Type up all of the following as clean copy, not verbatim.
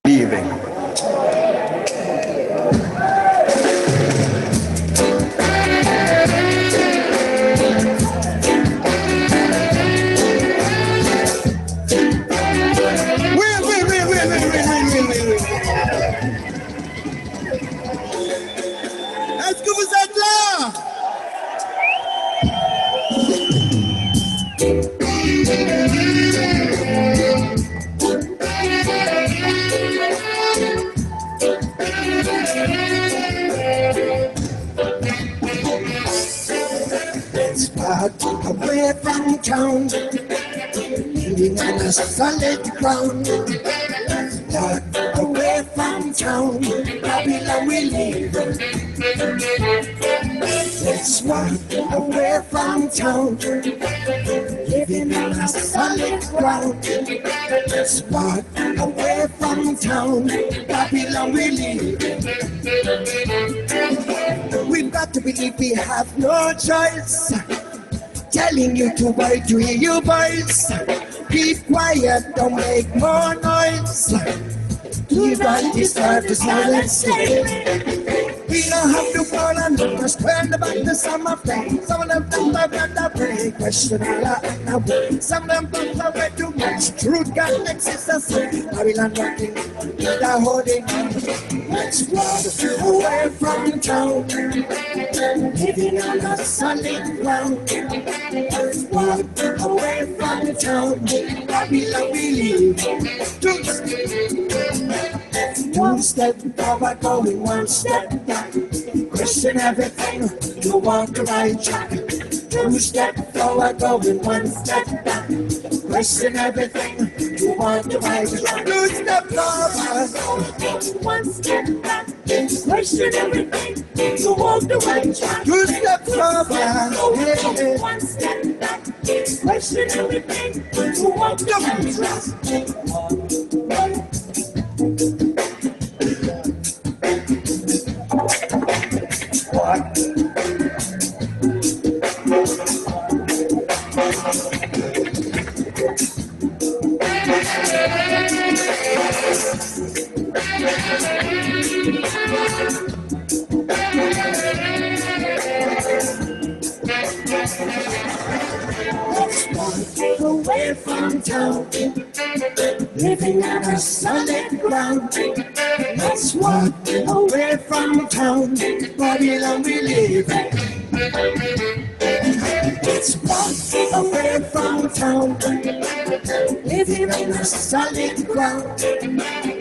Leaving. Est-ce que vous êtes là? It's far away from town, living on a solid ground. Far away from town, Babylon we live. Let's walk away from town, living on a solid ground. Let's walk away from town, Babylon we live. We've got to believe we have no choice. Telling you to wait to hear your voice. Keep quiet, don't make more noise. You don't deserve to silence. We don't have to fall and just turn about the summer flame. Some of them don't have the break. Question all and now. Some of them don't have way too much. Truth got existence. Babylon working, they're holding on. Let's walk away from town, living on a solid ground. Let's walk away from town, Babylon we live. Two step forward, going one step back. Question everything, you want the right track. Two step forward, going one step back. Question everything, you want the right track. Two step forward, one step back. Question everything, you want the right track. Two step forward, one step back. Question everything, you want the right track. Away from town, living on a solid ground. Let's walk away from town, Babylon we live. Let's walk away from town, living on a solid ground.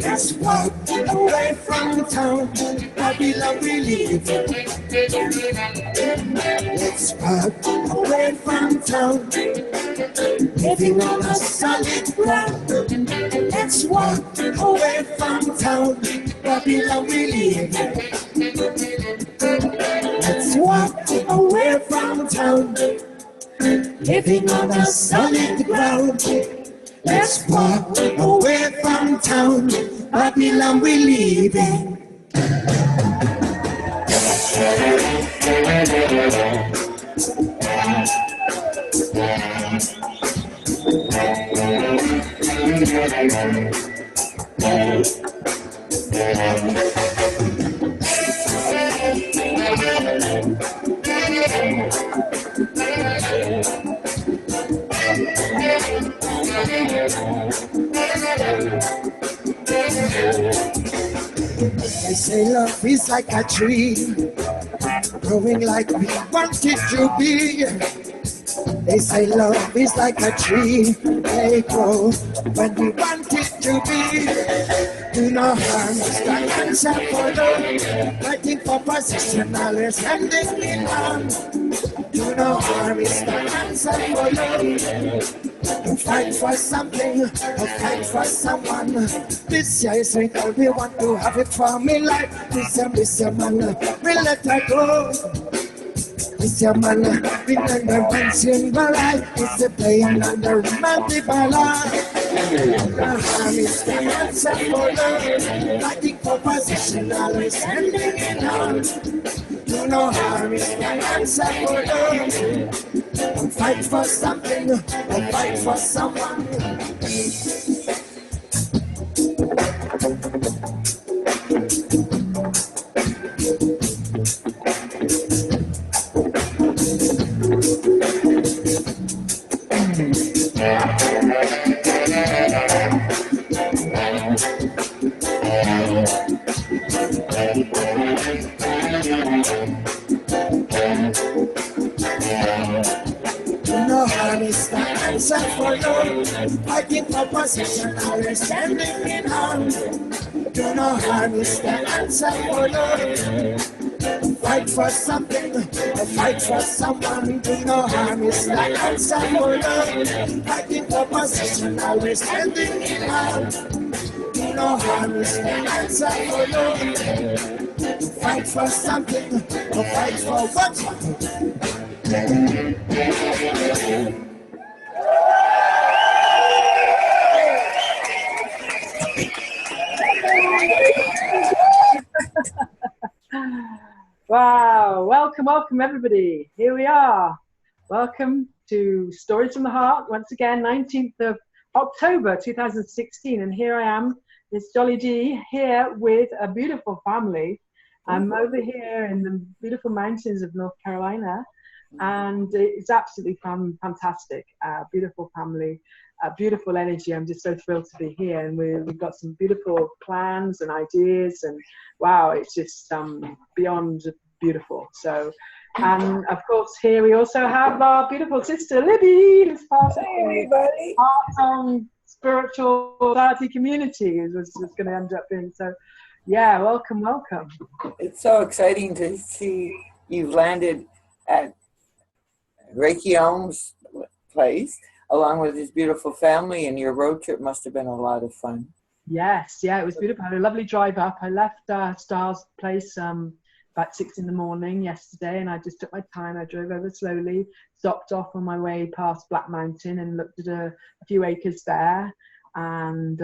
Let's walk away from town, Babylon we live. Let's walk away from town, living on a solid ground. Let's walk away from town, Babylon we live. Let's walk away from town, living on a solid ground. Let's walk away from town, Babylon we live. They say love is like a tree, growing like we want it to be. They say love is like a tree, they grow when we want it to be. Do no harm is the answer for love, fighting for position, always handing it on. Do no harm is the answer for love. To fight for something, or fight for someone. This year is when we want to have it for me life. This year, man, we'll let her go. This year, man, remember once in my life. It's a playing on the romantic ballad. The harm is the answer for love. Fighting for position, always handing it on. Do no harm is the answer for love. Don't fight for something, don't fight for someone. No harm is the answer for love. Fighting for position, always standing in arm. Do no harm is the answer for love. Fight for something, fight for someone. Do no harm is the answer for love. Fighting for position, always standing in arm. Do no harm is the answer for love. Fight for something, fight for what? Wow, welcome everybody. Here we are. Welcome to Stories from the Heart, once again, 19th of October 2016, and here I am, it's Jolly D, here with a beautiful family. I'm over here in the beautiful mountains of North Carolina, and it's absolutely fantastic. Beautiful family, beautiful energy. I'm just so thrilled to be here, and we've got some beautiful plans and ideas, and wow, it's just beyond beautiful. So, and of course, here we also have our beautiful sister Libby, who's part of the Art Spiritual Society community, who's going to end up being. So, yeah, welcome. It's so exciting to see you've landed at Reiki Ohm's place, along with his beautiful family, and your road trip must have been a lot of fun. Yes, yeah, it was beautiful. I had a lovely drive up. I left Star's place about 6 in the morning yesterday, and I just took my time. I drove over slowly, stopped off on my way past Black Mountain and looked at a few acres there, and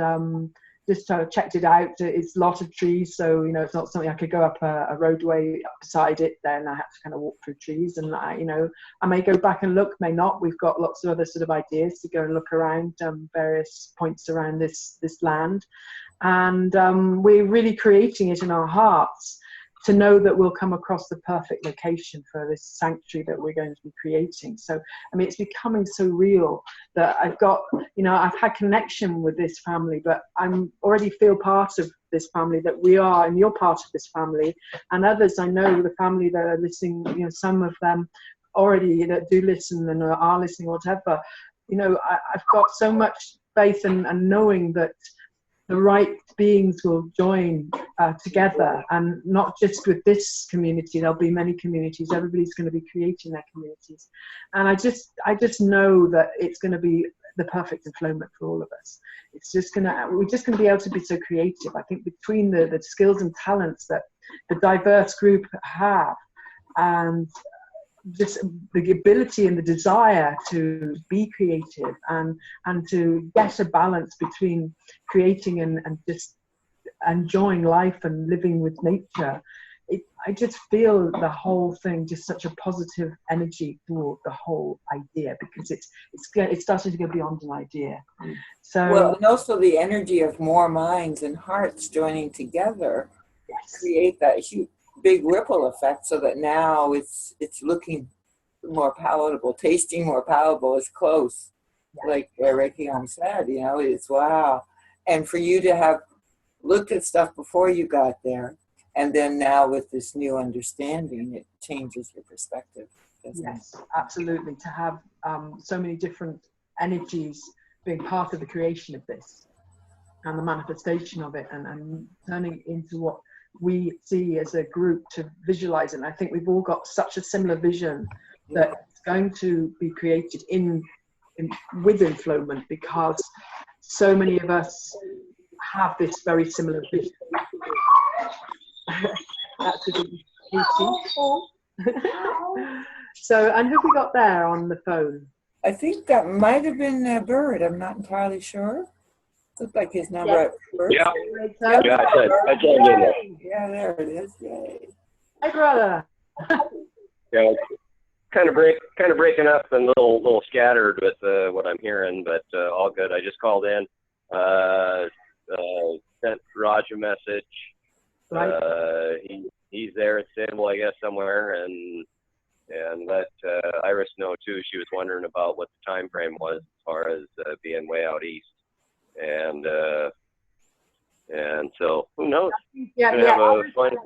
just sort of checked it out. It's a lot of trees, so you know it's not something I could go up a roadway beside it. Then I had to kind of walk through trees, and I may go back and look, may not. We've got lots of other sort of ideas to go and look around various points around this land, and we're really creating it in our hearts to know that we'll come across the perfect location for this sanctuary that we're going to be creating. So, I mean, it's becoming so real that I've had connection with this family, but I'm already feel part of this family, that we are, and you're part of this family, and others I know, the family that are listening, some of them already that do listen and are listening, whatever, I've got so much faith and knowing that the right beings will join together, and not just with this community. There'll be many communities. Everybody's going to be creating their communities, and I just know that it's going to be the perfect employment for all of us. We're just going to be able to be so creative. I think between the skills and talents that the diverse group have, and just the ability and the desire to be creative and to get a balance between creating and just enjoying life and living with nature. I just feel the whole thing just such a positive energy toward the whole idea, because it's starting to go beyond an idea. So, well, and also the energy of more minds and hearts joining together, yes, create that huge big ripple effect, so that now it's looking more palatable, tasting more palatable, it's close. Yeah. Like Reiki Om said, it's wow. And for you to have looked at stuff before you got there, and then now with this new understanding, it changes your perspective. Yes, absolutely. To have so many different energies being part of the creation of this and the manifestation of it, and turning it into what we see as a group to visualize it. And I think we've all got such a similar vision that it's going to be created with Enflowment, because so many of us have this very similar vision. That's a good So, and who we got there on the phone? I think that might have been a bird. I'm not entirely sure. Looked like his number. Yeah. Yeah, I joined in there. Yeah, there it is. Yay. Hi, brother. Yeah, kind of breaking up and a little scattered with what I'm hearing, but all good. I just called in, sent Raj a message. Right. He's there at Istanbul, I guess, somewhere, and and let Iris know too. She was wondering about what the time frame was as far as being way out east, and so who knows? Yeah, Gonna have a fun.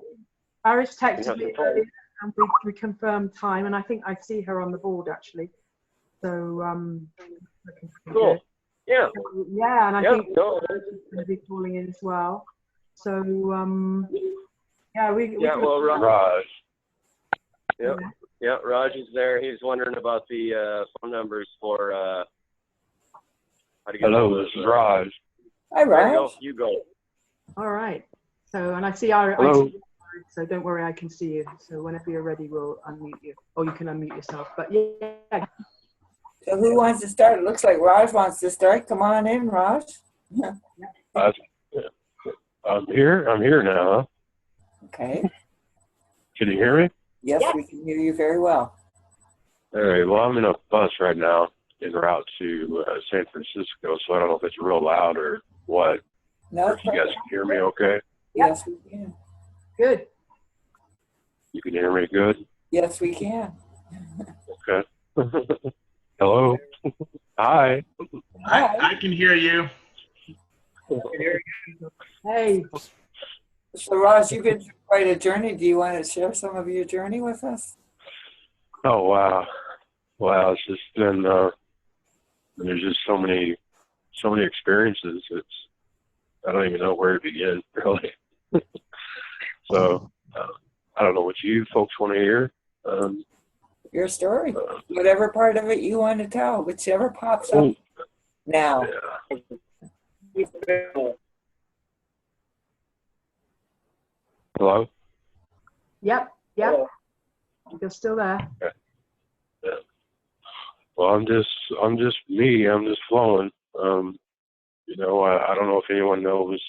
Iris texted me earlier, and we confirmed time, and I think I see her on the board actually. So Cool. Yeah. So, yeah, and I think she's no. going to be calling in as well. So yeah, we well, Raj. Yep. Yeah, Raj is there. He's wondering about the phone numbers for. How to get Hello, this is Raj. Hi, Raj. You go. All right. So, and I see Iris. Hello. So don't worry, I can see you. So whenever you're ready, we'll unmute you, or you can unmute yourself. But yeah. So who wants to start? It looks like Raj wants to start. Come on in, Raj. I'm here now. Okay. Can you hear me? Yes, we can hear you very well. All right. Well, I'm in a bus right now en route to San Francisco, so I don't know if it's real loud or what. No, If you guys can hear me okay? Yes, we can. Good. You can hear me good? Yes, we can. Okay. Hello. Hi. I can hear you. Hey. So, Raj, you've been through quite a journey. Do you want to share some of your journey with us? Oh, wow. Wow. It's just been, there's just so many experiences. I don't even know where to begin, really. So, I don't know what you folks want to hear. Your story. Whatever part of it you want to tell, whichever pops up now. Yeah. Hello? Yep. You're still there. Okay. Yeah. Well, I'm just me. I'm just flowing. You know, I don't know if anyone knows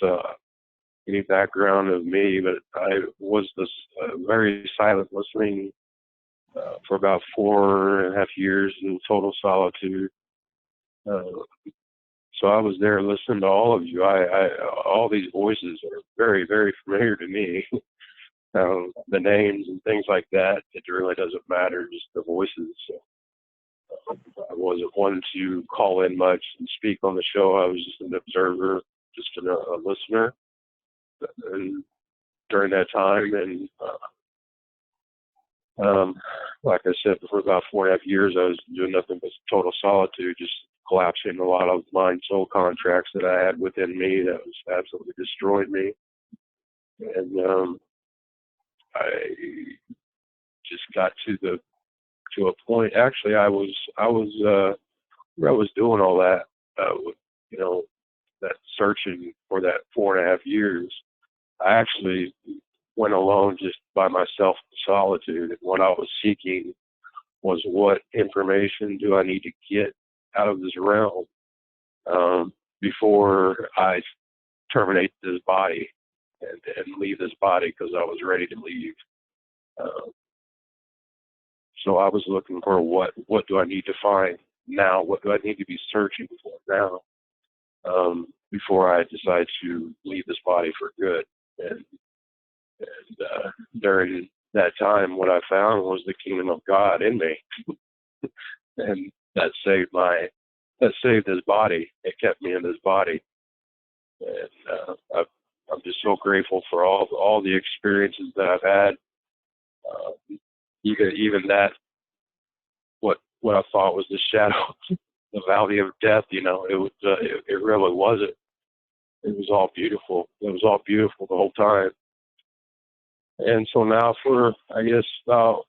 any background of me, but I was this very silent listening for about 4.5 years in total solitude. So I was there listening to all of you. All these voices are very, very familiar to me. The names and things like that, it really doesn't matter, just the voices. So, I wasn't one to call in much and speak on the show. I was just an observer, just a listener. And during that time, and like I said, for about 4.5 years, I was doing nothing but total solitude, just collapsing a lot of mind-soul contracts that I had within me that was absolutely destroyed me. And I just got to a point. Actually, I was where I was doing all that, you know, that searching for that 4.5 years. I actually went alone just by myself in solitude, and what I was seeking was what information do I need to get out of this realm before I terminate this body and leave this body, because I was ready to leave. So I was looking for what do I need to find now? What do I need to be searching for now before I decide to leave this body for good? And during that time, what I found was the kingdom of God in me, and that saved this body. It kept me in this body, and I'm just so grateful for all the experiences that I've had. Even that, what I thought was the shadow, the valley of death. You know, it was it really wasn't. It was all beautiful. It was all beautiful the whole time. And so now for, I guess, about,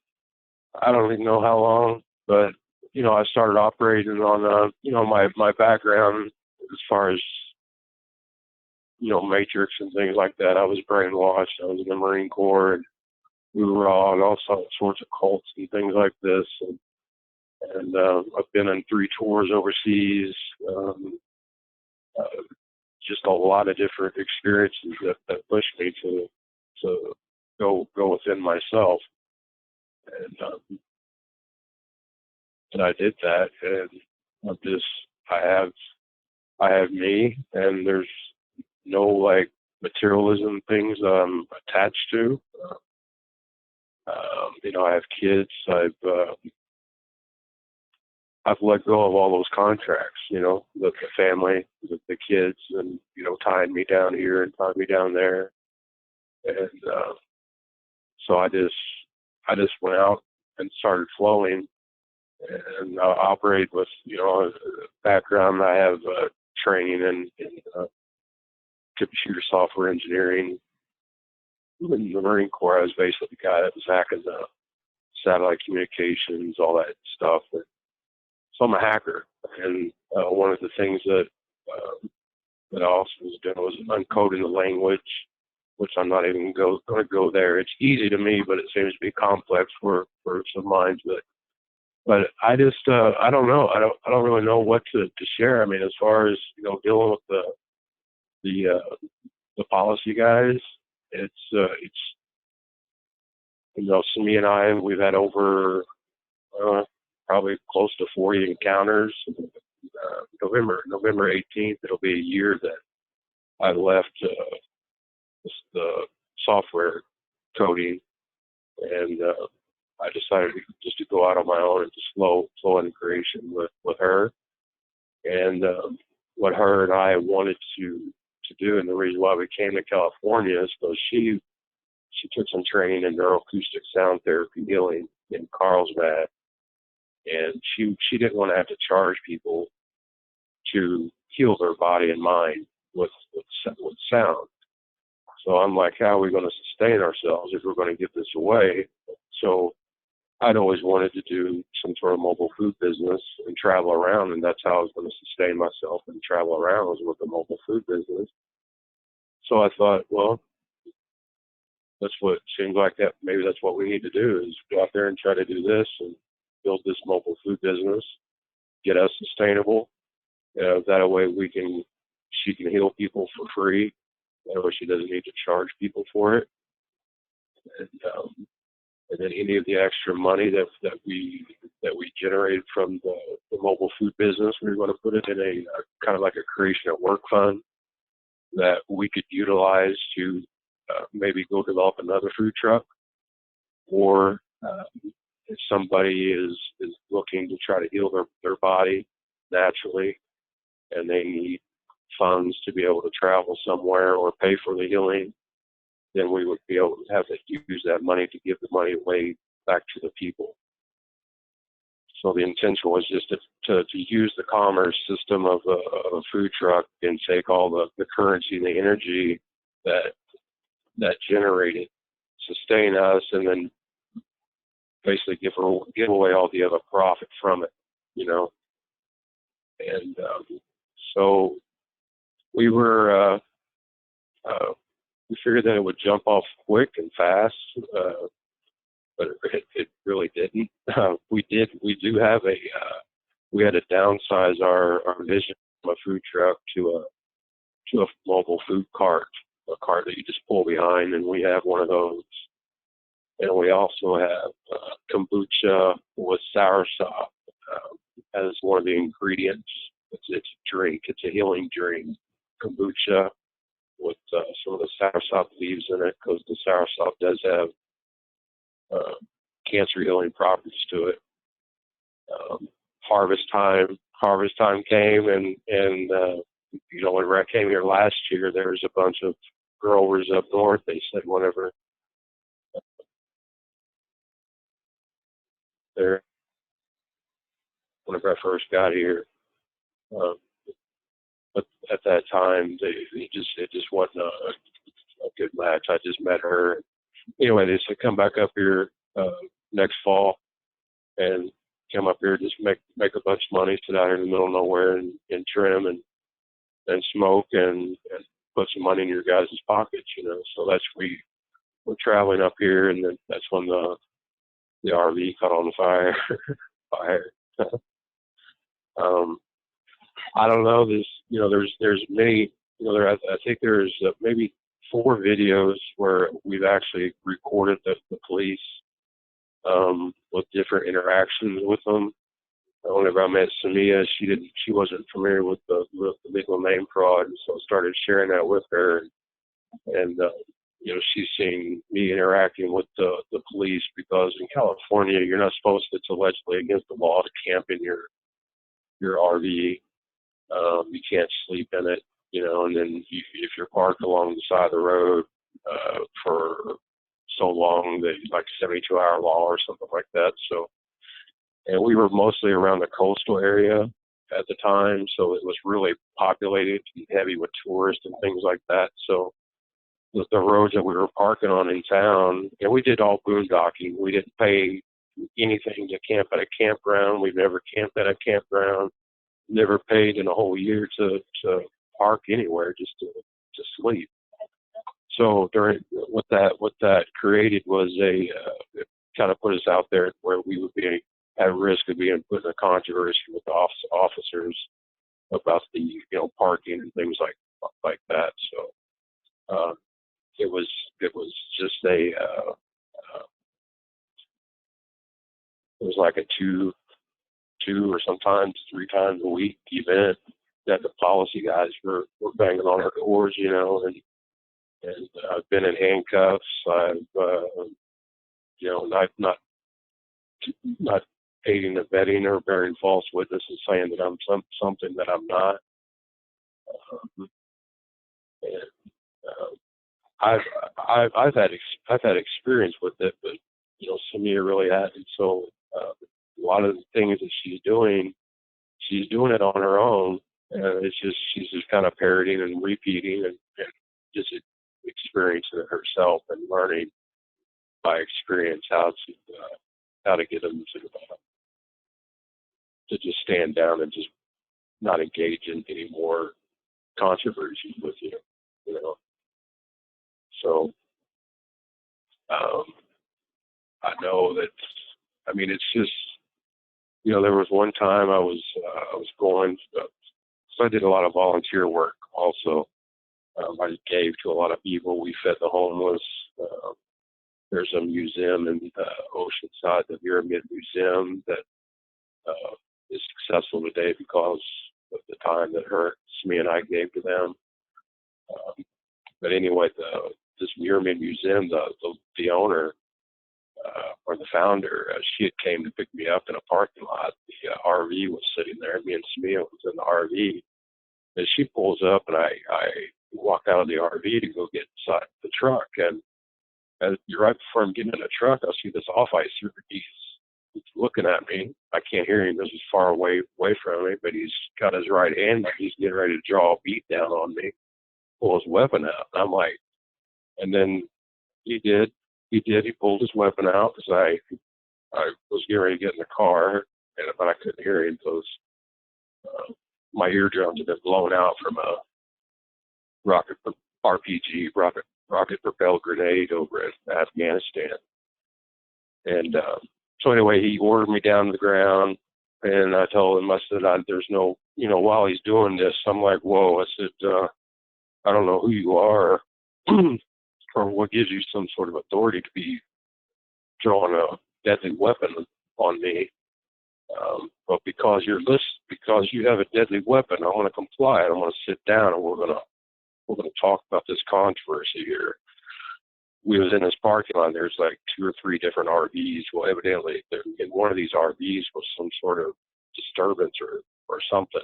I don't even know how long, but, you know, I started operating on, you know, my background as far as, you know, Matrix and things like that. I was brainwashed. I was in the Marine Corps, and we were on all sorts of cults and things like this. And I've been on 3 tours overseas, just a lot of different experiences that pushed me to go within myself. And I did that, and I have me, and there's no like materialism things I'm attached to. You know, I have kids. I've let go of all those contracts, you know, the family, the kids, and, you know, tying me down here and tying me down there. And so I just went out and started flowing, and I operate with, you know, a background. I have training in computer software engineering. In the Marine Corps, I was basically the guy that was hacking the satellite communications, all that stuff. So I'm a hacker, and one of the things that that I also was doing was uncoding the language, which I'm not even going to go there. It's easy to me, but it seems to be complex for some minds. But I just I don't know. I don't really know what to share. I mean, as far as, you know, dealing with the policy guys, it's you know, Simi and I, we've had over probably close to 40 encounters. November 18th, it'll be a year that I left the software coding, and I decided just to go out on my own and just flow integration with her. And what her and I wanted to do, and the reason why we came to California is because she took some training in neuroacoustic sound therapy healing in Carlsbad, and she didn't want to have to charge people to heal their body and mind with sound. So I'm like, how are we going to sustain ourselves if we're going to give this away? So I'd always wanted to do some sort of mobile food business and travel around, and that's how I was going to sustain myself and travel around, was with the mobile food business. So I thought, well, that's what seems like that. Maybe that's what we need to do, is go out there and try to do this and build this mobile food business, get us sustainable. That way she can heal people for free. That way she doesn't need to charge people for it. And then any of the extra money that we generated from the mobile food business, we were going to put it in a kind of like a creation at work fund that we could utilize to maybe go develop another food truck, or if somebody is looking to try to heal their body naturally and they need funds to be able to travel somewhere or pay for the healing, then we would be able to have to use that money to give the money away back to the people. So the intention was just to use the commerce system of a food truck and take all the currency and the energy that generated, sustain us, and then basically give away all the other profit from it, you know. And so we were we figured that it would jump off quick and fast, but it really didn't. We had to downsize our vision from a food truck to a mobile food cart, a cart that you just pull behind, and we have one of those. And we also have kombucha with soursop as one of the ingredients. It's a drink. It's a healing drink. Kombucha with some of the soursop leaves in it, because the soursop does have cancer healing properties to it. Harvest time came, and you know, whenever I came here last year, there was a bunch of growers up north. They said whenever I first got here, but at that time it just wasn't a good match. I just met her. Anyway, they said come back up here next fall and come up here, just make a bunch of money, sit out here in the middle of nowhere and trim and smoke and put some money in your guys' pockets, you know. So that's we're traveling up here, and then that's when the RV caught on fire. I don't know. There's many. I think there's maybe 4 videos where we've actually recorded the police with different interactions with them. Whenever I met Samia, she wasn't familiar with the legal name fraud, and so I started sharing that with her. And she's seen me interacting with the police, because in California, you're not supposed to, it's allegedly against the law to camp in your RV. You can't sleep in it, and then if you're parked along the side of the road for so long, that like 72-hour law or something like that. So, and we were mostly around the coastal area at the time, so it was really populated and heavy with tourists and things like that. So the roads that we were parking on in town, and we did all boondocking. We didn't pay anything to camp at a campground. We've never camped at a campground. Never paid in a whole year to park anywhere, just to sleep. So what that created was it kind of put us out there where we would be at risk of being put in a controversy with the officers about the parking and things like that. So it was just it was like a two or sometimes 3 times a week event that the policy guys were banging on our doors, and I've been in handcuffs. I've not aiding and abetting or bearing false witness and saying that I'm something that I'm not. I've had experience with it, but Samia really hasn't. So a lot of the things that she's doing it on her own. She's just kind of parroting and repeating and just experiencing it herself and learning by experience how to get them to just stand down and just not engage in any more controversies with you. So I know that. I mean, it's just there was one time I was going. So I did a lot of volunteer work also. I gave to a lot of people. We fed the homeless. There's a museum in Oceanside, the Pyramid Museum, that is successful today because of the time that Smee and I gave to them. But anyway, this Pyramid Museum, the owner or the founder, she had came to pick me up in a parking lot. The RV was sitting there. Me and Smee was in the RV. And she pulls up, and I walk out of the RV to go get inside the truck. And right before I'm getting in the truck, I see this off-icer. He's looking at me. I can't hear him. This is far away from me, but he's got his right hand. He's getting ready to draw a beat down on me, pull his weapon out. And I'm like, and then he did. He pulled his weapon out because I was getting ready to get in the car, but I couldn't hear him because my eardrums had been blown out from a rocket propelled grenade over in Afghanistan. And so anyway, he ordered me down to the ground, and I told him, I said, there's no, while he's doing this, I'm like, whoa, I said, I don't know who you are or what gives you some sort of authority to be drawing a deadly weapon on me. But because you have a deadly weapon, I want to comply. I want to sit down, and we're gonna talk about this controversy here. We was in this parking lot. There's like 2 or 3 different RVs. Well, evidently, in one of these RVs was some sort of disturbance or something.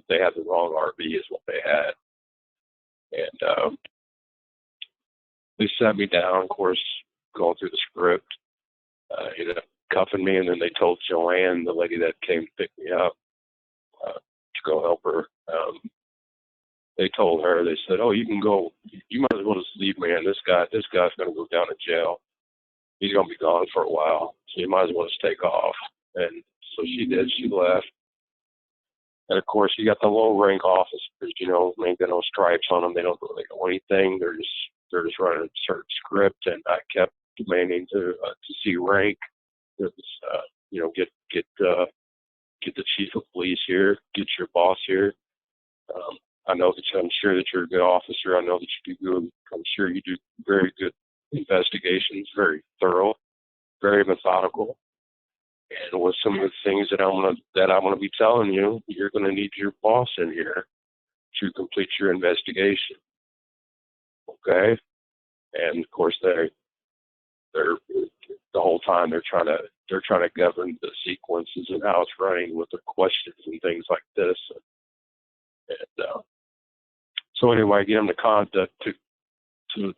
They had the wrong RV, is what they had, and they sat me down. Of course, going through the script. Ended up cuffing me, and then they told Joanne, the lady that came to pick me up, to go help her. They told her, they said, "Oh, you can go. You might as well just leave, man. This guy's going to go down to jail. He's going to be gone for a while, so you might as well just take off." And so she did. She left. And of course, you got the low rank officers. Ain't got no stripes on them. They don't really know anything. They're just running a certain script. And I kept demanding to see rank. Get the chief of police here. Get your boss here. I'm sure that you're a good officer. I know that you do good. I'm sure you do very good investigations, very thorough, very methodical. And with some of the things that I'm gonna be telling you, you're gonna need your boss in here to complete your investigation. Okay? And of course, they're the whole time they're trying to govern the sequences and how it's running with the questions and things like this. And so anyway, I get them to contact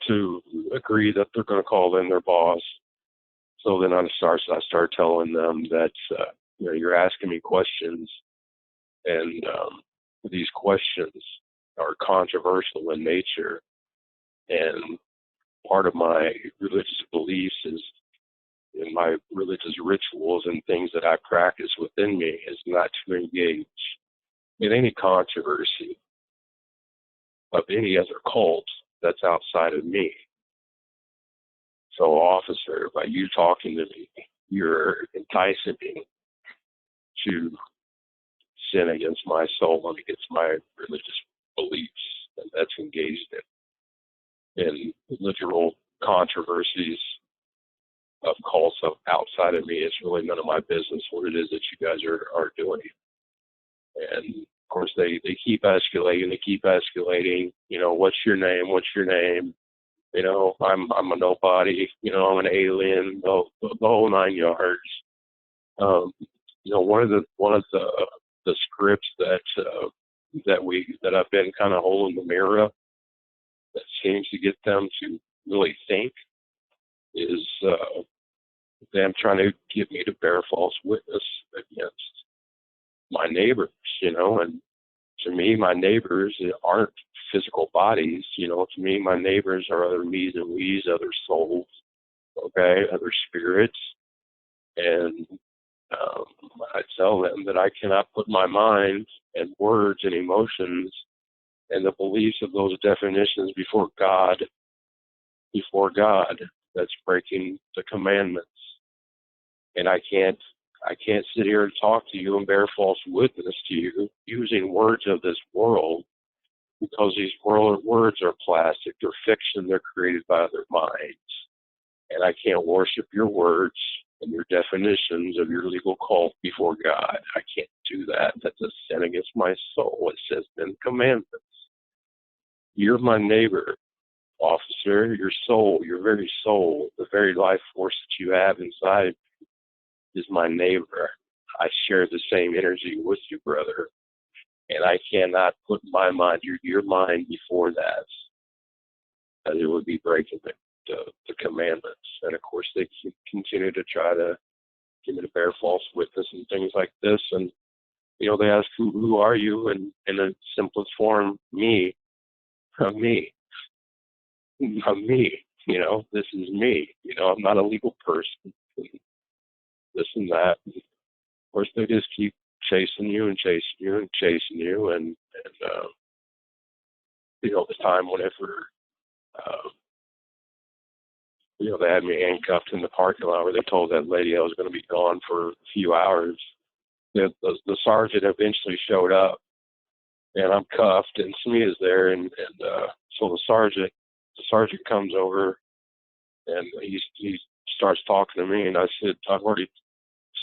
to agree that they're going to call in their boss. So then I start telling them that you're asking me questions, and these questions are controversial in nature. And part of my religious beliefs is in my religious rituals and things that I practice within me is not to engage in any controversy of any other cult that's outside of me. So, officer, by you talking to me, you're enticing me to sin against my soul and against my religious beliefs, and that's engaged in literal controversies of cults outside of me. It's really none of my business what it is that you guys are doing. And of course, they keep escalating. They keep escalating. What's your name? What's your name? I'm a nobody. I'm an alien. The whole 9 yards. One of the scripts that I've been kind of holding the mirror up that seems to get them to really think is them trying to get me to bear false witness against my neighbors, and to me, my neighbors aren't physical bodies, to me, my neighbors are other me's and we's, other souls, okay, other spirits, and I tell them that I cannot put my mind and words and emotions and the beliefs of those definitions before God. That's breaking the commandments. And I can't sit here and talk to you and bear false witness to you using words of this world, because these words are plastic, they're fiction, they're created by other minds. And I can't worship your words and your definitions of your legal cult before God. I can't do that. That's a sin against my soul. It says in the commandments. You're my neighbor, officer. Your soul, your very soul, the very life force that you have inside is my neighbor. I share the same energy with you, brother. And I cannot put my mind, your mind before that, as it would be breaking the commandments. And of course, they continue to try to get me to bear false witness and things like this. And, they ask, who are you? And in the simplest form, me. I'm me. I'm me. This is me. I'm not a legal person. This and that. And of course, they just keep chasing you and chasing you and chasing you. And the time whenever, they had me handcuffed in the parking lot where they told that lady I was going to be gone for a few hours. The sergeant eventually showed up, and I'm cuffed, and Smia's there, and so the sergeant comes over, and he starts talking to me, and I said, I've already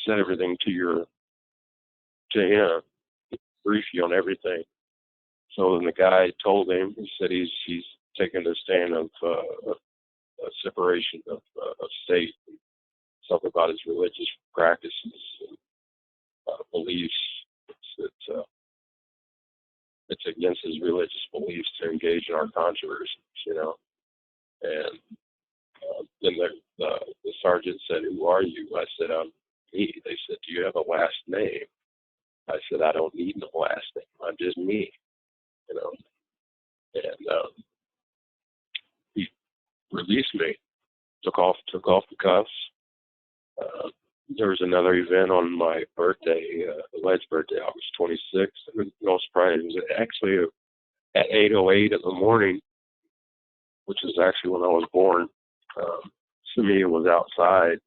said everything to him, brief you on everything. So then the guy told him, he said he's taking a stand of separation of state, something about his religious practices and beliefs. It's against his religious beliefs to engage in our controversies, And then the sergeant said, "Who are you?" I said, "I'm me." They said, "Do you have a last name?" I said, "I don't need no last name. I'm just me." And he released me, took off the cuffs. There was another event on my birthday, alleged birthday, August 26th. No surprise, it was actually at 8:08 in the morning, which is actually when I was born. Samia was outside,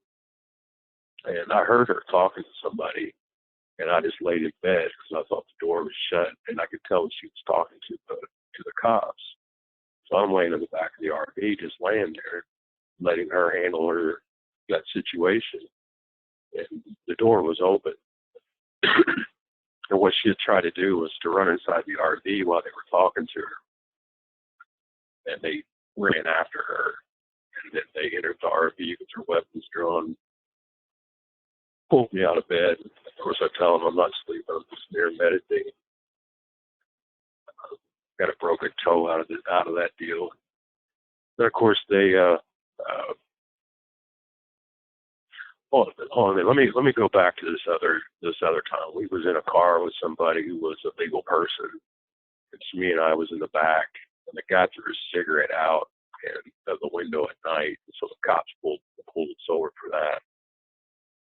and I heard her talking to somebody, and I just laid in bed because I thought the door was shut, and I could tell that she was talking to the cops. So I'm laying in the back of the RV, just laying there, letting her handle that situation. And the door was open. And what she had tried to do was to run inside the RV while they were talking to her. And they ran after her. And then they entered the RV with their weapons drawn, pulled me out of bed. Of course, I tell them I'm not sleeping, I'm just there meditating. Got a broken toe out of that deal. Then, of course, they hold on a minute. Let me go back to this other time. We was in a car with somebody who was a legal person. It's me and I was in the back, and the guy threw his cigarette out and of the window at night. So the cops pulled us over for that.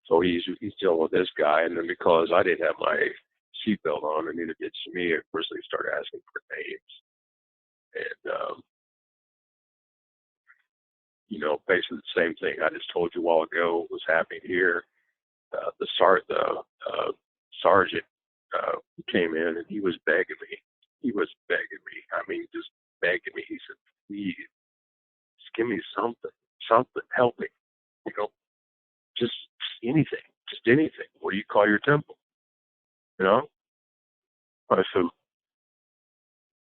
So he's dealing with this guy, and then because I didn't have my seatbelt on, and neither did me, of course they started asking for names, and basically the same thing I just told you a while ago was happening here. The sergeant came in, and he was begging me. I mean, just begging me. He said, "Please, just give me something, help me. Just anything. What do you call your temple?" I said,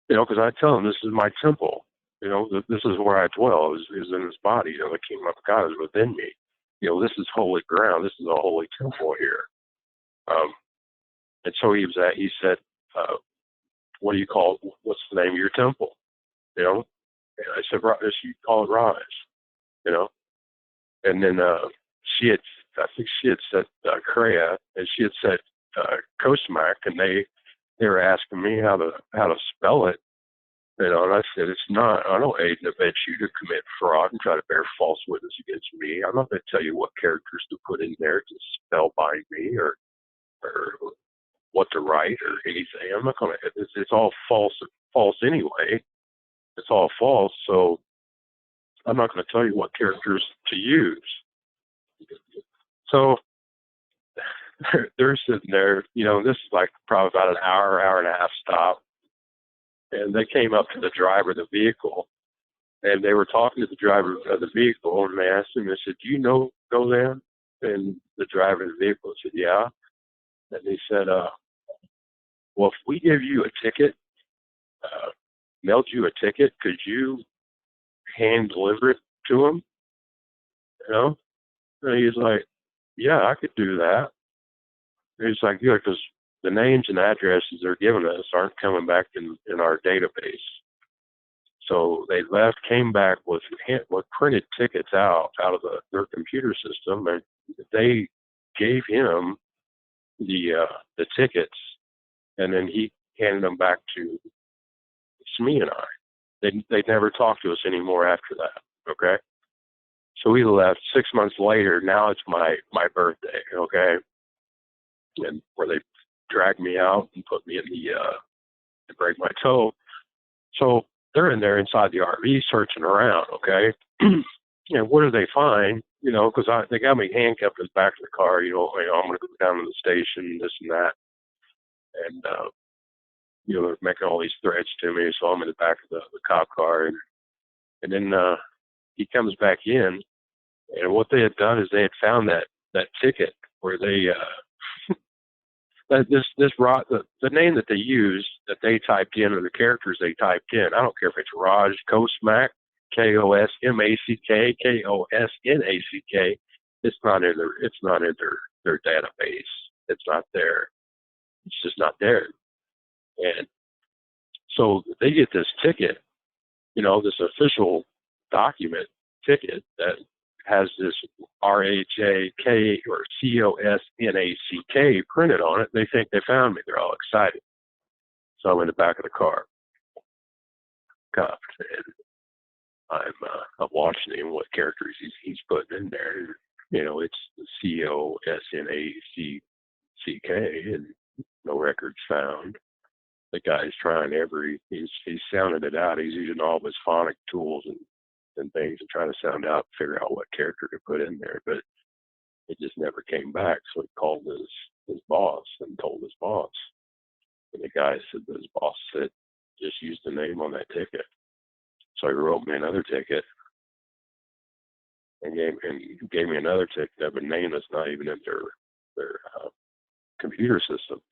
because I tell him this is my temple. This is where I dwell, is in this body. The kingdom of God is within me. This is holy ground. This is a holy temple here. And so he said, what do you call, what's the name of your temple? And I said, you call it Rise, And then I think she had said Kreia, and she had said Kosmak, and they were asking me how to spell it. And I said, it's not, I don't aid and abet you to commit fraud and try to bear false witness against me. I'm not going to tell you what characters to put in there to spell bind me or what to write or anything. I'm not going to, it's all false anyway. It's all false. So I'm not going to tell you what characters to use. So they're sitting there, this is like probably about an hour and a half stop. And they came up to the driver of the vehicle, and they were talking to the driver of the vehicle, and they asked him, they said, "Do you know Golan?" And the driver of the vehicle said, "Yeah." And he said, well, if we give you a ticket, mailed you a ticket, could you hand deliver it to him? And he's like, "Yeah, I could do that." And he's like, "Good, because the names and addresses they're giving us aren't coming back in our database." So they left, came back with printed tickets out of their computer system, and they gave him the tickets, and then he handed them back to Smee and I. They never talked to us anymore after that. Okay, so we left 6 months later. Now it's my birthday. Okay, and where they dragged me out and put me in to break my toe. So they're in there inside the RV searching around, okay? And what do they find? Because they got me handcuffed in the back of the car. I'm going to go down to the station, this and that. And, they're making all these threats to me. So I'm in the back of the cop car. And then he comes back in. And what they had done is they had found that ticket where they the name that they used, that they typed in, or the characters they typed in. I don't care if it's Raj Kosmak, Kosmack, Kosnack. It's not in their database. It's not there. It's just not there. And so they get this ticket, this official document ticket that has this RHAK or COSNACK printed on it. They think they found me. They're all excited. So I'm in the back of the car, cuffed, and I'm watching him, what characters he's putting in there. It's COSNACK, and no records found. The guy's trying he's sounding it out. He's using all of his phonic tools and things and trying to sound out, figure out what character to put in there, but it just never came back. So he called his boss and told his boss. And the guy said that his boss said, just use the name on that ticket. So he wrote me another ticket and gave me another ticket of a name that's not even in their computer systems.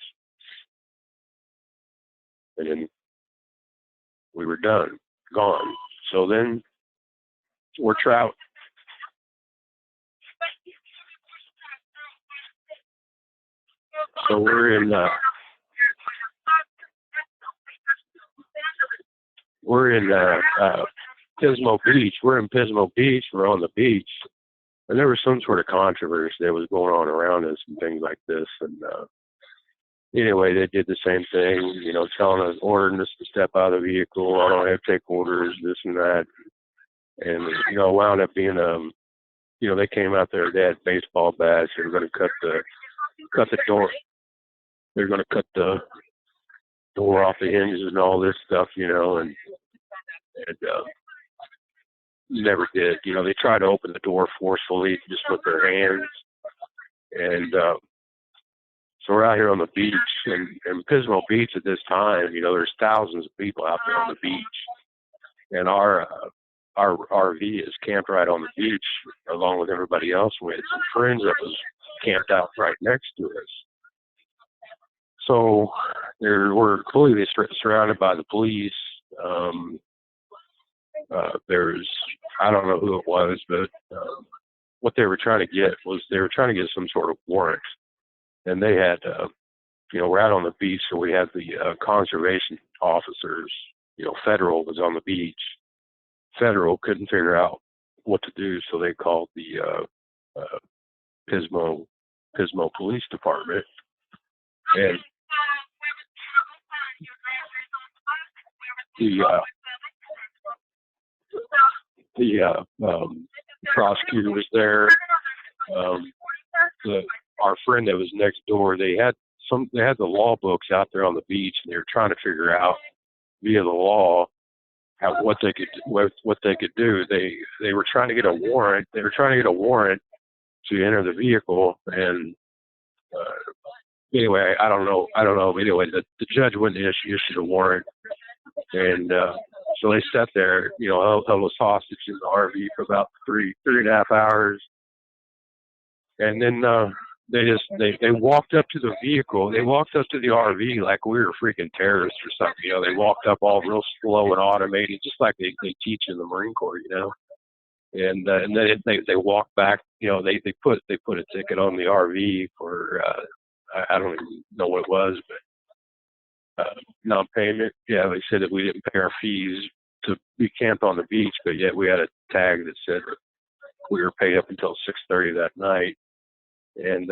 And then we were gone. So then we're So we're in Pismo Beach. We're in Pismo Beach. We're on the beach, and there was some sort of controversy that was going on around us and things like this. And anyway, they did the same thing, you know, telling us, ordering us to step out of the vehicle. I don't have to take orders, this and that. And you know, wound up being you know, they came out there. They had baseball bats. They were going to cut the door. They're going to cut the door off the hinges and all this stuff, you know, and never did. You know, they tried to open the door forcefully just with their hands. And so we're out here on the beach, and Pismo Beach at this time, you know, there's thousands of people out there on the beach. And our RV is camped right on the beach along with everybody else. We had some friends that was camped out right next to us. So we're completely surrounded by the police. There's, I don't know who it was, but what they were trying to get was they were trying to get some sort of warrant. And they had, you know, we're out on the beach, so we had the conservation officers, you know, federal was on the beach. Federal couldn't figure out what to do, so they called the Pismo Police Department. And the prosecutor was there. Our friend that was next door, they had the law books out there on the beach, and they were trying to figure out via the law what they could do. They were trying to get a warrant. They were trying to get a warrant to enter the vehicle, and anyway, I don't know. Anyway, the judge wouldn't issue a warrant, and so they sat there, you know, held us hostage in the RV for about three and a half hours, and then they walked up to the vehicle. They walked up to the RV like we were freaking terrorists or something. You know, they walked up all real slow and automated, just like they teach in the Marine Corps. You know, and then they walked back. You know, they put a ticket on the RV for I don't even know what it was, but non-payment. Yeah, they said that we didn't pay our fees to be camped on the beach, but yet we had a tag that said that we were paid up until 6:30 that night. And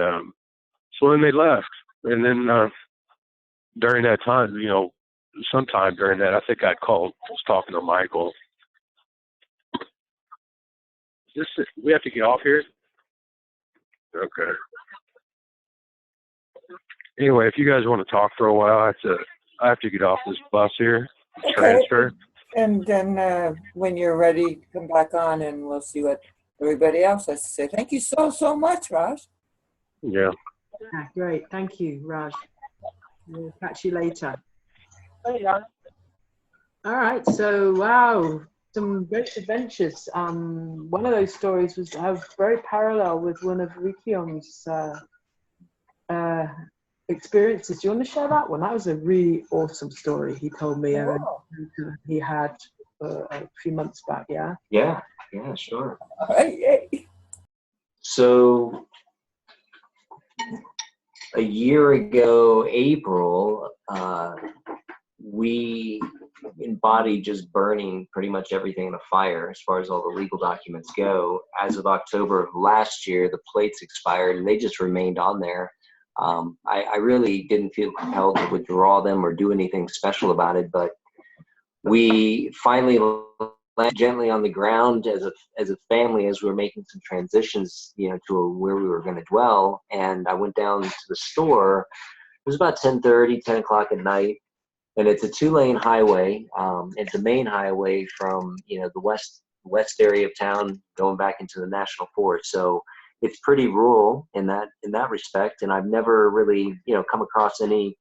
so then they left. And then during that time, you know, sometime during that, I think I was talking to Michael. We have to get off here? Okay. Anyway, if you guys want to talk for a while, I have to get off this bus here. Okay. Transfer. And then when you're ready, come back on and we'll see what everybody else has to say. Thank you so much, Raj. Yeah. Great. Thank you, Raj. We'll catch you later. Hey, All right. So, wow, some great adventures. One of those stories was very parallel with one of Rikyong's experiences. Do you want to share that one? That was a really awesome story he told me. He had a few months back. Yeah. Yeah, sure. Hey. So a year ago, April, we embodied just burning pretty much everything in a fire as far as all the legal documents go. As of October of last year, the plates expired and they just remained on there. I really didn't feel compelled to withdraw them or do anything special about it, but we finally landed gently on the ground as a family as we were making some transitions, you know, to where we were going to dwell. And I went down to the store. It was about 10:30, 10 o'clock at night, and it's a 2-lane highway. It's a main highway from, you know, the west area of town going back into the national forest. So it's pretty rural in that respect. And I've never really, you know, come across any,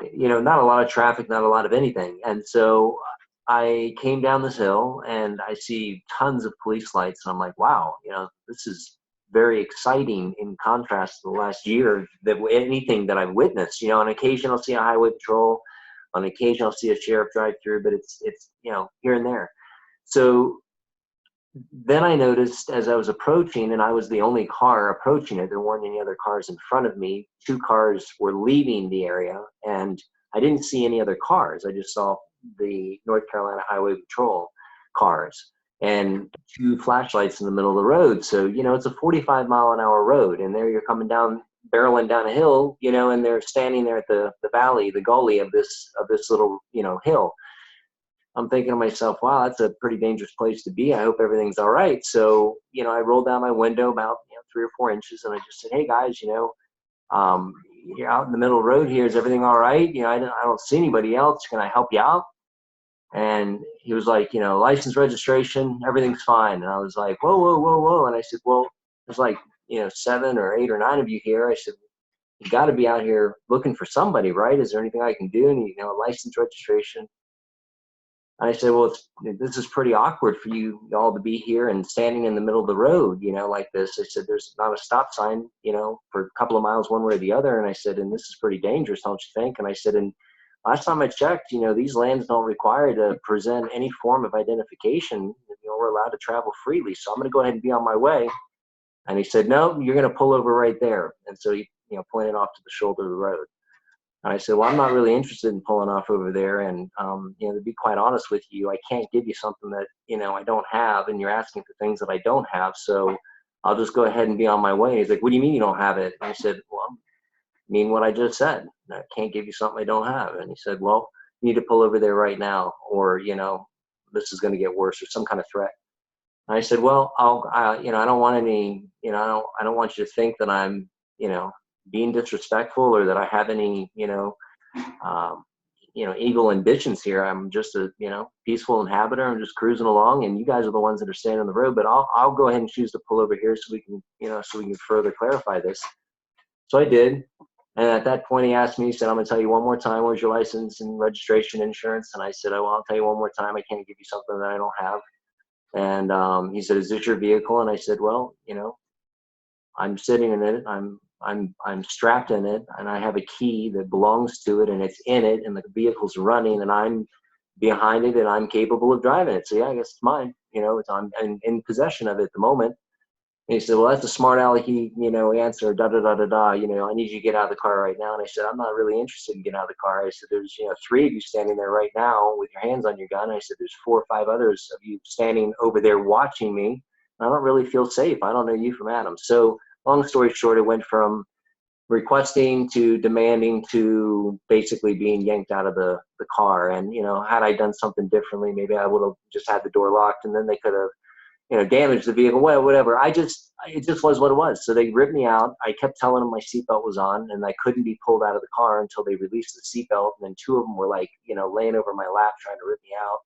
you know, not a lot of traffic, not a lot of anything. And so I came down this hill and I see tons of police lights. And I'm like, wow, you know, this is very exciting in contrast to the last year that anything that I've witnessed. You know, on occasion I'll see a highway patrol, on occasion I'll see a sheriff drive through, but it's you know, here and there. So then I noticed as I was approaching, and I was the only car approaching it, there weren't any other cars in front of me. 2 cars were leaving the area, and I didn't see any other cars. I just saw the North Carolina Highway Patrol cars and 2 flashlights in the middle of the road. So, it's a 45-mile-an-hour road, and there you're coming down, barreling down a hill, and they're standing there at the valley, the gully of this little, hill. I'm thinking to myself, wow, that's a pretty dangerous place to be. I hope everything's all right. So, I rolled down my window about 3 or 4 inches, and I just said, hey guys, you're out in the middle of the road here. Is everything all right? I don't see anybody else. Can I help you out? And he was like, license, registration, everything's fine. And I was like, whoa, whoa, whoa, whoa. And I said, well, there's like, 7 or 8 or 9 of you here. I said, you got to be out here looking for somebody, right? Is there anything I can do? And license, registration. And I said, well, this is pretty awkward for you all to be here and standing in the middle of the road, like this. I said, there's not a stop sign, for a couple of miles one way or the other. And I said, and this is pretty dangerous, don't you think? And I said, and last time I checked, these lands don't require to present any form of identification. We're allowed to travel freely. So I'm going to go ahead and be on my way. And he said, no, you're going to pull over right there. And so he, pointed off to the shoulder of the road. And I said, well, I'm not really interested in pulling off over there. And, to be quite honest with you, I can't give you something that, I don't have. And you're asking for things that I don't have. So I'll just go ahead and be on my way. He's like, what do you mean you don't have it? And I said, well, I mean what I just said. I can't give you something I don't have. And he said, well, you need to pull over there right now, or, this is going to get worse, or some kind of threat. And I said, well, I don't want any, I don't want you to think that I'm, being disrespectful or that I have any, evil ambitions here. I'm just a, peaceful inhabitor. I'm just cruising along, and you guys are the ones that are standing on the road, but I'll go ahead and choose to pull over here so we can, so we can further clarify this. So I did. And at that point he asked me, he said, I'm going to tell you one more time, where's your license and registration, insurance? And I said, oh, well, I'll tell you one more time. I can't give you something that I don't have. And he said, is this your vehicle? And I said, well, I'm sitting in it. I'm strapped in it, and I have a key that belongs to it, and it's in it, and the vehicle's running, and I'm behind it, and I'm capable of driving it. So yeah, I guess it's mine. I'm in possession of it at the moment. And he said, well, that's a smart alecky, answer, da, da, da, da, da, I need you to get out of the car right now. And I said, I'm not really interested in getting out of the car. I said, there's, 3 of you standing there right now with your hands on your gun. I said, there's 4 or 5 others of you standing over there watching me. I don't really feel safe. I don't know you from Adam. So long story short, it went from requesting to demanding to basically being yanked out of the car. And, had I done something differently, maybe I would have just had the door locked, and then they could have, damaged the vehicle, whatever. It just was what it was. So they ripped me out. I kept telling them my seatbelt was on, and I couldn't be pulled out of the car until they released the seatbelt. And then 2 of them were like, laying over my lap trying to rip me out.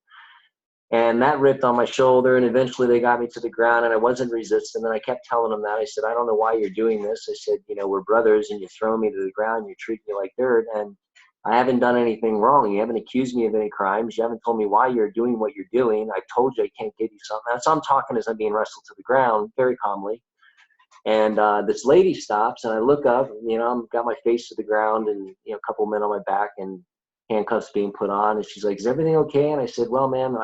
And that ripped on my shoulder, and eventually they got me to the ground, and I wasn't resisting. And I kept telling them that. I said, I don't know why you're doing this. I said, we're brothers, and you throw me to the ground, you treat me like dirt, and I haven't done anything wrong. You haven't accused me of any crimes. You haven't told me why you're doing what you're doing. I've told you I can't give you something. And so I'm talking as I'm being wrestled to the ground very calmly. And this lady stops, and I look up, and, I've got my face to the ground, and, a couple men on my back, and handcuffs being put on. And she's like, is everything okay? And I said, well, ma'am,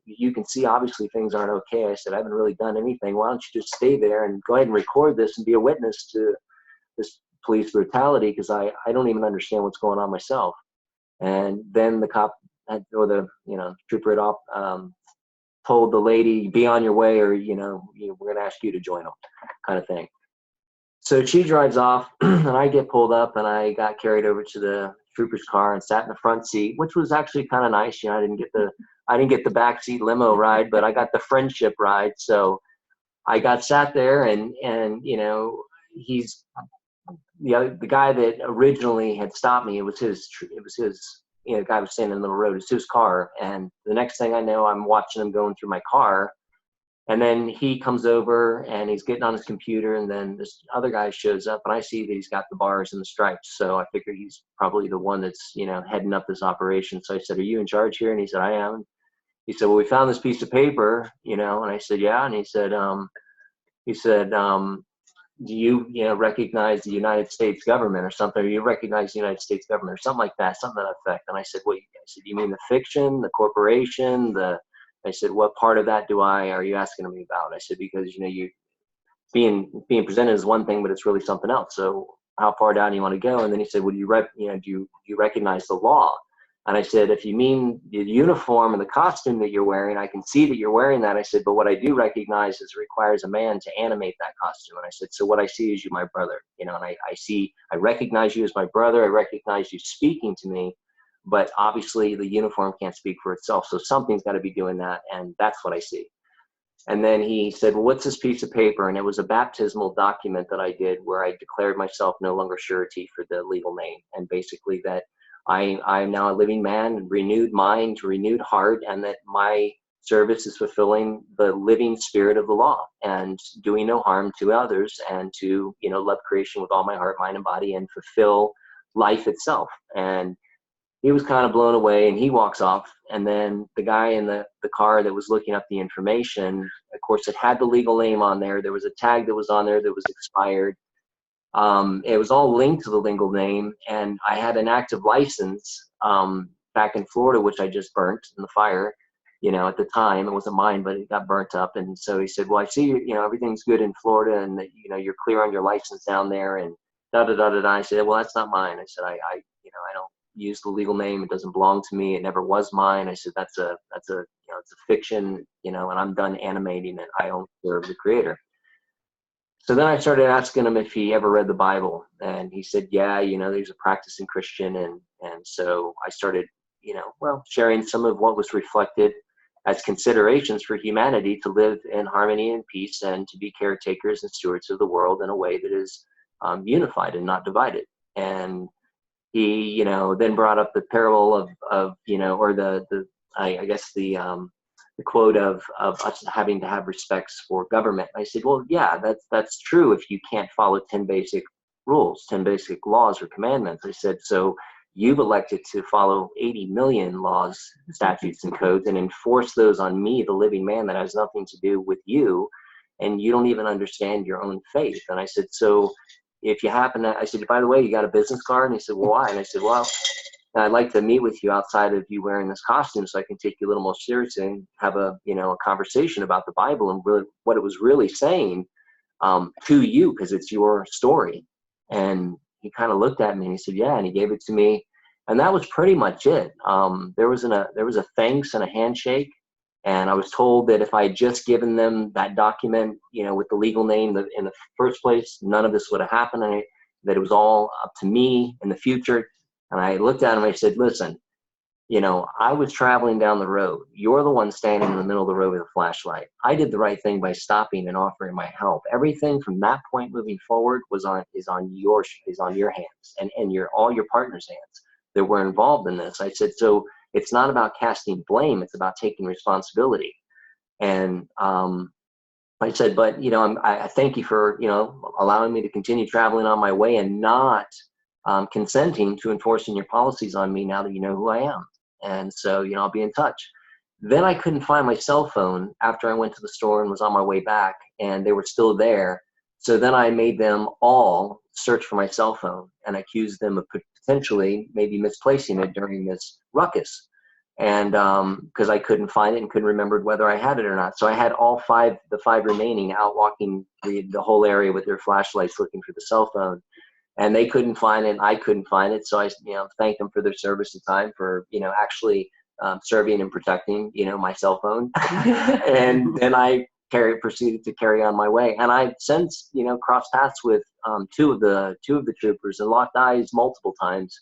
you can see obviously things aren't okay. I said, I haven't really done anything. Why don't you just stay there and go ahead and record this and be a witness to this police brutality, because I don't even understand what's going on myself. And then the cop or the trooper had off told the lady, be on your way, or we're going to ask you to join them, kind of thing. So she drives off, and I get pulled up, and I got carried over to the trooper's car and sat in the front seat, which was actually kind of nice. I didn't get the backseat limo ride, but I got the friendship ride. So I got sat there, and he's the guy that originally had stopped me. It was his the guy was standing in the middle of the road. It's his car. And the next thing I know, I'm watching him going through my car. And then he comes over, and he's getting on his computer, and then this other guy shows up, and I see that he's got the bars and the stripes. So I figure he's probably the one that's, heading up this operation. So I said, are you in charge here? And he said, I am. He said, well, we found this piece of paper, and I said, yeah. And he said, do you, recognize the United States government or something? Or you recognize the United States government or something like that, something to that effect. And I said, well, you mean the fiction, the corporation, the I said, what part of that are you asking me about? I said, because, you being presented is one thing, but it's really something else. So how far down do you want to go? And then he said, well, do you recognize the law? And I said, if you mean the uniform and the costume that you're wearing, I can see that you're wearing that. I said, but what I do recognize is it requires a man to animate that costume. And I said, so what I see is you, my brother, and I recognize you as my brother. I recognize you speaking to me, but obviously the uniform can't speak for itself. So something's got to be doing that. And that's what I see. And then he said, well, what's this piece of paper? And it was a baptismal document that I did where I declared myself no longer surety for the legal name. And basically that I'm now a living man, renewed mind, renewed heart, and that my service is fulfilling the living spirit of the law and doing no harm to others, and to, love creation with all my heart, mind, and body, and fulfill life itself. And he was kind of blown away, and he walks off. And then the guy in the car that was looking up the information, of course, it had the legal name on there. There was a tag that was on there that was expired. It was all linked to the legal name, and I had an active license back in Florida, which I just burnt in the fire. At the time, it wasn't mine, but it got burnt up. And so he said, well, I see everything's good in Florida, and that you're clear on your license down there, and da da da da da. I said, well, that's not mine. I said, I don't use the legal name. It doesn't belong to me. It never was mine. I said, that's a it's a fiction, and I'm done animating it. I only serve the Creator. So then I started asking him if he ever read the Bible, and he said, yeah, he's a practicing Christian. And so I started, sharing some of what was reflected as considerations for humanity to live in harmony and peace, and to be caretakers and stewards of the world in a way that is unified and not divided. And he, then brought up the parable of or the quote of us having to have respects for government. I said, well, yeah, that's true if you can't follow 10 basic rules, 10 basic laws or commandments. I said, so you've elected to follow 80 million laws, statutes, and codes, and enforce those on me, the living man, that has nothing to do with you, and you don't even understand your own faith. And I said, so if you happen to, I said, by the way, you got a business card? And he said, well, why? And I said, well, I'd like to meet with you outside of you wearing this costume, so I can take you a little more seriously and have a conversation about the Bible and really what it was really saying to you, because it's your story. And he kind of looked at me and he said, yeah, and he gave it to me. And that was pretty much it. There was a thanks and a handshake. And I was told that if I had just given them that document, with the legal name in the first place, none of this would have happened. And that it was all up to me in the future. And I looked at him and I said, listen, I was traveling down the road. You're the one standing in the middle of the road with a flashlight. I did the right thing by stopping and offering my help. Everything from that point moving forward is on your hands and all your partners' hands that were involved in this. I said, so it's not about casting blame. It's about taking responsibility. And I said, but I thank you for allowing me to continue traveling on my way and not consenting to enforcing your policies on me now that you know who I am. And so, I'll be in touch. Then I couldn't find my cell phone after I went to the store and was on my way back, and they were still there. So then I made them all search for my cell phone and accused them of potentially maybe misplacing it during this ruckus. And because I couldn't find it and couldn't remember whether I had it or not. So I had the five remaining out walking the whole area with their flashlights looking for the cell phone. And they couldn't find it, and I couldn't find it. So I, thanked them for their service and time for, actually serving and protecting, my cell phone. And then I proceeded to carry on my way. And I've since, crossed paths with two of the troopers and locked eyes multiple times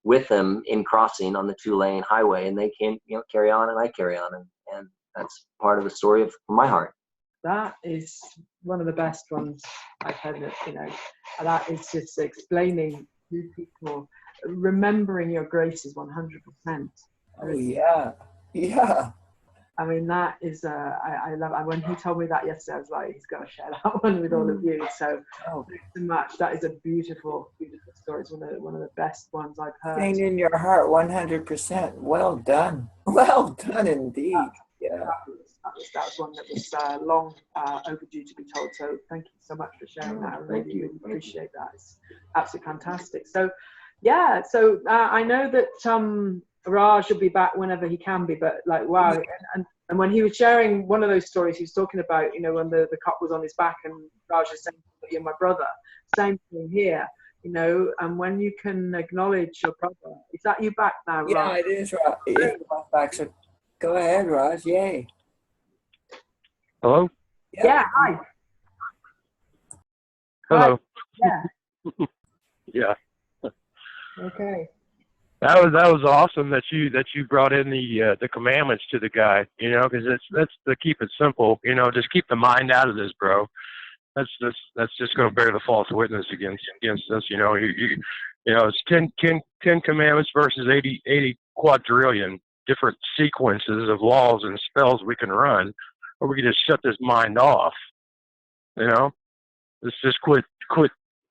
with them in crossing on the 2-lane highway. And they can, carry on, and I carry on. And that's part of the story of my heart. That is one of the best ones I've heard, and that is just explaining to people, remembering your grace is 100%. Oh, yeah. Yeah. I mean, that is, I love it. When he told me that yesterday, I was like, he's got to share that one with all of you. So, thanks so much. That is a beautiful, beautiful story. It's one of the best ones I've heard. Staying in your heart 100%. Well done. Well done indeed. Yeah. That was one that was long overdue to be told. So thank you so much for sharing that. I really appreciate that. It's absolutely fantastic. So, yeah. So I know that Raj will be back whenever he can be. But wow, and And when he was sharing one of those stories, he was talking about, you know, when the cop was on his back and Raj was saying, "You're my brother." Same thing here, you know. And when you can acknowledge your brother, is that you back now, Yeah, Raj? it is, Raj. It is Raj back. So go ahead, Raj. Yay. Hello? Yep. Yeah. Hi. Hello. Hi. Yeah. Yeah. Okay. That was awesome that you brought in the commandments to the guy, you know, because that's to keep it simple, you know, just keep the mind out of this, bro. That's just going to bear the false witness against us, you know. You know, it's 10 commandments versus 80 quadrillion different sequences of laws and spells we can run, or we can just shut this mind off, you know. Let's just quit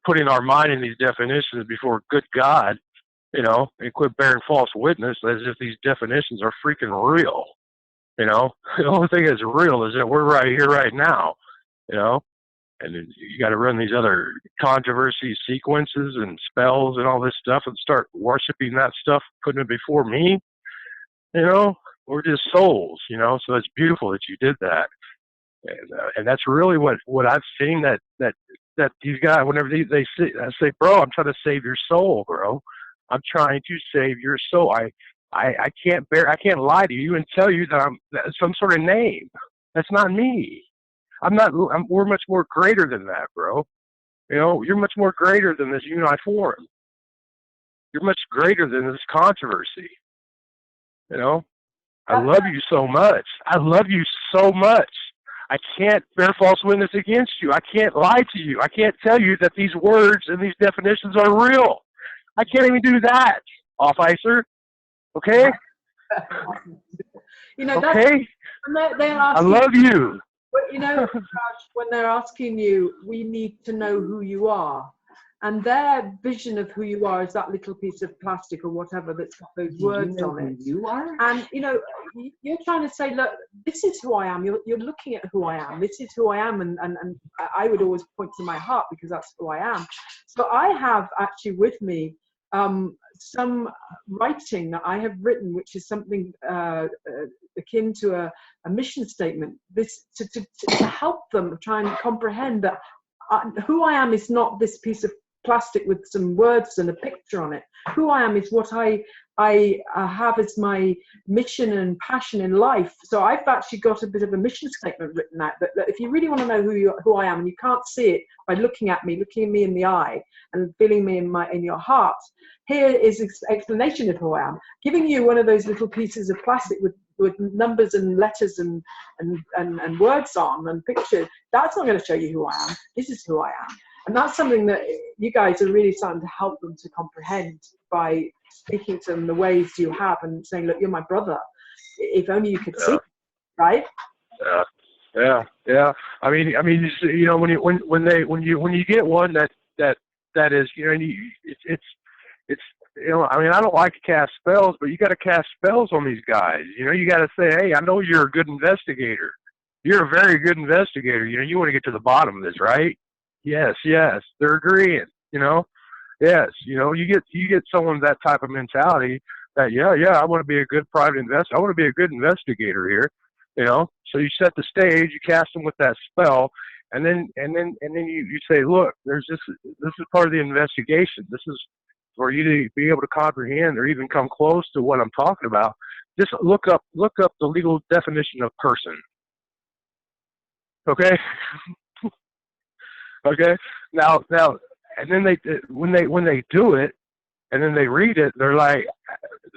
putting our mind in these definitions before good God, you know, and quit bearing false witness as if these definitions are freaking real, you know. The only thing that's real is that we're right here, right now, you know, and you got to run these other controversy sequences and spells and all this stuff and start worshiping that stuff, putting it before me, you know. We're just souls, you know, so it's beautiful that you did that. And that's really what I've seen that these guys, whenever they say, I say, bro, I'm trying to save your soul, bro. I'm trying to save your soul. I can't lie to you and tell you that I'm some sort of name. That's not me. We're much more greater than that, bro. You know, you're much more greater than this Ffrom. You're much greater than this controversy. You know, I love you so much. I love you so much. I can't bear false witness against you. I can't lie to you. I can't tell you that these words and these definitions are real. I can't even do that, off-icer. Okay? You know, okay? They're asking, I love you. But you know, Raj, when they're asking you, we need to know who you are. And their vision of who you are is that little piece of plastic or whatever that's got those words on it. You are? And, you know, you're trying to say, look, this is who I am. You're looking at who I am. This is who I am. And I would always point to my heart because that's who I am. So I have actually with me some writing that I have written, which is something akin to a mission statement, this to help them try and comprehend that who I am is not this piece of plastic with some words and a picture on it. Who I am is what I have as my mission and passion in life. So I've actually got a bit of a mission statement written out that if you really want to know who I am, and you can't see it by looking at me in the eye and feeling me in your heart, here is an explanation of who I am, giving you one of those little pieces of plastic with numbers and letters and words on and pictures. That's not going to show you who I am. This is who I am. And that's something that you guys are really starting to help them to comprehend by speaking to them the ways you have and saying, look, you're my brother. If only you could see, right? Yeah. I mean, you know, when you get one that is, you know, it's you know, I mean, I don't like to cast spells, but you got to cast spells on these guys. You know, you got to say, hey, I know you're a good investigator. You're a very good investigator. You know, you want to get to the bottom of this, right? Yes, they're agreeing, you know. Yes, you know, you get someone that type of mentality that yeah, I want to be a good private investor. I want to be a good investigator here, you know. So you set the stage, you cast them with that spell, and then you say, look, this is part of the investigation. This is for you to be able to comprehend or even come close to what I'm talking about. Just look up the legal definition of person. Okay. Okay. Now, and then when they do it, and then they read it, they're like,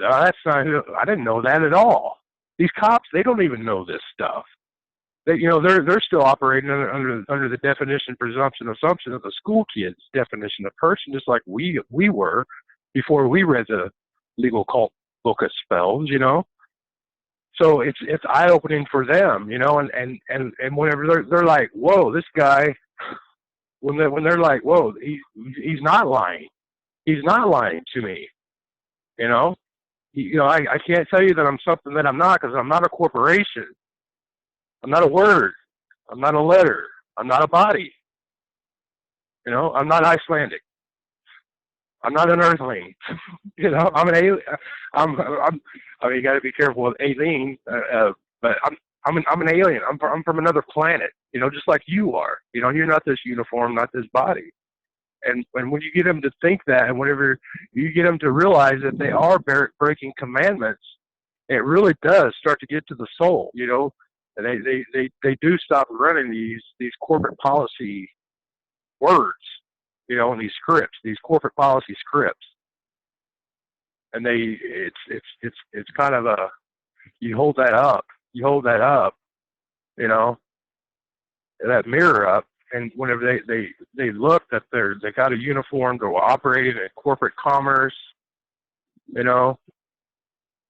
oh, "That's not. I didn't know that at all." These cops, they don't even know this stuff. You know, they're still operating under the definition, presumption, assumption of the school kids' definition of person, just like we were before we read the legal cult book of spells. You know. So it's eye opening for them, you know, and whenever they're like, whoa, this guy. When they're like, whoa, he's not lying. He's not lying to me. You know? I can't tell you that I'm something that I'm not, because I'm not a corporation. I'm not a word. I'm not a letter. I'm not a body. You know? I'm not Icelandic. I'm not an earthling. You know? I'm an alien. I mean, you got to be careful with alien, but I'm an alien. I'm from another planet, just like you are. You're not this uniform, not this body. And when you get them to think that, and whenever you get them to realize that they are breaking commandments, it really does start to get to the soul, And they do stop running these corporate policy words, and these scripts, these corporate policy scripts. And it's kind of you hold that up, that mirror up, and whenever they look that they got a uniform, they're operating in corporate commerce,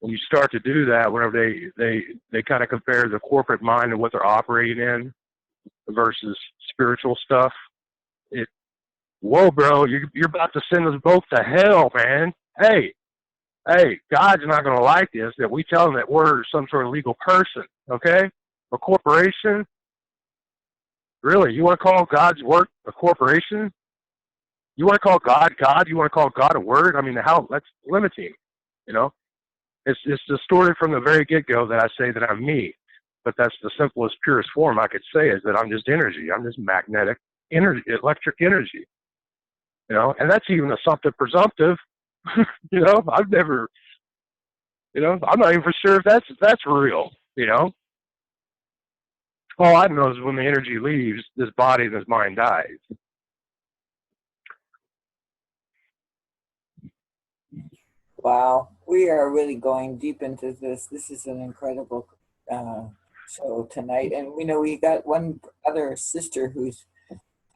when you start to do that, whenever they kind of compare the corporate mind and what they're operating in versus spiritual stuff, whoa, bro, you're about to send us both to hell, man. Hey, God's not going to like this, that we tell him that we're some sort of legal person, okay? A corporation? Really? You want to call God's work a corporation? You want to call God God? You want to call God a word? I mean, how? That's limiting, It's distorted from the very get-go that I say that I'm me. But that's the simplest, purest form I could say, is that I'm just energy. I'm just magnetic energy, electric energy. And that's even assumptive presumptive. I've never, I'm not even for sure if that's real, All I know is when the energy leaves, this body and this mind dies. Wow, we are really going deep into this. This is an incredible show tonight. And we got one other sister who's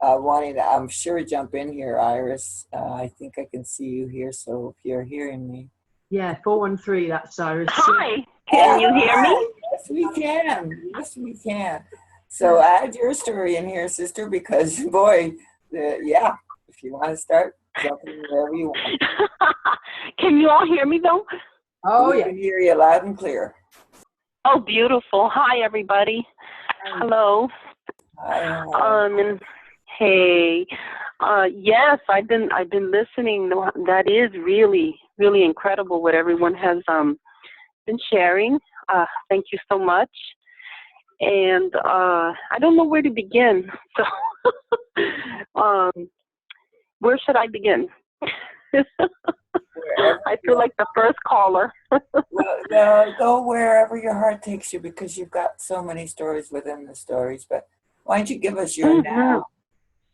wanting to, I'm sure, jump in here, Iris. I think I can see you here, so if you're hearing me. Yeah, 413, that's Iris. Hi, can you hear me? Yes, we can. Yes, we can. So add your story in here, sister, because, boy, if you want to start, jump in wherever you want. Can you all hear me, though? Oh, we can hear you loud and clear. Oh, beautiful. Hi, everybody. Hi. Hello. Hi. And hey, yes, I've been listening. That is really, really incredible what everyone has been sharing. Thank you so much. And I don't know where to begin. So, where should I begin? I feel like the first caller. Well, go wherever your heart takes you, because you've got so many stories within the stories. But why don't you give us your now?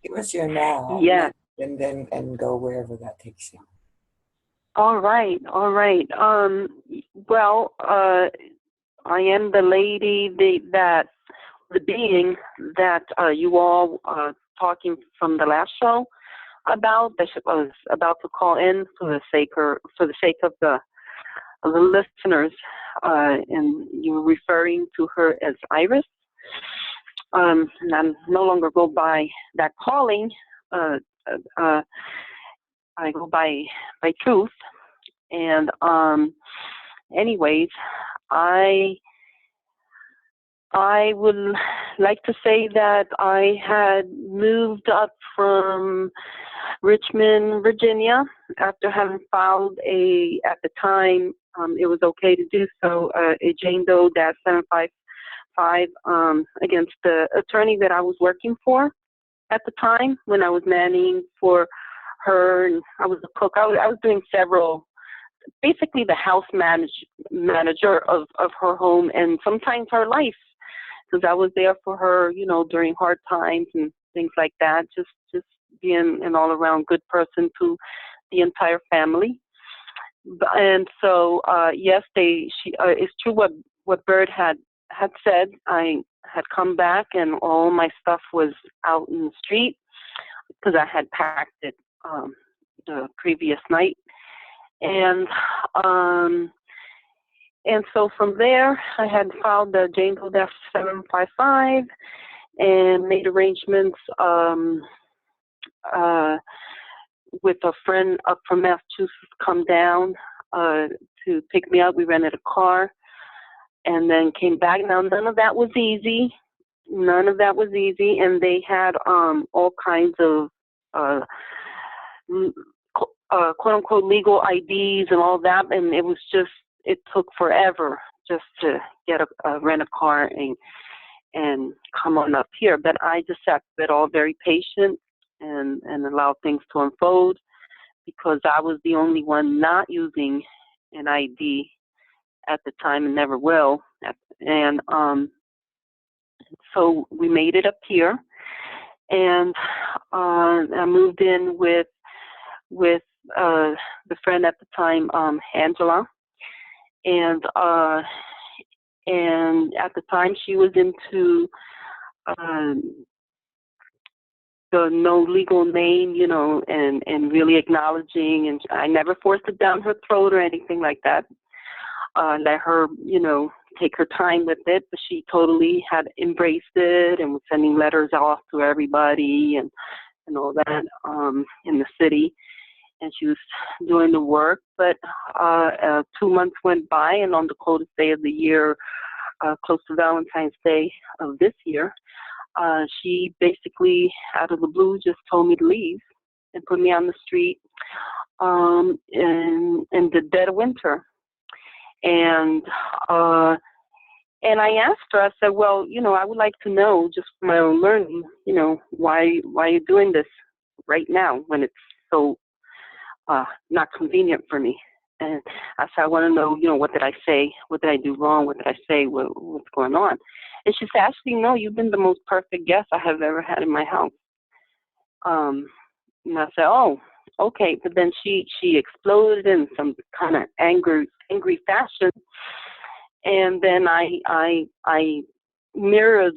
Give us your now. Yeah. And go wherever that takes you. All right. Well, I am the lady, the being that you all talking from the last show about, that I was about to call in for the sake of the listeners, and you were referring to her as Iris. And I no longer go by that calling. I go by truth. And anyways, I would like to say that I had moved up from Richmond, Virginia, after having filed at the time, it was okay to do so, a Jane Doe -755 against the attorney that I was working for at the time, when I was nannying for her, and I was a cook. I was doing several, basically the house manager of her home, and sometimes her life, because I was there for her, during hard times and things like that, just being an all-around good person to the entire family. And so, yes, it's true what Bird had said. I had come back and all my stuff was out in the street because I had packed it the previous night. And so from there, I had filed the Jane Doe -755 and made arrangements with a friend up from Massachusetts come down to pick me up. We rented a car and then came back. Now, none of that was easy. And they had all kinds of quote-unquote legal IDs and all that, and it took forever just to get rent a car and come on up here. But I just sat it all very patient and allowed things to unfold, because I was the only one not using an ID at the time and never will. And so we made it up here, and I moved in with the friend at the time, Angela, and at the time she was into the no legal name, you know, and really acknowledging, and I never forced it down her throat or anything like that. Let her, you know, take her time with it, but she totally had embraced it and was sending letters off to everybody and all that in the city. And she was doing the work, but 2 months went by, and on the coldest day of the year, close to Valentine's Day of this year, she basically, out of the blue, just told me to leave and put me on the street in the dead of winter. And I asked her, I said, well, you know, I would like to know, just for my own learning, you know, why you're doing this right now when it's so not convenient for me. And I said, I want to know, you know, what did I say? What did I do wrong? What did I say? What's going on? And she said, actually, no, you've been the most perfect guest I have ever had in my house. And I said, oh, okay. But then she exploded in some kind of angry fashion. And then I mirrored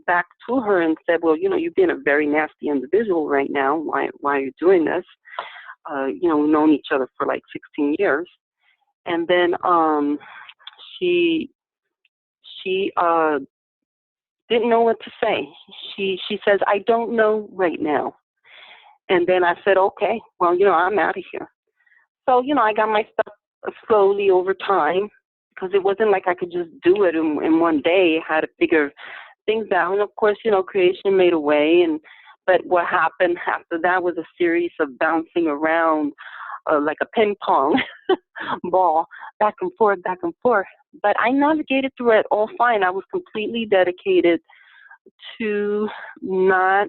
back to her and said, well, you know, you've been a very nasty individual right now. Why are you doing this? You know, we've known each other for like 16 years. And then she didn't know what to say. She says, I don't know right now. And then I said, okay, well, you know, I'm out of here. So, you know, I got my stuff slowly over time, because it wasn't like I could just do it in one day. I had to figure things out. And of course, you know, creation made a way. But what happened after that was a series of bouncing around like a ping pong ball, back and forth. But I navigated through it all fine. I was completely dedicated to not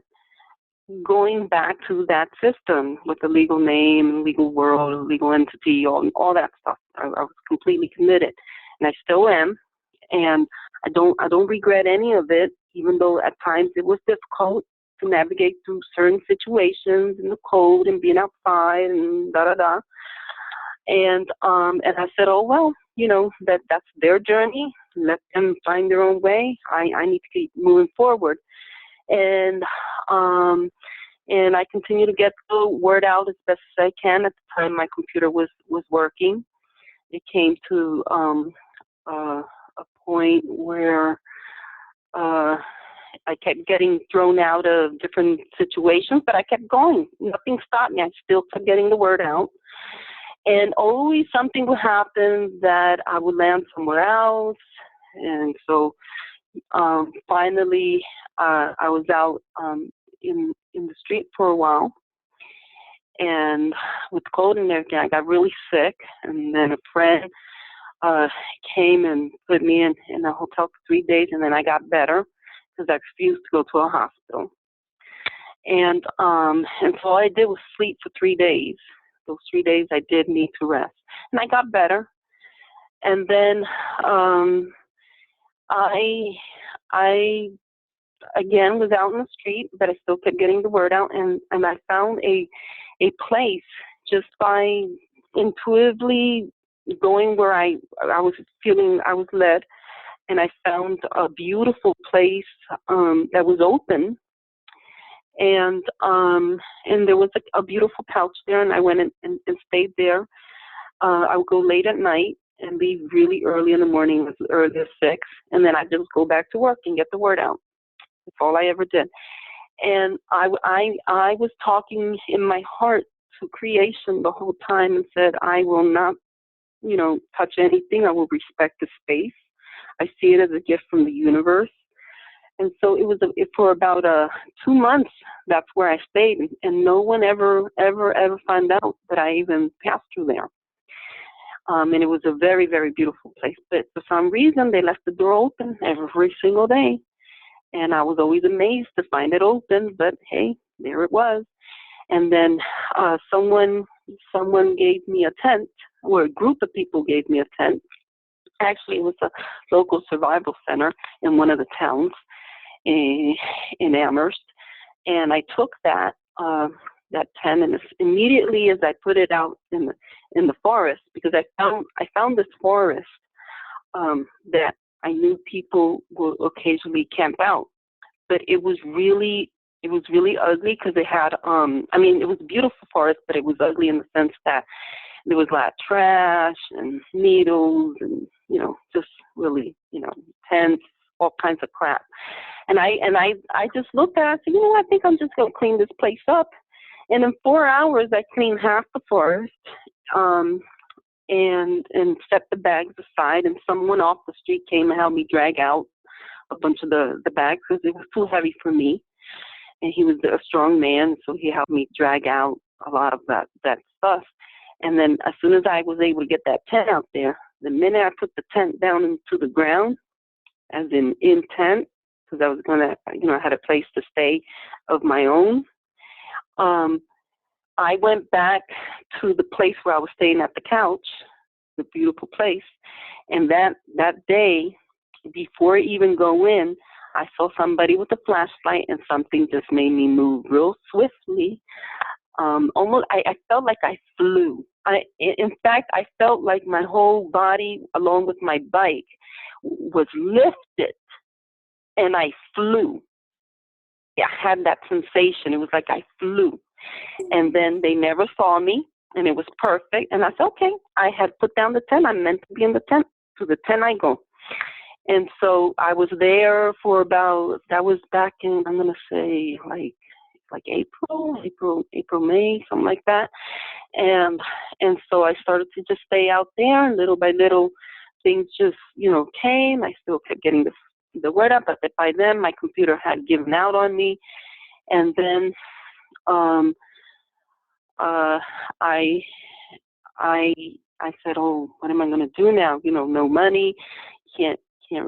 going back to that system with the legal name, legal world, legal entity, all that stuff. I was completely committed, and I still am. And I don't regret any of it, even though at times it was difficult to navigate through certain situations in the cold and being outside and da-da-da. And I said, oh, well, you know, that's their journey. Let them find their own way. I need to keep moving forward. And I continue to get the word out as best as I can. At the time, my computer was working. It came to a point where I kept getting thrown out of different situations, but I kept going. Nothing stopped me. I still kept getting the word out. And always something would happen that I would land somewhere else. And so finally, I was out in the street for a while. And with cold and everything, I got really sick. And then a friend came and put me in a hotel for 3 days, and then I got better because I refused to go to a hospital. And so all I did was sleep for 3 days. Those 3 days I did need to rest. And I got better. And then I again was out in the street, but I still kept getting the word out, and I found a place just by intuitively going where I was feeling I was led, and I found a beautiful place that was open, and there was a beautiful couch there, and I went and stayed there. I would go late at night and leave really early in the morning, as early as 6, and then I just go back to work and get the word out. That's all I ever did. And I was talking in my heart to creation the whole time and said, I will not, you know, touch anything. I will respect the space. I see it as a gift from the universe. And so it was for about 2 months. That's where I stayed, and no one ever found out that I even passed through there. And it was a very, very beautiful place. But for some reason, they left the door open every single day. And I was always amazed to find it open, but hey, there it was. And then someone gave me a tent, or a group of people gave me a tent. Actually, it was a local survival center in one of the towns in Amherst. And I took that tent, and immediately as I put it out in the forest, because I found this forest that I knew people will occasionally camp out, but it was really ugly because it had it was a beautiful forest, but it was ugly in the sense that there was a lot of trash and needles and just really tents, all kinds of crap. And I just looked at it, I said, I think I'm just gonna clean this place up. And in 4 hours I cleaned half the forest. And set the bags aside, and someone off the street came and helped me drag out a bunch of the bags because it was too heavy for me. And he was a strong man, so he helped me drag out a lot of that stuff. And then as soon as I was able to get that tent out there, the minute I put the tent down into the ground, as in tent, because I was gonna, I had a place to stay of my own. I went back to the place where I was staying at the couch, the beautiful place, and that day, before I even go in, I saw somebody with a flashlight, and something just made me move real swiftly. Almost, I felt like I flew. In fact, I felt like my whole body, along with my bike, was lifted, and I flew. I had that sensation. It was like I flew. And then they never saw me, and it was perfect. And I said, okay, I had put down the tent. I'm meant to be in the tent. To the tent I go. And so I was there for that was back in, I'm going to say like April, May, something like that. And so I started to just stay out there, and little by little things just, came. I still kept getting the word up, but by then my computer had given out on me. And then I said, oh, what am I going to do now? No money, can't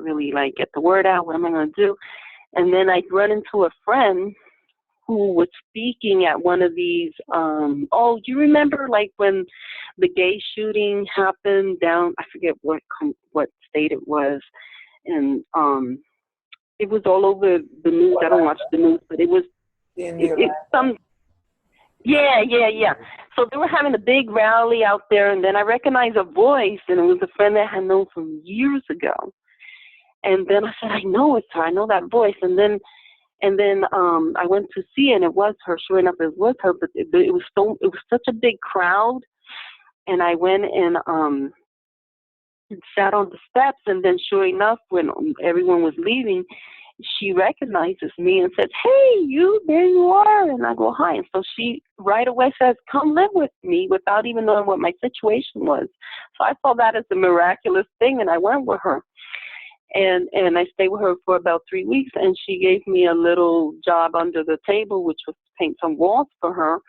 really get the word out. What am I going to do? And then I run into a friend who was speaking at one of these. Do you remember when the gay shooting happened down? I forget what state it was, and it was all over the news. I don't watch the news, but it was some. Yeah. So they were having a big rally out there, and then I recognized a voice, and it was a friend that I had known from years ago. And then I said, I know it's her. I know that voice. And then I went to see, and it was her. Sure enough, it was her. But it was such a big crowd, and I went and sat on the steps. And then, sure enough, when everyone was leaving, she recognizes me and says, hey, there you are. And I go, hi. And so she right away says, come live with me, without even knowing what my situation was. So I saw that as a miraculous thing, and I went with her. And I stayed with her for about 3 weeks, and she gave me a little job under the table, which was to paint some walls for her.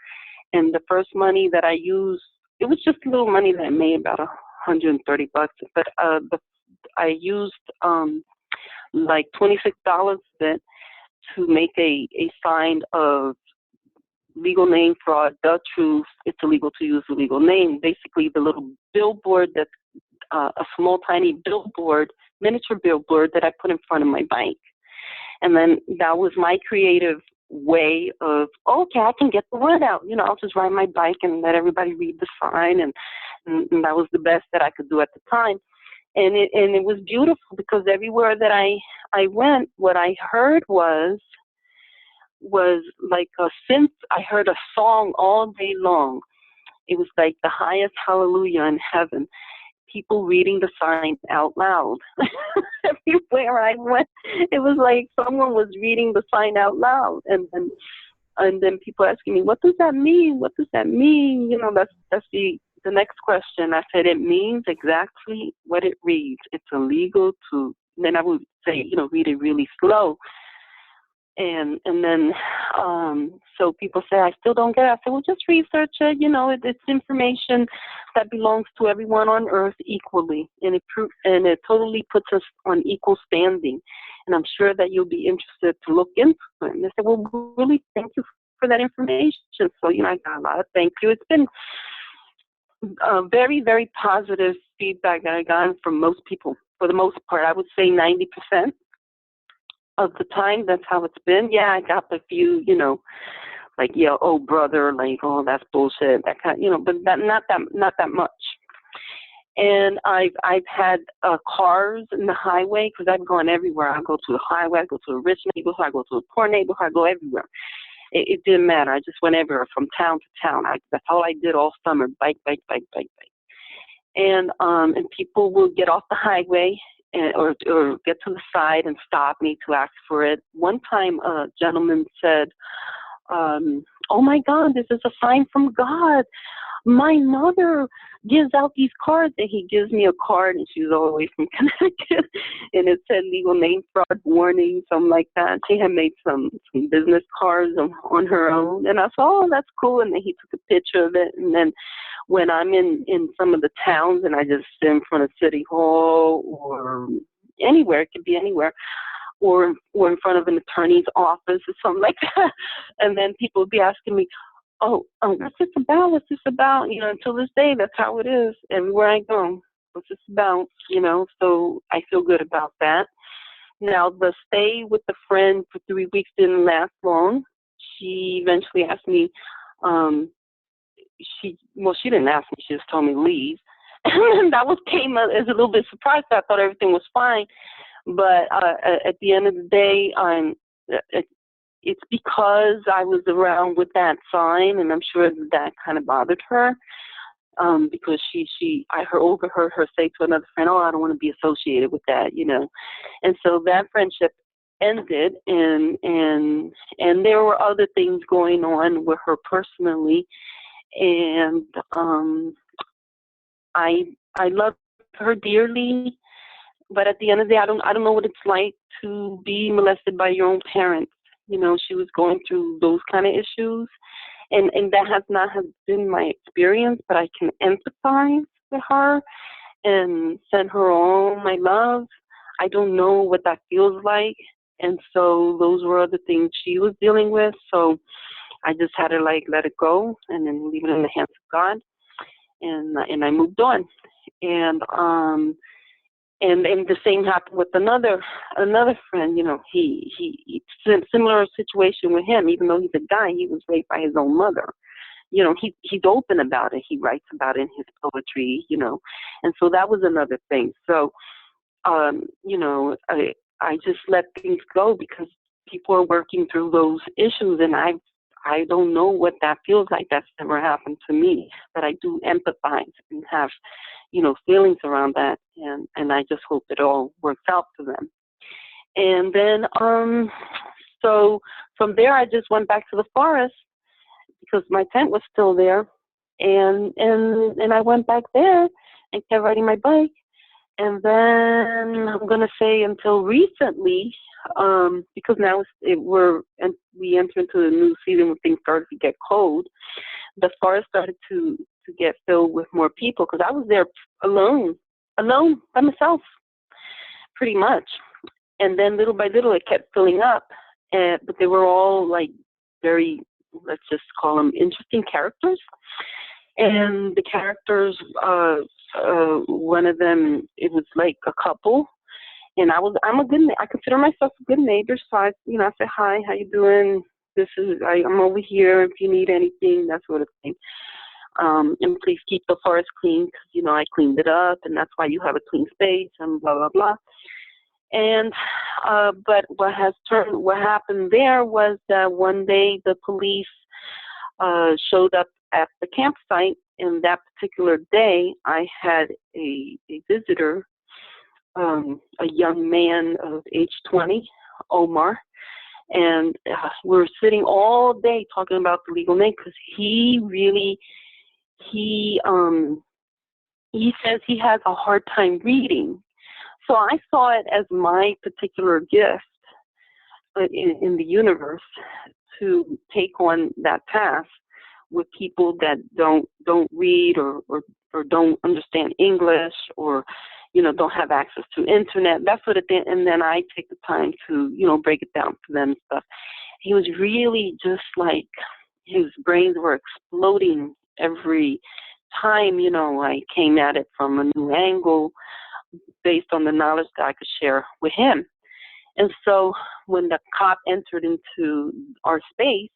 And the first money that I used, it was just a little money that I made, about $130. But I used like $26 of it to make a sign of legal name fraud, the truth, it's illegal to use the legal name. Basically, the little billboard that's a small, tiny billboard, miniature billboard that I put in front of my bike. And then that was my creative way of, okay, I can get the word out. I'll just ride my bike and let everybody read the sign. And that was the best that I could do at the time. And it was beautiful, because everywhere that I went, what I heard was like a synth. I heard a song all day long. It was like the highest hallelujah in heaven. People reading the sign out loud. Everywhere I went, it was like someone was reading the sign out loud. And then people asking me, what does that mean? What does that mean? That's the next question. I said, it means exactly what it reads. It's illegal to, then I would say, read it really slow. And then, so people say, I still don't get it. I said, well, just research it. You know, it's information that belongs to everyone on earth equally. And it totally puts us on equal standing. And I'm sure that you'll be interested to look into it. And they said, well, really, thank you for that information. So, you know, I got a lot of thank you. It's been very, very positive feedback that I got from most people. For the most part, I would say 90%. Of the time, that's how it's been. Yeah, I got a few, you know, like, yeah, oh brother, like, oh, that's bullshit, that kind, you know, but not that much. And I've had cars in the highway, because I've gone everywhere. I go to the highway, I go to a rich neighborhood, I go to a poor neighborhood, I go everywhere. It didn't matter. I just went everywhere from town to town. That's all I did all summer, bike. And people will get off the highway or get to the side and stop me to ask for it. One time a gentleman said, oh my God, this is a sign from God. My mother gives out these cards, and he gives me a card, and she's all the way from Connecticut, and it said legal name fraud warning, something like that. She had made some business cards on her own, and I said, oh, that's cool, and then he took a picture of it. And then when I'm in some of the towns and I just sit in front of City Hall or anywhere, it could be anywhere, or in front of an attorney's office or something like that, and then people would be asking me, oh, what's this about? What's this about? You know, until this day, that's how it is. Everywhere I go, what's this about? You know, so I feel good about that. Now, the stay with the friend for 3 weeks didn't last long. She eventually asked me, she didn't ask me, she just told me leave. And that came as a little bit surprised. I thought everything was fine. But at the end of the day, it's because I was around with that sign, and I'm sure that kind of bothered her, because I overheard her say to another friend, oh, I don't want to be associated with that, you know. And so that friendship ended, and there were other things going on with her personally, and I love her dearly, but at the end of the day, I don't know what it's like to be molested by your own parents. You know, she was going through those kind of issues, and that has not been my experience, but I can empathize with her and send her all my love. I don't know what that feels like, and so those were other things she was dealing with, so I just had to, like, let it go and then leave it in the hands of God, and I moved on. And the same happened with another friend. You know, he similar situation with him. Even though he's a guy, he was raped by his own mother. You know, he's open about it. He writes about it in his poetry. You know, and so that was another thing. So, you know, I just let things go because people are working through those issues, and I don't know what that feels like. That's never happened to me, but I do empathize and have, you know, feelings around that, and I just hope it all works out for them. And then, so from there, I just went back to the forest because my tent was still there, and I went back there and kept riding my bike. And then I'm gonna say until recently, because now we enter into the new season when things started to get cold, the forest started to get filled with more people, because I was there alone by myself, pretty much. And then little by little, it kept filling up. But they were all like very, let's just call them interesting characters. And the characters, one of them, it was like a couple. And I consider myself a good neighbor. So I said, hi, how you doing? I'm over here if you need anything, that sort of thing. And please keep the forest clean because, you know, I cleaned it up and that's why you have a clean space and blah, blah, blah. And, but what happened there was that one day the police, showed up at the campsite, and that particular day I had a visitor, a young man of age 20, Omar, and we're sitting all day talking about the legal name because he says he has a hard time reading. So I saw it as my particular gift in the universe to take on that task with people that don't read or don't understand English, or don't have access to internet, that sort of thing. And then I take the time to break it down for them and stuff. He was really just like, his brains were exploding every time I came at it from a new angle based on the knowledge that I could share with him. And so when the cop entered into our space,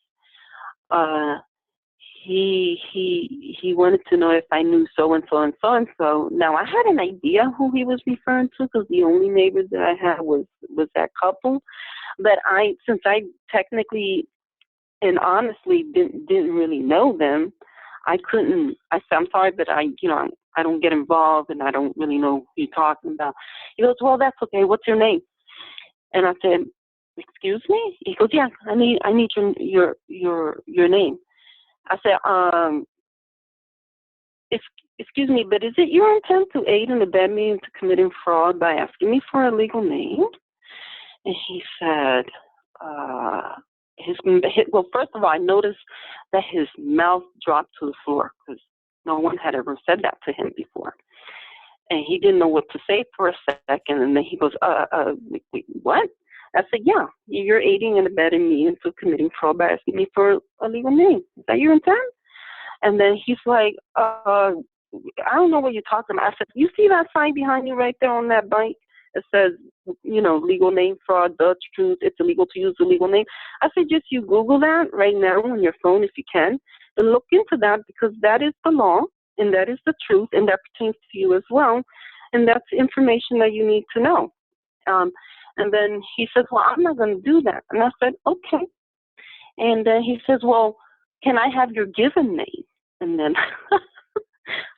he wanted to know if I knew so and so and so and so. Now I had an idea who he was referring to, because the only neighbor that I had was that couple. But since I technically and honestly didn't really know them, I couldn't. I said, I'm sorry, but I don't get involved, and I don't really know who you're talking about. He goes, well, that's okay. What's your name? And I said, excuse me? He goes, yeah, I need your name. I said, excuse me, but is it your intent to aid and abet me into committing fraud by asking me for a legal name? And he said, well, first of all, I noticed that his mouth dropped to the floor, because no one had ever said that to him before. And he didn't know what to say for a second. And then he goes, wait, what? I said, yeah, you're aiding and abetting me into committing fraud by asking me for a legal name. Is that your intent? And then he's like, I don't know what you're talking about. I said, you see that sign behind you right there on that bike? It says, legal name fraud, the truth, it's illegal to use the legal name. I said, just you Google that right now on your phone if you can, and look into that, because that is the law, and that is the truth, and that pertains to you as well. And that's information that you need to know. And then he says, well, I'm not going to do that. And I said, okay. And then he says, well, can I have your given name? And then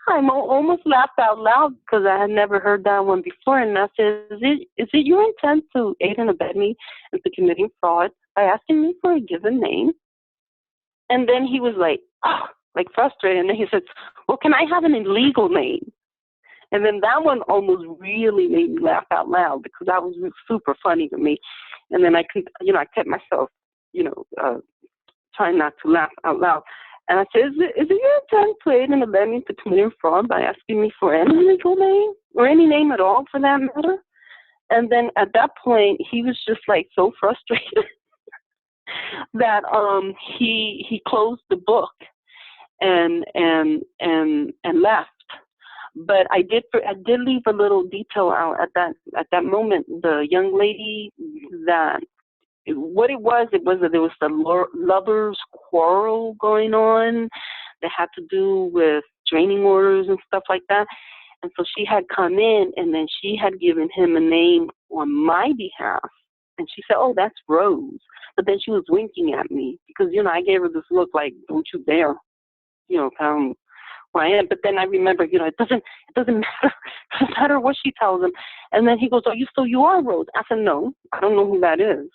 I almost laughed out loud, because I had never heard that one before. And I said, is it your intent to aid and abet me into committing fraud by asking me for a given name? And then he was like frustrated. And then he said, well, can I have an illegal name? And then that one almost really made me laugh out loud, because that was super funny to me. And then I kept myself, trying not to laugh out loud. And I said, is it your intent to aid and abet me to committing fraud by asking me for any legal name, or any name at all for that matter? And then at that point, he was just like so frustrated that he closed the book and left. But I did leave a little detail out at that moment. The young lady, that what it was that there was a lovers' quarrel going on that had to do with restraining orders and stuff like that. And so she had come in, and then she had given him a name on my behalf. And she said, oh, that's Rose. But then she was winking at me, because, I gave her this look like, don't you dare, come where I am. But then I remember, it doesn't matter. It doesn't matter what she tells him. And then he goes, so you are Rose? I said, no, I don't know who that is.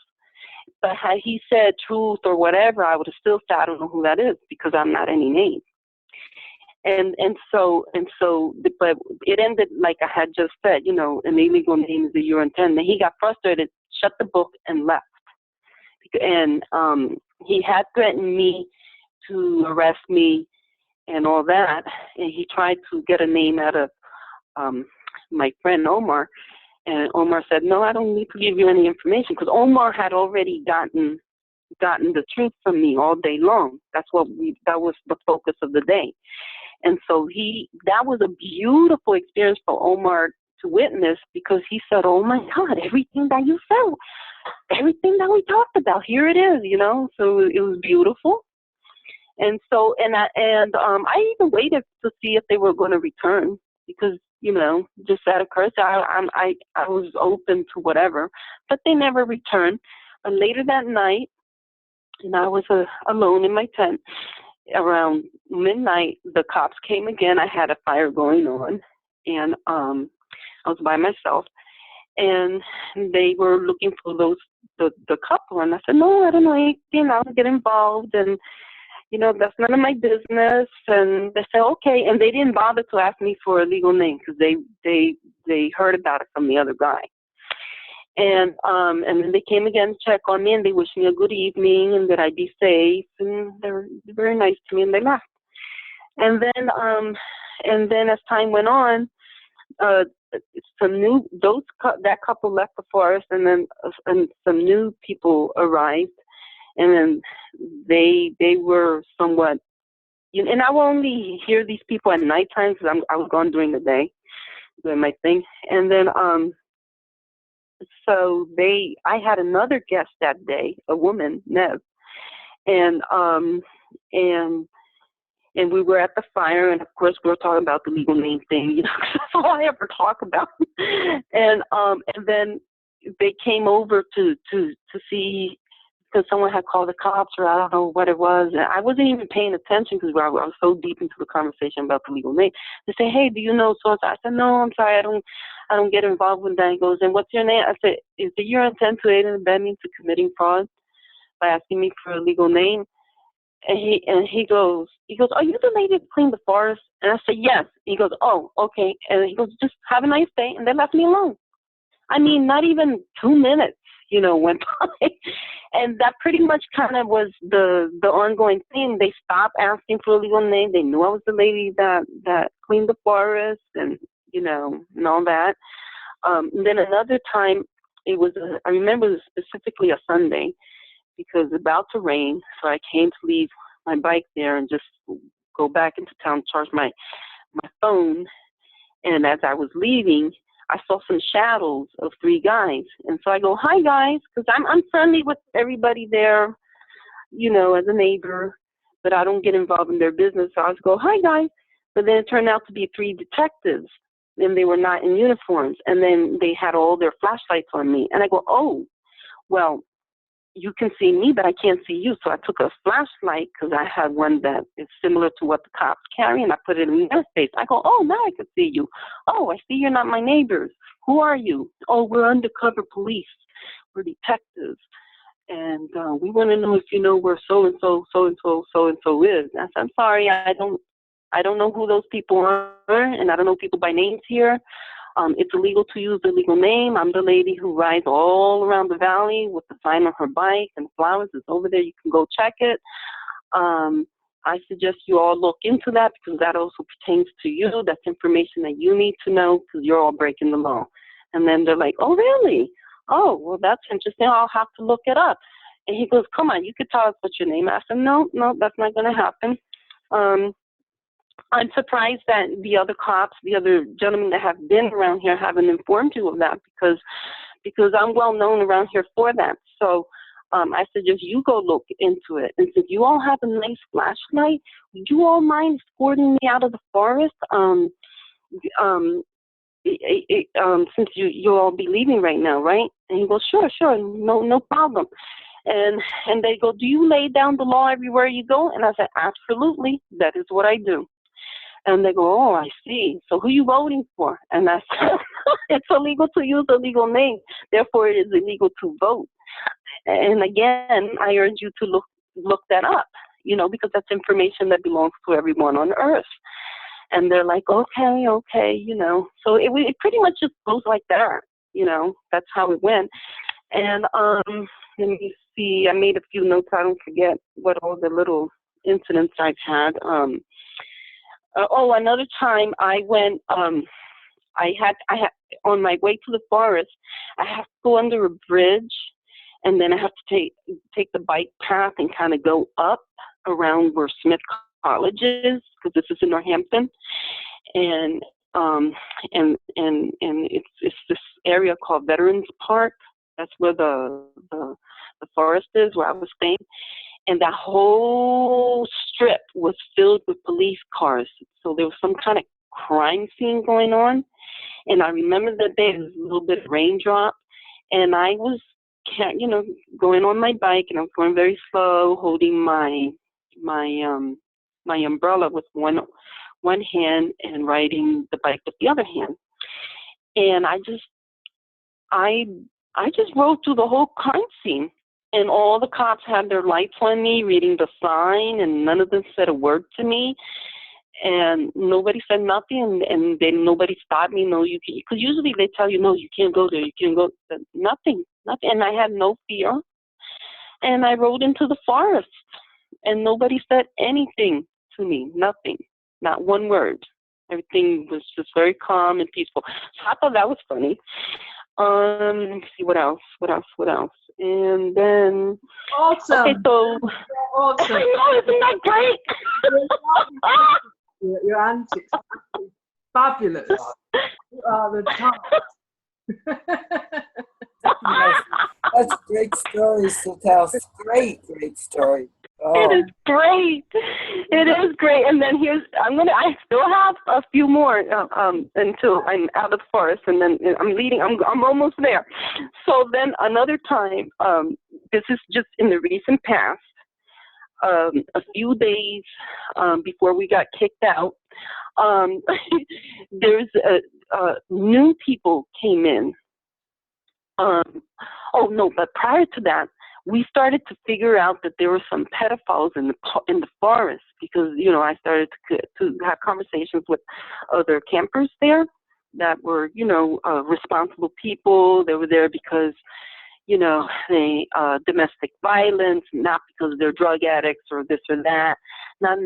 But had he said truth or whatever, I would have still said, I don't know who that is, because I'm not any name. And so, but it ended like I had just said, an illegal name is a your intent. And he got frustrated, shut the book, and left. And he had threatened me to arrest me and all that. And he tried to get a name out of my friend Omar. And Omar said, no, I don't need to give you any information, because Omar had already gotten the truth from me all day long. That was the focus of the day. And so that was a beautiful experience for Omar to witness, because he said, oh my God, everything that you said, everything that we talked about, here it is, so it was beautiful. And so, I even waited to see if they were going to return, because, just out of courtesy, I was open to whatever, but they never returned. But later that night, and I was alone in my tent, around midnight, the cops came again. I had a fire going on, and I was by myself, and they were looking for the couple. And I said, no, I don't know anything. I don't get involved, and that's none of my business. And they said, okay. And they didn't bother to ask me for a legal name, because they heard about it from the other guy. And then they came again to check on me, and they wished me a good evening and that I'd be safe, and they were very nice to me, and they left. And then as time went on, that couple left the forest, and then some new people arrived, and then they were somewhat, and I will only hear these people at nighttime because I was gone during the day doing my thing. And then so I had another guest that day, a woman, Nev, and we were at the fire, and of course we were talking about the legal name thing, that's all I ever talk about. And then they came over to see, because someone had called the cops, or I don't know what it was. And I wasn't even paying attention because I was so deep into the conversation about the legal name. They say, "Hey, do you know so?" I said, "No, I'm sorry, I don't get involved with that." He goes, "And what's your name?" I said, "Is it your intent to aid and abet me to committing fraud by asking me for a legal name?" And he goes, "Are you the lady that cleaned the forest?" And I said, "Yes." He goes, "Oh, okay." And he goes, "Just have a nice day." And they left me alone. I mean, not even 2 minutes, went by. And that pretty much kind of was the ongoing thing. They stopped asking for a legal name. They knew I was the lady that cleaned the forest, and, and all that. And then another time, I remember it was specifically a Sunday, because it was about to rain, so I came to leave my bike there and just go back into town, charge my phone. And as I was leaving, I saw some shadows of 3 guys. And so I go, "Hi, guys," because I'm friendly with everybody there, as a neighbor, but I don't get involved in their business. So I was go, "Hi, guys." But then it turned out to be 3 detectives, and they were not in uniforms. And then they had all their flashlights on me. And I go, "Oh, well, you can see me, but I can't see you." So I took a flashlight, because I had one that is similar to what the cops carry, and I put it in their face. I go, "Oh, now I can see you. Oh, I see you're not my neighbors. Who are you?" "Oh, we're undercover police. We're detectives. And we want to know if you know where so-and-so, so-and-so, so-and-so is." I said, "I'm sorry, I don't know who those people are, and I don't know people by names here. It's illegal to use the legal name. I'm the lady who rides all around the valley with the sign on her bike, and flowers is over there. You can go check it. I suggest you all look into that, because that also pertains to you. That's information that you need to know, because you're all breaking the law." And then they're like, "Oh, really? Oh, well, that's interesting. I'll have to look it up." And he goes, "Come on, you could tell us what's your name." I said, No, that's not going to happen. I'm surprised that the other cops, the other gentlemen that have been around here, haven't informed you of that, because I'm well known around here for that. So I suggest you go look into it. And since you all have a nice flashlight, would you all mind escorting me out of the forest? Since you'll all be leaving right now, right? And he goes, Sure, no problem. And they go, "Do you lay down the law everywhere you go?" And I said, "Absolutely, that is what I do." And they go, "Oh, I see. So who you voting for?" And I said, "It's illegal to use a legal name. Therefore, it is illegal to vote." And again, I urge you to look that up, because that's information that belongs to everyone on earth. And they're like, okay. So it pretty much just goes like that, That's how it went. And let me see. I made a few notes. I don't forget what all the little incidents I've had. Another time I went, I had on my way to the forest, I have to go under a bridge, and then I have to take the bike path and kind of go up around where Smith College is, because this is in Northampton, and it's this area called Veterans Park. That's where the forest is, where I was staying. And that whole strip was filled with police cars. So there was some kind of crime scene going on. And I remember that day, there was a little bit of raindrop. And I was, going on my bike, and I was going very slow, holding my umbrella with one hand and riding the bike with the other hand. And I just rode through the whole crime scene. And all the cops had their lights on me, reading the sign, and none of them said a word to me. and nobody said nothing, and then nobody stopped me. No, you can, because usually they tell you, no, you can't go there, you can't go. Nothing, and I had no fear, and I rode into the forest, and nobody said anything to me, nothing, not one word. Everything was just very calm and peaceful. So I thought that was funny. Let's see what else. And then Awesome. okay, so Awesome. I know, isn't that great? Your antics are fabulous. You are the top. That's great stories to tell. Great story. Oh. It is great. It is great. And then I still have a few more until I'm out of the forest, and then I'm almost there. So then another time, this is just in the recent past, a few days before we got kicked out, there's new people came in. But prior to that, we started to figure out that there were some pedophiles in the forest, because I started to have conversations with other campers there that were responsible people. They were there because they domestic violence, not because they're drug addicts or this or that. Not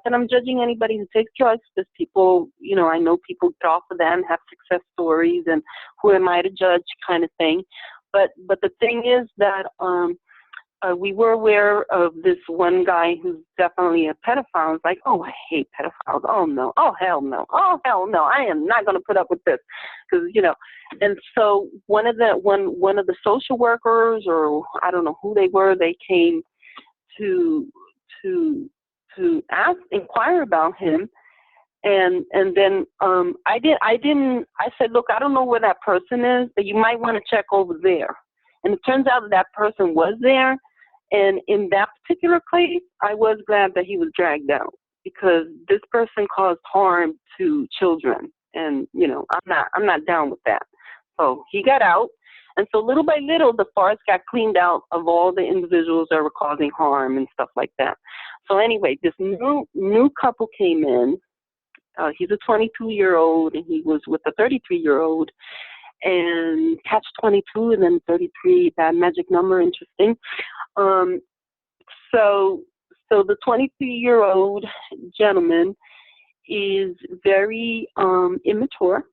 that I'm judging anybody who takes drugs. There's people, I know people get off of that and have success stories, and who am I to judge, kind of thing. But the thing is that we were aware of this one guy who's definitely a pedophile. I was like, oh, I hate pedophiles. Oh no. Oh hell no. Oh hell no. I am not going to put up with this, because And so one of the social workers, or I don't know who they were, they came to inquire about him. And then I said, look, I don't know where that person is, but you might want to check over there. And it turns out that person was there. And in that particular case, I was glad that he was dragged out, because this person caused harm to children. And, I'm not down with that. So he got out. And so little by little, the forest got cleaned out of all the individuals that were causing harm and stuff like that. So anyway, this new couple came in. He's a 22-year-old, and he was with a 33-year-old, and catch 22 and then 33, that magic number, interesting. So the 23-year-old gentleman is very immature,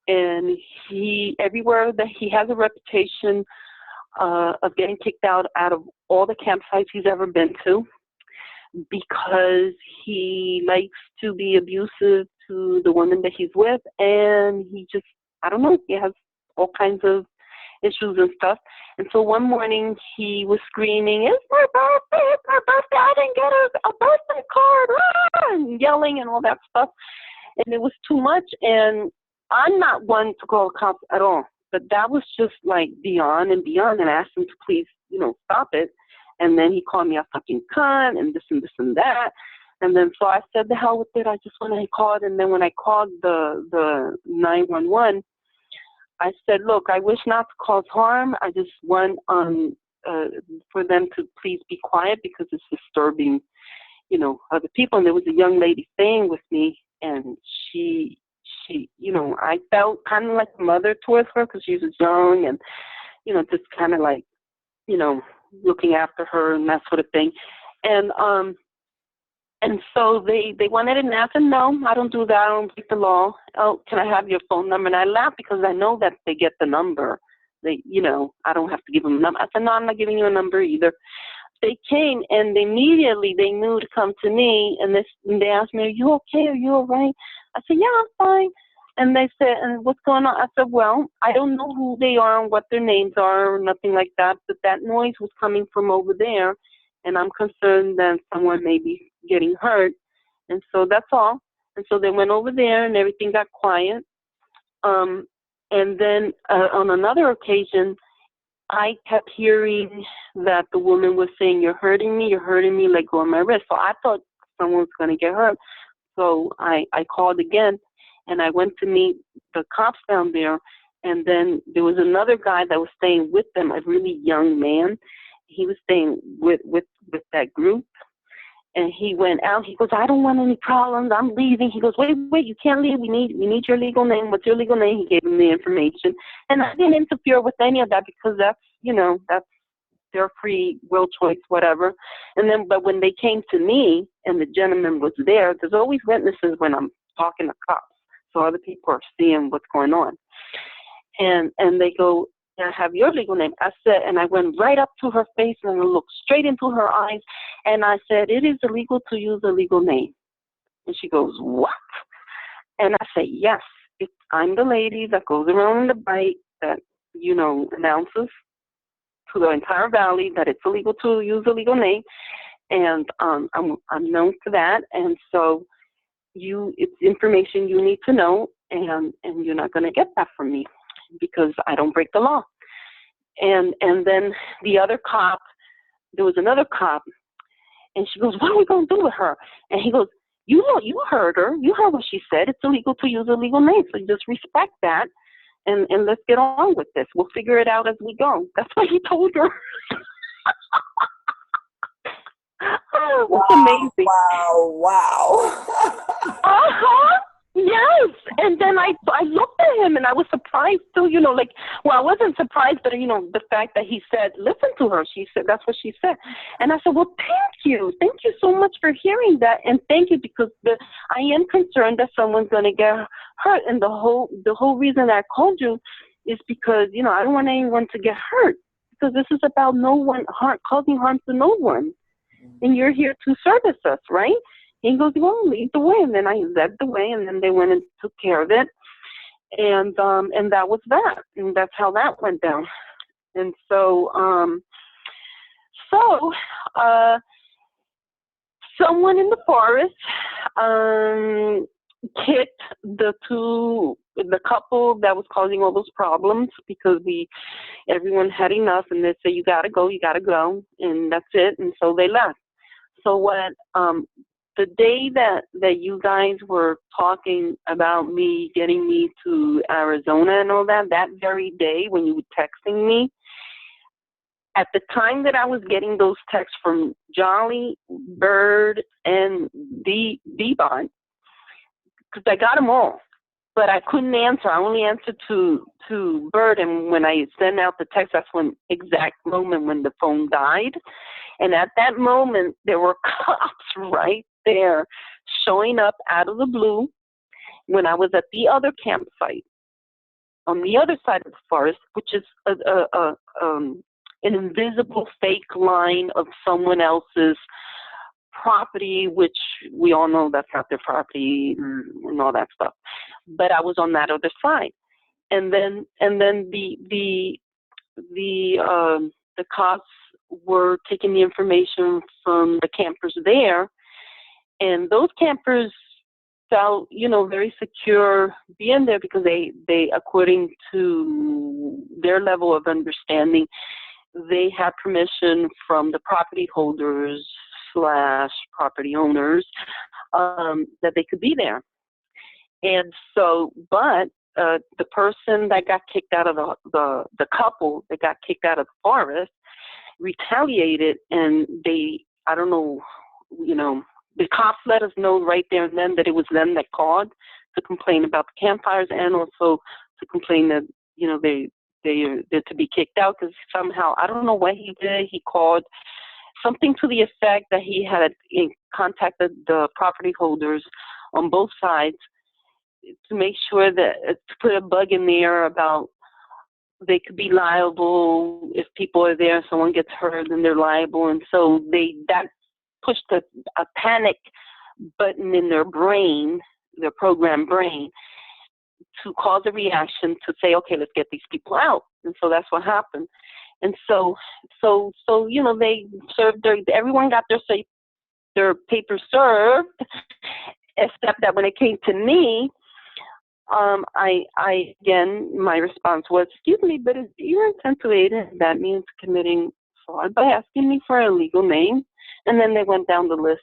and everywhere that he has a reputation of getting kicked out of all the campsites he's ever been to, because he likes to be abusive to the woman that he's with, and he just, I don't know, he has all kinds of issues and stuff. And so one morning he was screaming, it's my birthday, I didn't get a birthday card, and yelling and all that stuff. And it was too much, and I'm not one to call cops at all, but that was just like beyond and beyond, and I asked him to please, stop it. And then he called me a fucking cunt and this and this and that. And then so I said, the hell with it. I just went and called. And then when I called the 911, I said, look, I wish not to cause harm. I just want for them to please be quiet, because it's disturbing, other people. And there was a young lady staying with me, and she I felt kind of like a mother towards her, because she was young and, just kind of like, looking after her and that sort of thing. And so they wanted it, and I said, no, I don't do that. I don't break the law. Oh, can I have your phone number? And I laughed, because I know that they get the number. I don't have to give them a number. I said, no, I'm not giving you a number either. They came, and immediately they knew to come to me, and they asked me, are you okay? Are you all right? I said, yeah, I'm fine. And they said, and what's going on? I said, well, I don't know who they are and what their names are or nothing like that, but that noise was coming from over there, and I'm concerned that someone may be getting hurt. And so that's all. And so they went over there, and everything got quiet. And then on another occasion, I kept hearing that the woman was saying, you're hurting me, let go of my wrist. So I thought someone was going to get hurt. So I called again, and I went to meet the cops down there. And then there was another guy that was staying with them, a really young man. He was staying with that group. And he went out. He goes, I don't want any problems. I'm leaving. He goes, wait, you can't leave. We need your legal name. What's your legal name? He gave him the information. And I didn't interfere with any of that because that's their free will choice, whatever. And then, but when they came to me and the gentleman was there, there's always witnesses when I'm talking to cops. So other people are seeing what's going on. And they go, I have your legal name. I said, and I went right up to her face and I looked straight into her eyes. And I said, it is illegal to use a legal name. And she goes, what? And I say, yes, I'm the lady that goes around in the bike that, announces to the entire valley that it's illegal to use a legal name. And I'm known for that. And so it's information you need to know, and you're not going to get that from me because I don't break the law. And then the other cop, there was another cop, and she goes, what are we going to do with her? And he goes, you heard her. You heard what she said. It's illegal to use a legal name, so you just respect that, and let's get on with this. We'll figure it out as we go. That's what he told her. Oh, it's amazing. Wow. Uh-huh. Yes. And then I looked at him and I was surprised too, I wasn't surprised, but the fact that he said, listen to her. She said, that's what she said. And I said, well, thank you. Thank you so much for hearing that. And thank you, because I am concerned that someone's going to get hurt. And the whole reason I called you is because, I don't want anyone to get hurt, because this is about no one causing harm to no one. And you're here to service us, right? He goes, well, lead the way. And then I led the way, and then they went and took care of it. And that was that. And that's how that went down. And so, someone in the forest kicked the couple that was causing all those problems, because everyone had enough, and they said, you gotta go, and that's it. And so they left. So the day that you guys were talking about me getting me to Arizona and all that very day when you were texting me, at the time that I was getting those texts from Jolly, Bird, and D-Bot, because I got them all, but I couldn't answer. I only answered to Bird, and when I sent out the text, that's when exact moment when the phone died. And at that moment, there were cops right there showing up out of the blue when I was at the other campsite on the other side of the forest, which is an invisible fake line of someone else's property, which we all know that's not their property and all that stuff. But I was on that other side. And then the cops were taking the information from the campers there, and those campers felt, very secure being there, because they according to their level of understanding, they had permission from the property holders / property owners that they could be there. And so, but the person that got kicked out of the couple that got kicked out of the forest retaliated, and I don't know, the cops let us know right there and then that it was them that called to complain about the campfires, and also to complain that, they're to be kicked out, because somehow, I don't know what he did, he called something to the effect that he had contacted the property holders on both sides to make sure that, to put a bug in the air about they could be liable if people are there, someone gets hurt, and they're liable. And so that pushed a panic button in their brain, their programmed brain, to cause a reaction to say, okay, let's get these people out. And so that's what happened. And so they served everyone got their papers served, except that when it came to me, I again, my response was, excuse me, but is your intent to aid, that means committing fraud by asking me for a legal name? And then they went down the list,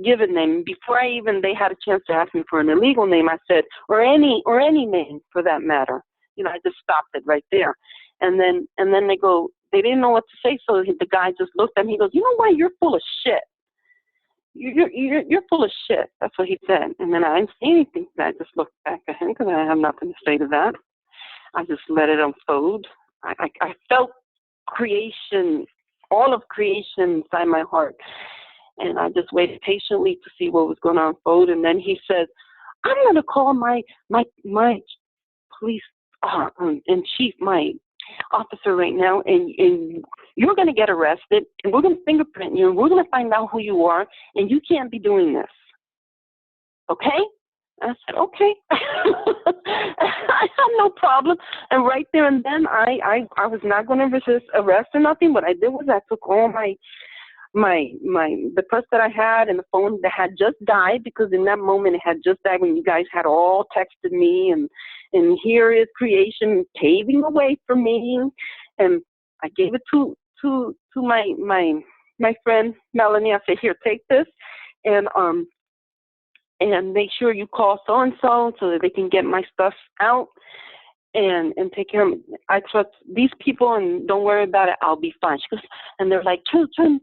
given name. Before they had a chance to ask me for an illegal name, I said, or any name for that matter. I just stopped it right there. And then they didn't know what to say, so the guy just looked at me, he goes, you know what, you're full of shit. you're full of shit. That's what he said. And then I didn't say anything. I just looked back at him because I have nothing to say to that. I just let it unfold. I felt creation, all of creation inside my heart. And I just waited patiently to see what was going to unfold. And then he said, I'm going to call my police in chief, my officer right now, and you're going to get arrested, and we're going to fingerprint you, and we're going to find out who you are, and you can't be doing this. Okay? I said, okay. I have no problem. And right there and then, I was not going to resist arrest or nothing. What I did was I took all the purse that I had and the phone that had just died, because in that moment it had just died when you guys had all texted me, and here is creation paving the way for me. And I gave it to my friend Melanie. I said, here, take this, and make sure you call so-and-so so that they can get my stuff out and take care of me. I trust these people, and don't worry about it. I'll be fine. She goes, and they're like, don't do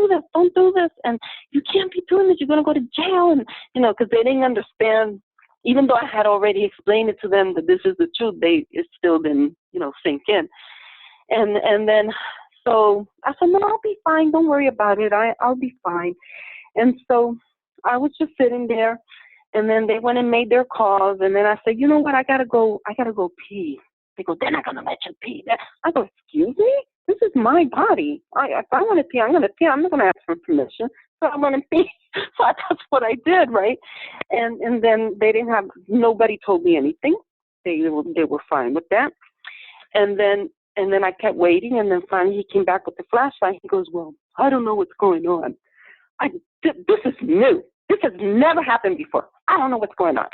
this. Don't do this. And you can't be doing this. You're going to go to jail. And, because they didn't understand, even though I had already explained it to them that this is the truth, it still didn't, sink in. And then, so I said, no, I'll be fine. Don't worry about it. I'll be fine. And so I was just sitting there, and then they went and made their calls, and then I said, you know what, I gotta go pee. They go, they're not gonna let you pee. I go, excuse me? This is my body. If I want to pee, I'm gonna pee. I'm not gonna ask for permission. So I went and pee. So that's what I did, right? And then nobody told me anything. They were fine with that. And then I kept waiting, and then finally he came back with the flashlight. He goes, well, I don't know what's going on. This is new. This has never happened before. I don't know what's going on.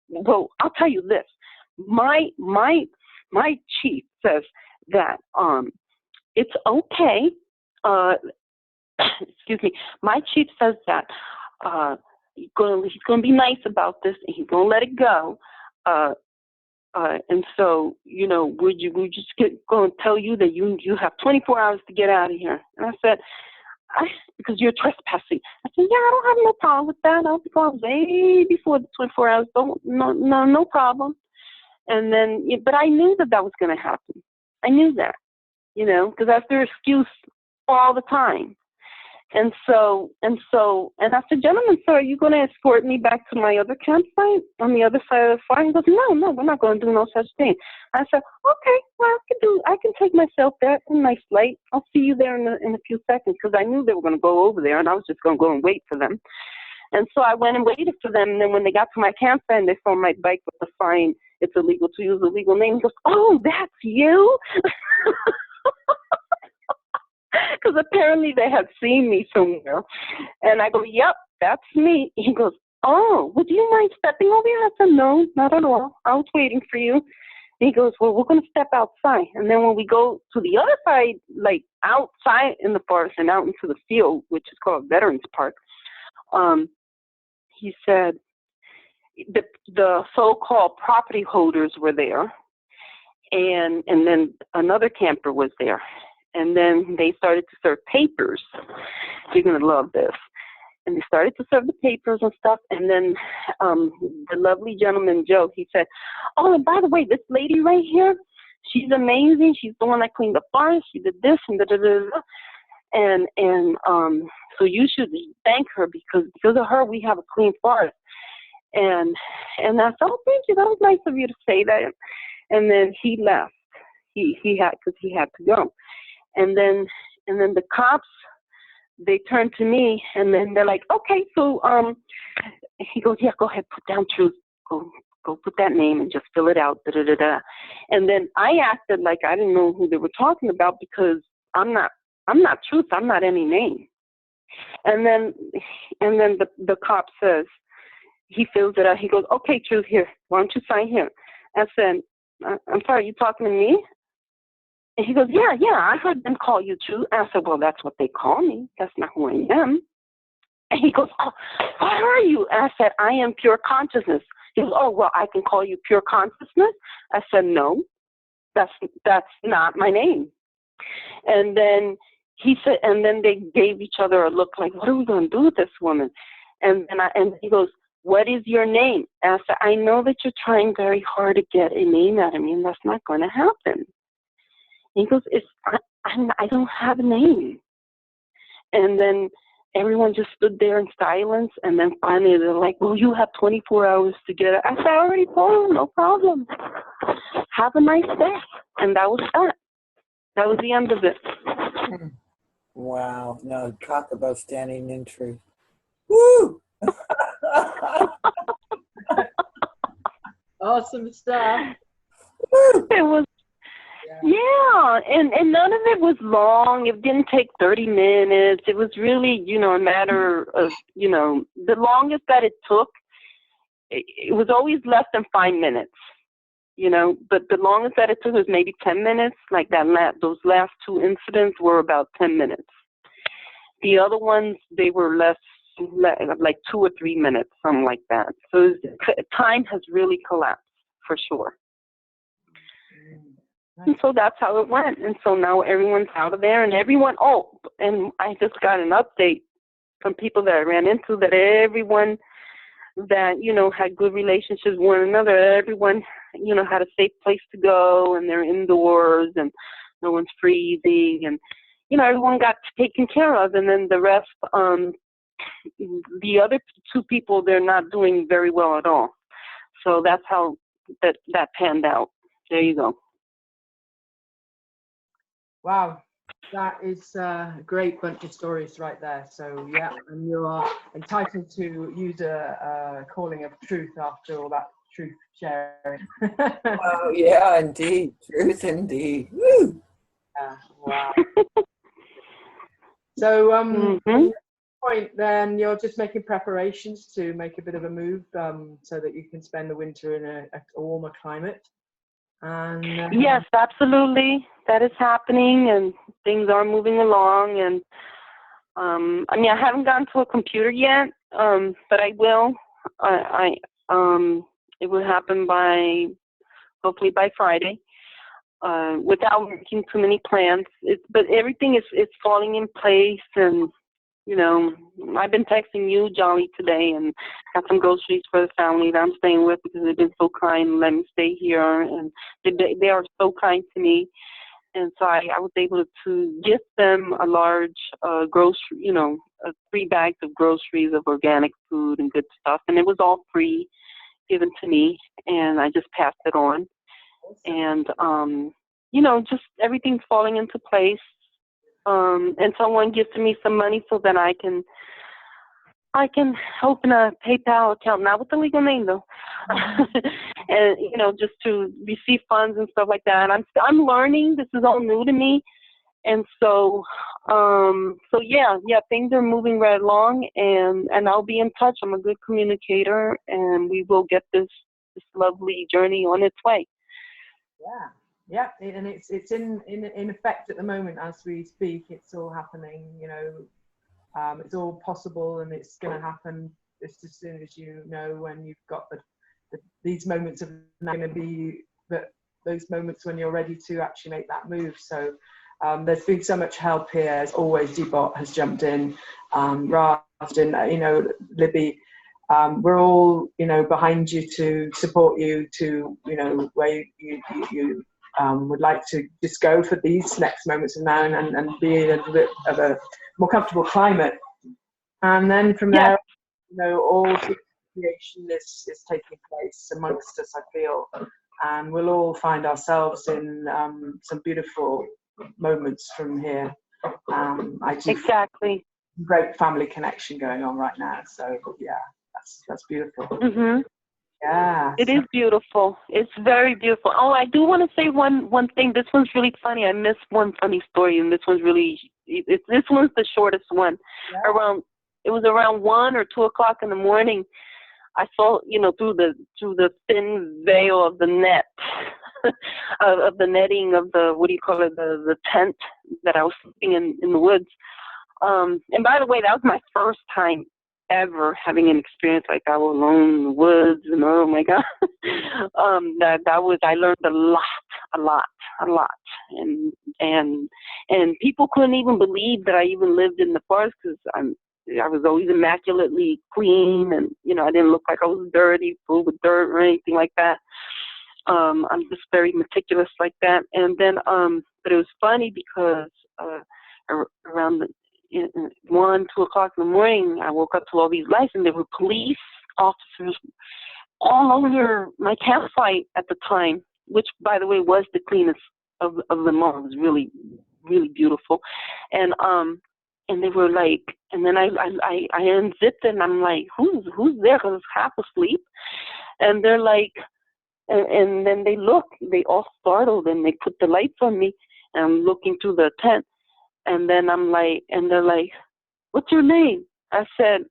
Well, I'll tell you this. My chief says that it's okay. Excuse me. My chief says that he's going to be nice about this, and he's going to let it go. And so, we're just going to tell you that you have 24 hours to get out of here. And I said, because you're trespassing. I said, yeah, I don't have no problem with that. I'll be gone way before the 24 hours. No problem. And then, but I knew that was going to happen. I knew that, because that's their excuse all the time. And I said, gentlemen, sir, are you going to escort me back to my other campsite on the other side of the fire? He goes, no, we're not going to do no such thing. I said, okay, well, I can take myself there. It's a nice flight. I'll see you there in a few seconds, because I knew they were going to go over there, and I was just going to go and wait for them. And so I went and waited for them, and then when they got to my campsite and they saw my bike with the sign, it's illegal to use a legal name, he goes, oh, that's you? Because apparently they had seen me somewhere. And I go, yep, that's me. He goes, oh, would you mind stepping over here? I said, no, not at all. I was waiting for you. And he goes, well, we're going to step outside. And then when we go to the other side, like outside in the forest and out into the field, which is called Veterans Park, he said the so-called property holders were there. And then another camper was there. And then they started to serve papers. You're going to love this. And they started to serve the papers and stuff. And then the lovely gentleman, Joe, he said, oh, and by the way, this lady right here, she's amazing. She's the one that cleaned the forest. She did this and da-da-da-da. And so you should thank her, because of her, we have a clean forest. And I said, oh, thank you. That was nice of you to say that. And then he left. He had to go. And then the cops, they turned to me, and then they're like, okay, so he goes, yeah, go ahead, put down Truth. Go put that name and just fill it out, da-da-da-da. And then I acted like I didn't know who they were talking about, because I'm not Truth. I'm not any name. And then the cop says, he fills it out. He goes, okay, Truth, here, why don't you sign here? I said, I'm sorry, you talking to me? And he goes, yeah, I heard them call you Truth. I said, well, that's what they call me. That's not who I am. And he goes, oh, what are you? And I said, I am pure consciousness. He goes, oh, well, I can call you pure consciousness? I said, no, that's not my name. And then he said, and then they gave each other a look like, what are we going to do with this woman? And he goes, what is your name? And I said, I know that you're trying very hard to get a name out of me, and that's not going to happen. He goes, I don't have a name. And then everyone just stood there in silence, and then finally they're like, well, you have 24 hours to get it. I said, I already told him, no problem. Have a nice day. And that was that. That was the end of it. Wow. No, talk about standing in truth. Woo! Awesome stuff. It was, yeah, and none of it was long. It didn't take 30 minutes. It was really, a matter of, the longest that it took, it was always less than 5 minutes, but the longest that it took was maybe 10 minutes. Like those last two incidents were about 10 minutes. The other ones, they were less, like 2 or 3 minutes, something like that. So time has really collapsed for sure. And so that's how it went. And so now everyone's out of there, and and I just got an update from people that I ran into that everyone that, had good relationships with one another, everyone, had a safe place to go, and they're indoors, and no one's freezing, and, everyone got taken care of. And then the rest, the other 2 people, they're not doing very well at all. So that's how that panned out. There you go. Wow, that is a great bunch of stories right there. So yeah, and you are entitled to use a calling of truth after all that truth sharing. Oh yeah, indeed, truth indeed. Woo! Wow. So at this point, then you're just making preparations to make a bit of a move, so that you can spend the winter in a warmer climate. And yes, absolutely, that is happening, and things are moving along. And I haven't gotten to a computer yet, but I will. It will happen hopefully by Friday, without making too many plans. But everything is falling in place, and I've been texting you, Jolly, today, and got some groceries for the family that I'm staying with, because they've been so kind and let me stay here, and they are so kind to me. And so I was able to gift them a large grocery, 3 bags of groceries of organic food and good stuff, and it was all free, given to me, and I just passed it on. And just everything's falling into place. And someone gives me some money so that I can open a PayPal account, not with the legal name though, and just to receive funds and stuff like that. I'm learning. This is all new to me, and so yeah, things are moving right along, and I'll be in touch. I'm a good communicator, and we will get this lovely journey on its way. Yeah. Yeah, and it's in effect at the moment as we speak. It's all happening, it's all possible, and it's going to happen just as soon as when you've got these moments are going to be those moments when you're ready to actually make that move. So there's been so much help here. As always, Dbot has jumped in, Raj and Libby. We're all behind you to support you to where you would like to just go for these next moments of now and be in a little bit of a more comfortable climate. And then from there, all creation is taking place amongst us, I feel. And we'll all find ourselves in some beautiful moments from here. Exactly. Great family connection going on right now. So yeah, that's beautiful. Mm-hmm. Yeah. It is beautiful. It's very beautiful. Oh, I do want to say one thing. This one's really funny. I missed one funny story, and this one's this one's the shortest one. Yeah. It was around 1 or 2 o'clock in the morning. I saw, through the thin veil of the net, of the netting of the tent that I was sleeping in the woods. And by the way, that was my first time ever having an experience like I was alone in the woods, and oh my God, I learned a lot, and people couldn't even believe that I even lived in the forest because I was always immaculately clean, and I didn't look like I was dirty, full with dirt or anything like that. I'm just very meticulous like that. And then, but it was funny because around 1, 2 o'clock in the morning, I woke up to all these lights, and there were police officers all over my campsite at the time, which, by the way, was the cleanest of them all. It was really, really beautiful. And they were like, and then I unzipped it, and I'm like, who's there? Because I was half asleep. And they're like, and then they all startled, and they put the lights on me, and I'm looking through the tent, and then I'm like, and they're like, what's your name? I said,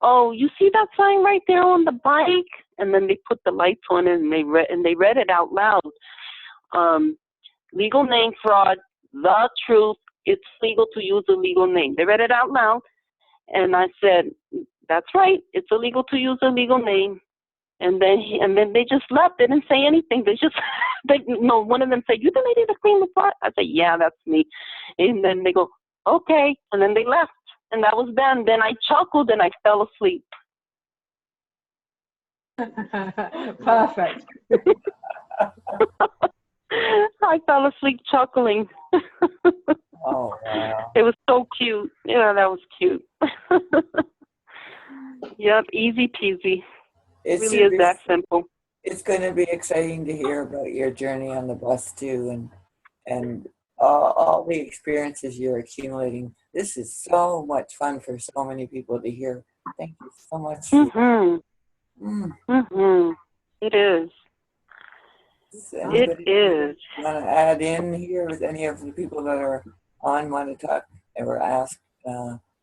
oh, you see that sign right there on the bike? And then they put the lights on it, and they read it out loud. Legal name fraud, the truth. It's legal to use a legal name. They read it out loud, and I said, that's right. It's illegal to use a legal name. And then they just left. They didn't say anything. One of them said, "You the lady that cleaned the pot?" I said, "Yeah, that's me." And then they go, "Okay," and then they left. And that was then. Then I chuckled and I fell asleep. Perfect. I fell asleep chuckling. Oh, wow. It was so cute. Yeah, that was cute. Yep, easy peasy. It really is that simple. It's going to be exciting to hear about your journey on the bus too, and all the experiences you're accumulating. This is so much fun for so many people to hear. Thank you so much. It is. It is. Want to add in here with any of the people that are on, want to talk or ask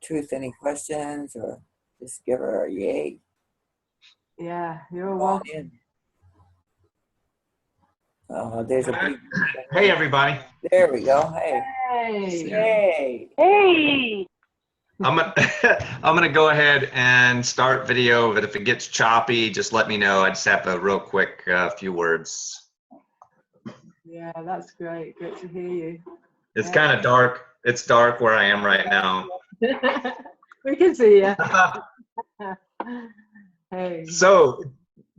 Truth any questions, or just give her a yay? Yeah, you're welcome. Oh, there's a big. Hey, everybody. There we go. Hey. Hey. Hey. I'm gonna go ahead and start video, but if it gets choppy, just let me know. I just have a real quick few words. Yeah, that's great. Great to hear you. It's kind of dark. It's dark where I am right now. We can see you. Hey. So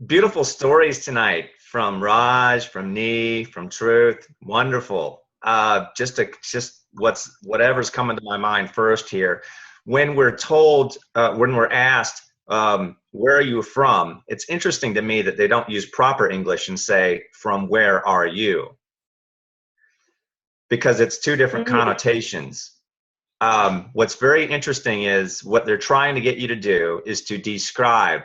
beautiful stories tonight from Raj, from Nee, from Truth. Wonderful. Just whatever's coming to my mind first here. When we're told, when we're asked, where are you from? It's interesting to me that they don't use proper English and say, from where are you? Because it's two different connotations. What's very interesting is what they're trying to get you to do is to describe.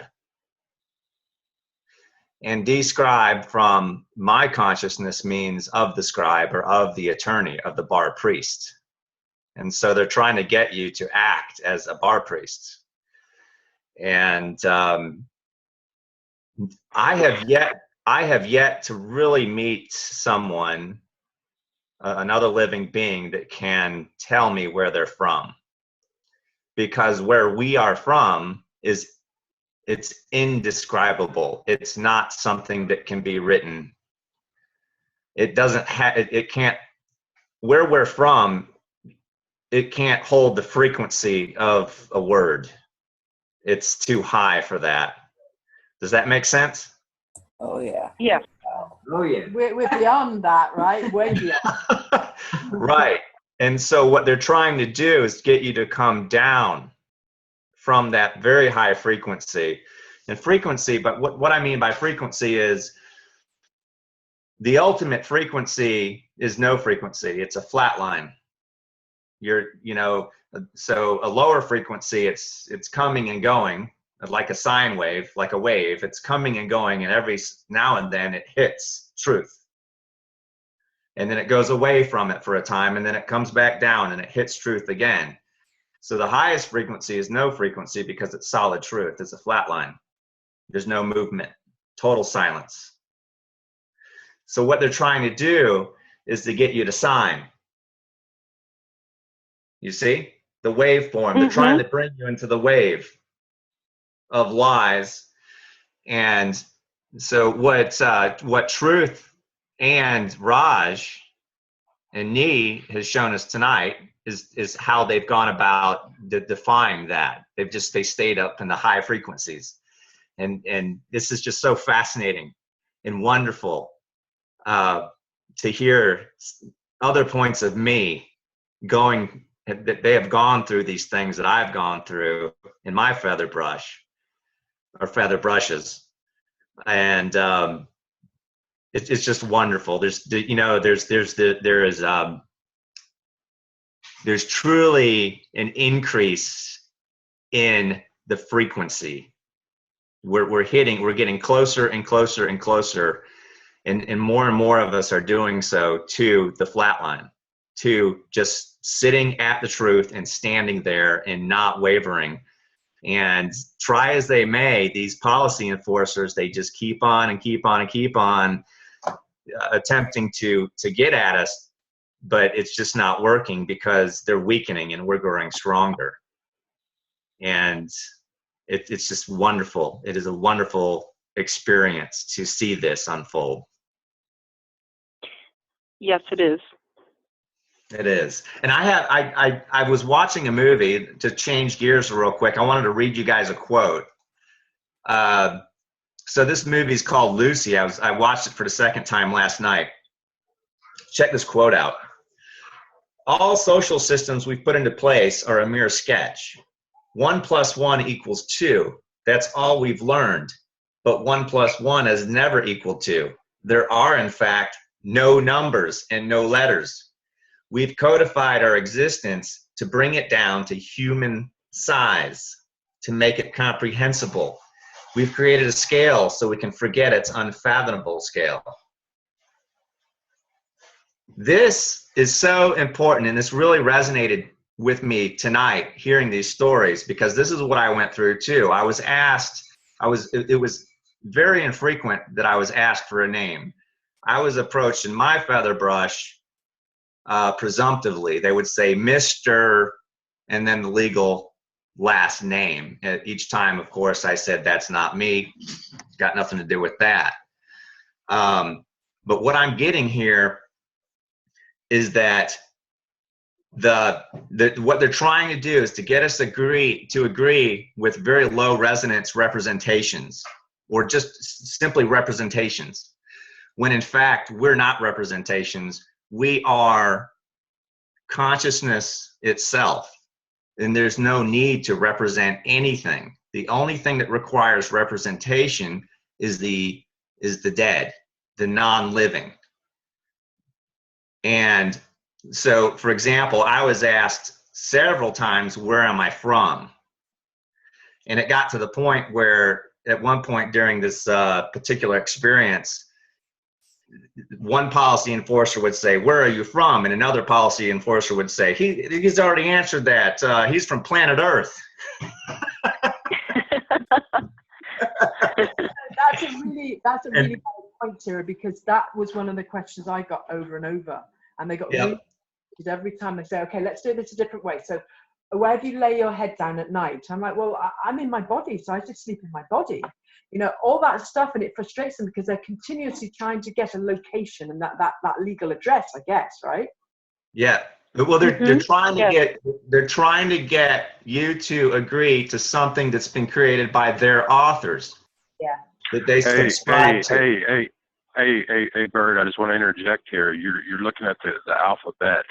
And describe from my consciousness means of the scribe or of the attorney, of the bar priest. And so they're trying to get you to act as a bar priest. And I have yet to really meet someone, another living being, that can tell me where they're from. Because where we are from it's indescribable. It's not something that can be written. It doesn't have, it can't, where we're from, it can't hold the frequency of a word. It's too high for that. Does that make sense? Oh, yeah. Yeah. Oh, yeah. We're beyond that, right? Way beyond. Right. And so what they're trying to do is get you to come down from that very high frequency. And frequency, but what I mean by frequency is the ultimate frequency is no frequency. It's a flat line. So a lower frequency, it's coming and going like a sine wave, like a wave. It's coming and going, and every now and then it hits truth. And then it goes away from it for a time, and then it comes back down and it hits truth again. So the highest frequency is no frequency because it's solid truth. It's a flat line. There's no movement, total silence. So what they're trying to do is to get you to sign. You see? The waveform. They're trying to bring you into the wave. of lies. And so what Truth and Raj and Nee has shown us tonight is how they've gone about defying that. They stayed up in the high frequencies. And this is just so fascinating and wonderful to hear other points of me that they have gone through these things that I've gone through in my feather brush or feather brushes. And it's just wonderful. There's truly an increase in the frequency. We're getting closer and closer and closer, and more of us are doing so to the flat line, to just sitting at the truth and standing there and not wavering. And try as they may, these policy enforcers, they just keep on and keep on and keep on attempting to get at us, but it's just not working because they're weakening and we're growing stronger. And it's just wonderful. It is a wonderful experience to see this unfold. Yes, it is. It is. And I was watching a movie, to change gears real quick. I wanted to read you guys a quote. So this movie is called Lucy. I watched it for the second time last night. Check this quote out. All social systems we've put into place are a mere sketch. 1 + 1 = 2. That's all we've learned. But 1 + 1 has never equaled 2. There are, in fact, no numbers and no letters. We've codified our existence to bring it down to human size, to make it comprehensible. We've created a scale so we can forget its unfathomable scale. This is so important, and this really resonated with me tonight, hearing these stories, because this is what I went through too. I was asked, it was very infrequent that I was asked for a name. I was approached in my feather brush, presumptively. They would say Mr. and then the legal last name. Each time, of course, I said, that's not me. Got nothing to do with that. But what I'm getting here is that what they're trying to do is to get us to agree with very low resonance representations, or just simply representations, when in fact we're not representations. We are consciousness itself, and there's no need to represent anything. The only thing that requires representation is the dead, the non-living. And so, for example, I was asked several times, where am I from? And it got to the point where at one point during this particular experience, one policy enforcer would say, where are you from? And another policy enforcer would say, he's already answered that. He's from planet Earth. That's a really good point, Tara, because that was one of the questions I got over and over. And they got really, every time they say, okay, let's do this a different way. So where do you lay your head down at night? I'm like, well, I'm in my body, so I just sleep in my body. You know, all that stuff, and it frustrates them because they're continuously trying to get a location and that legal address, I guess, right? Yeah. Well, they're trying to get you to agree to something that's been created by their authors. Yeah. That they subscribe to. Hey, Bert, I just want to interject here. You're looking at the alphabet,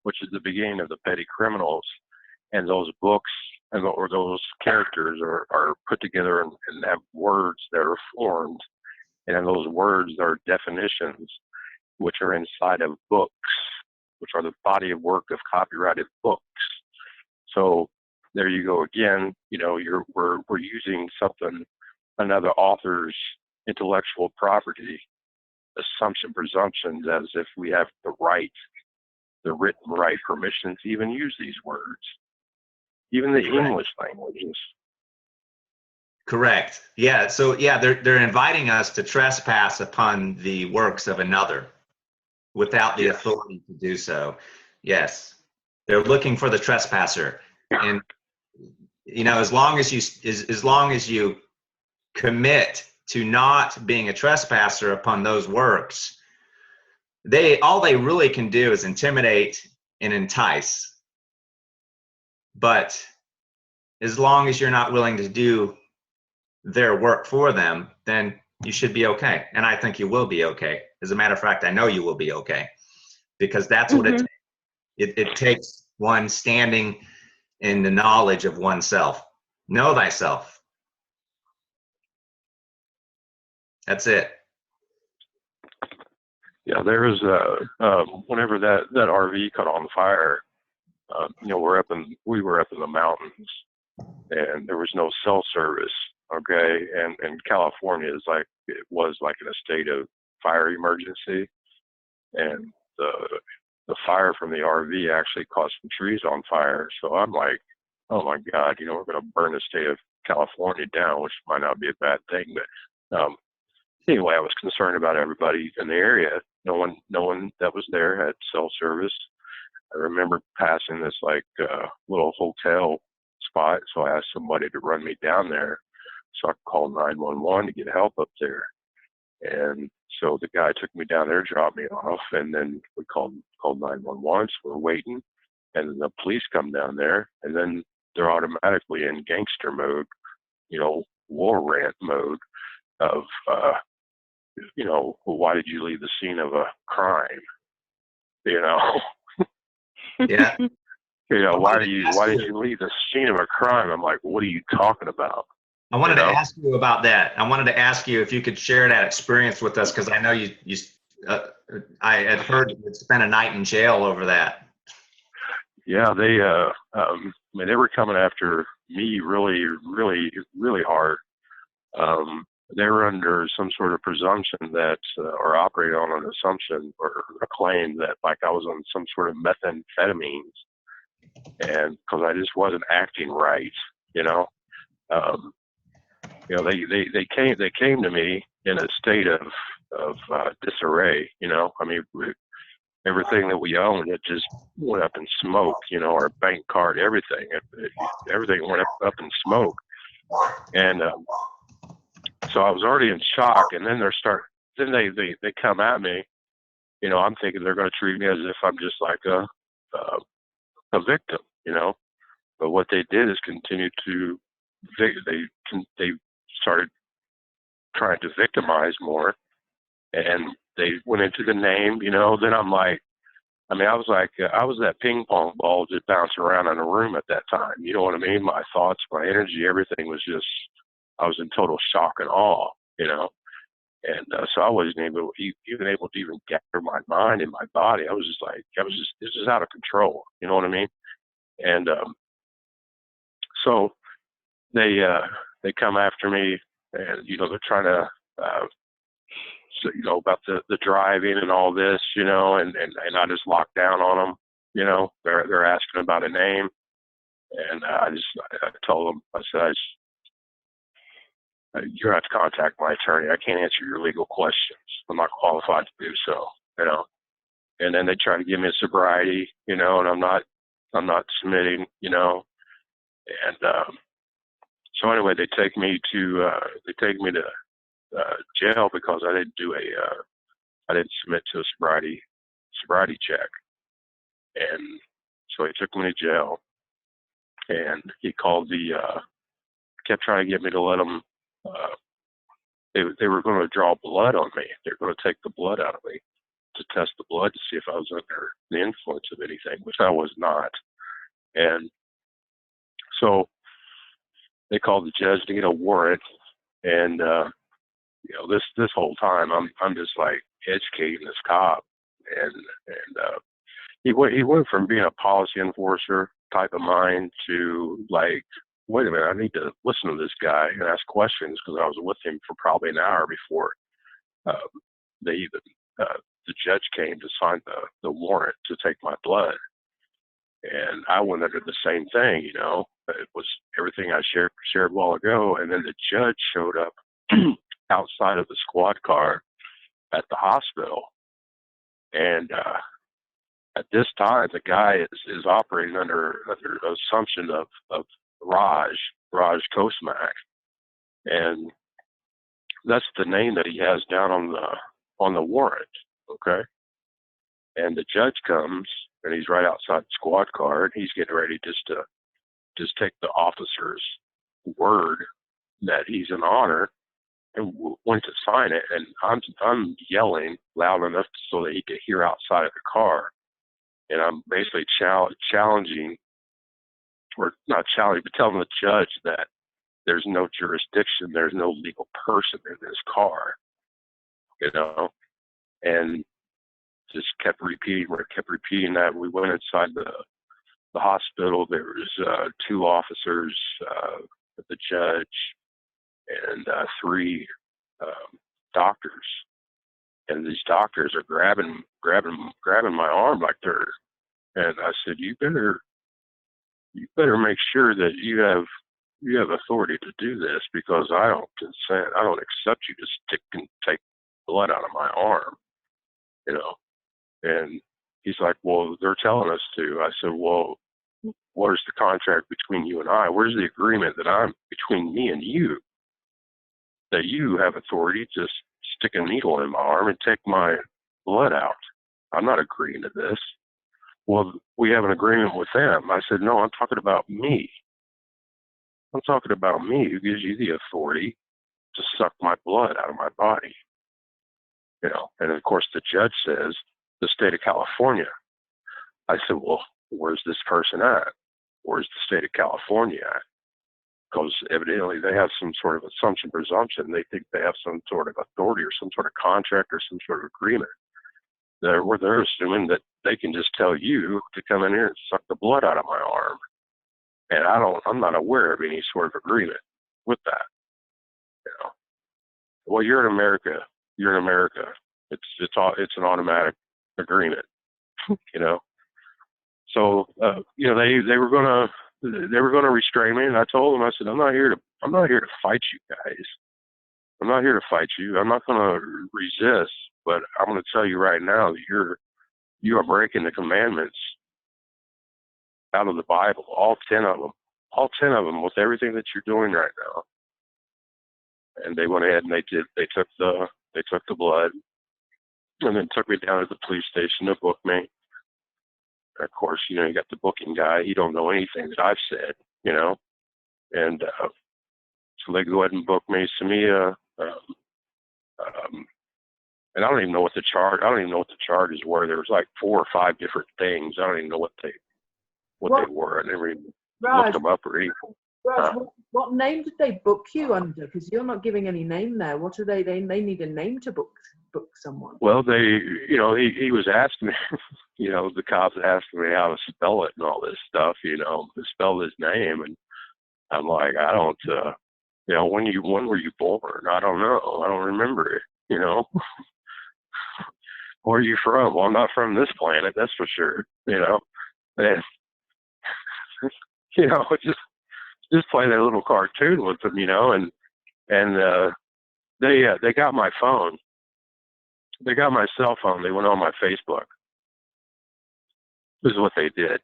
which is the beginning of the petty criminals, and those books or those characters are put together and have words that are formed, and then those words are definitions, which are inside of books, which are the body of work of copyrighted books. So there you go again. You know, we're using another author's intellectual property, presumptions, as if we have the written right permission to even use these words, even the English languages. Correct. Yeah. So yeah, they're inviting us to trespass upon the works of another without the authority to do so. Yes. They're looking for the trespasser. And as long as you commit to not being a trespasser upon those works, all they really can do is intimidate and entice. But as long as you're not willing to do their work for them, then you should be okay. And I think you will be okay. As a matter of fact, I know you will be okay, because that's what it takes. It takes one standing in the knowledge of oneself. Know thyself. That's it. Yeah, there was whenever that RV caught on fire, we were up in the mountains, and there was no cell service. Okay, and California was like in a state of fire emergency, and the fire from the RV actually caught some trees on fire. So I'm like, oh my God, we're going to burn the state of California down, which might not be a bad thing, but anyway, I was concerned about everybody in the area. No one that was there had cell service. I remember passing this little hotel spot, so I asked somebody to run me down there so I could call 911 to get help up there. And so the guy took me down there, dropped me off, and then we called 911. So we're waiting, and then the police come down there, and then they're automatically in gangster mode, war rant mode of, well, why did you leave the scene of a crime? Yeah. Why did you leave the scene of a crime? I'm like, what are you talking about? I wanted to ask you about that. I wanted to ask you if you could share that experience with us, because I know I had heard you spent a night in jail over that. Yeah, they they were coming after me really, really, really hard. They were under some sort of presumption that, or operating on an assumption or a claim that I was on some sort of methamphetamines, and because I just wasn't acting right, they came to me in a state of disarray. Everything that we owned, it just went up in smoke. Our bank card, everything went up in smoke, and so I was already in shock. And then they come at me. I'm thinking they're going to treat me as if I'm just like a victim. But what they did is continue to they started trying to victimize more, and they went into the name. Then I'm like, I was that ping pong ball just bouncing around in a room at that time. You know what I mean? My thoughts, my energy, everything was just, I was in total shock and awe, and so I wasn't able to even gather my mind and my body. I was just this is out of control. You know what I mean? And so they come after me, and they're trying to about the driving and all this, and I just locked down on them. They're asking about a name, and I told them, I said, you're going to have to contact my attorney. I can't answer your legal questions. I'm not qualified to do so. And then they try to give me a sobriety, and I'm not submitting, and so anyway, they take me to jail because I didn't submit to a sobriety check, and so he took me to jail, and he called kept trying to get me to let him. They were going to draw blood on me. They're going to take the blood out of me to test the blood to see if I was under the influence of anything, which I was not. And so they called the judge to get a warrant, and this whole time I'm just like educating this cop, and he went from being a policy enforcer type of mind to like, wait a minute, I need to listen to this guy and ask questions, because I was with him for probably an hour before the judge came to sign the warrant to take my blood. And I went under the same thing, it was everything I shared a while ago. And then the judge showed up outside of the squad car at the hospital. And at this time, the guy is operating under the assumption of Raj Kosmak, and that's the name that he has down on the warrant. Okay, and the judge comes and he's right outside the squad car, and he's getting ready to take the officer's word that he's an honor and went to sign it, and I'm yelling loud enough so that he could hear outside of the car, and I'm basically challenging, or not challenging, but telling the judge that there's no jurisdiction, there's no legal person in this car, you know, and just kept repeating that. We went inside the hospital. There was 2 officers, the judge, and 3 doctors. And these doctors are grabbing my arm like they're. And I said, you better make sure that you have authority to do this, because I don't consent. I don't accept you to stick and take blood out of my arm, you know. And he's like, well, they're telling us to. I said, well, where's the contract between you and I? Where's the agreement between me and you, that you have authority to stick a needle in my arm and take my blood out? I'm not agreeing to this. Well, we have an agreement with them. I said, no, I'm talking about me. I'm talking about me, who gives you the authority to suck my blood out of my body. You know, and of course the judge says, the state of California. I said, well, where's this person at? Where's the state of California at? Because evidently they have some sort of presumption. They think they have some sort of authority or some sort of contract or some sort of agreement. They're assuming that they can just tell you to come in here and suck the blood out of my arm. And I'm not aware of any sort of agreement with that. You know, well, you're in America. It's an automatic agreement. You know, so you know, they were gonna restrain me, and I told them, I said, I'm not here to fight you guys. I'm not here to fight you. I'm not gonna resist, but I'm gonna tell you right now that you are breaking the commandments out of the Bible, all 10 of them, with everything that you're doing right now. And they went ahead and they took the blood, and then took me down to the police station to book me. And of course, you know, you got the booking guy. He don't know anything that I've said, you know. And so they go ahead and book me. Samia, and I don't even know what the charges were. There was like 4 or 5 different things. I don't even know what they were. I never even looked them up or anything. Raj, what name did they book you under? Because you're not giving any name there. What are they need a name to book someone. Well, he was asking me, you know, the cops asking me how to spell it and all this stuff, you know, to spell his name. And I'm like, I don't, you know, when were you born? I don't know. I don't remember it, you know. Where are you from? Well, I'm not from this planet, that's for sure, you know. And, you know, just play that little cartoon with them, you know, and they got my phone. They got my cell phone. They went on my Facebook. This is what they did.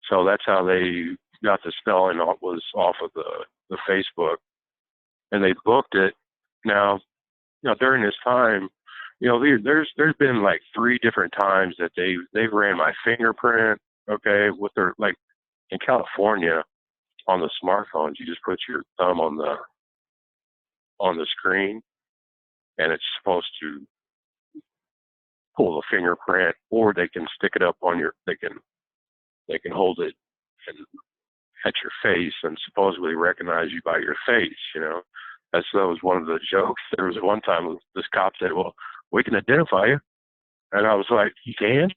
So that's how they got the spelling was off of the Facebook, and they booked it. Now, you know, during this time, you know, there's been like 3 different times that they've ran my fingerprint. Okay, with their, like, in California on the smartphones, you just put your thumb on the screen, and it's supposed to pull the fingerprint, or they can stick it up on they can hold it at your face and supposedly recognize you by your face, you know. That was one of the jokes. There was one time this cop said, well, we can identify you. And I was like, you can?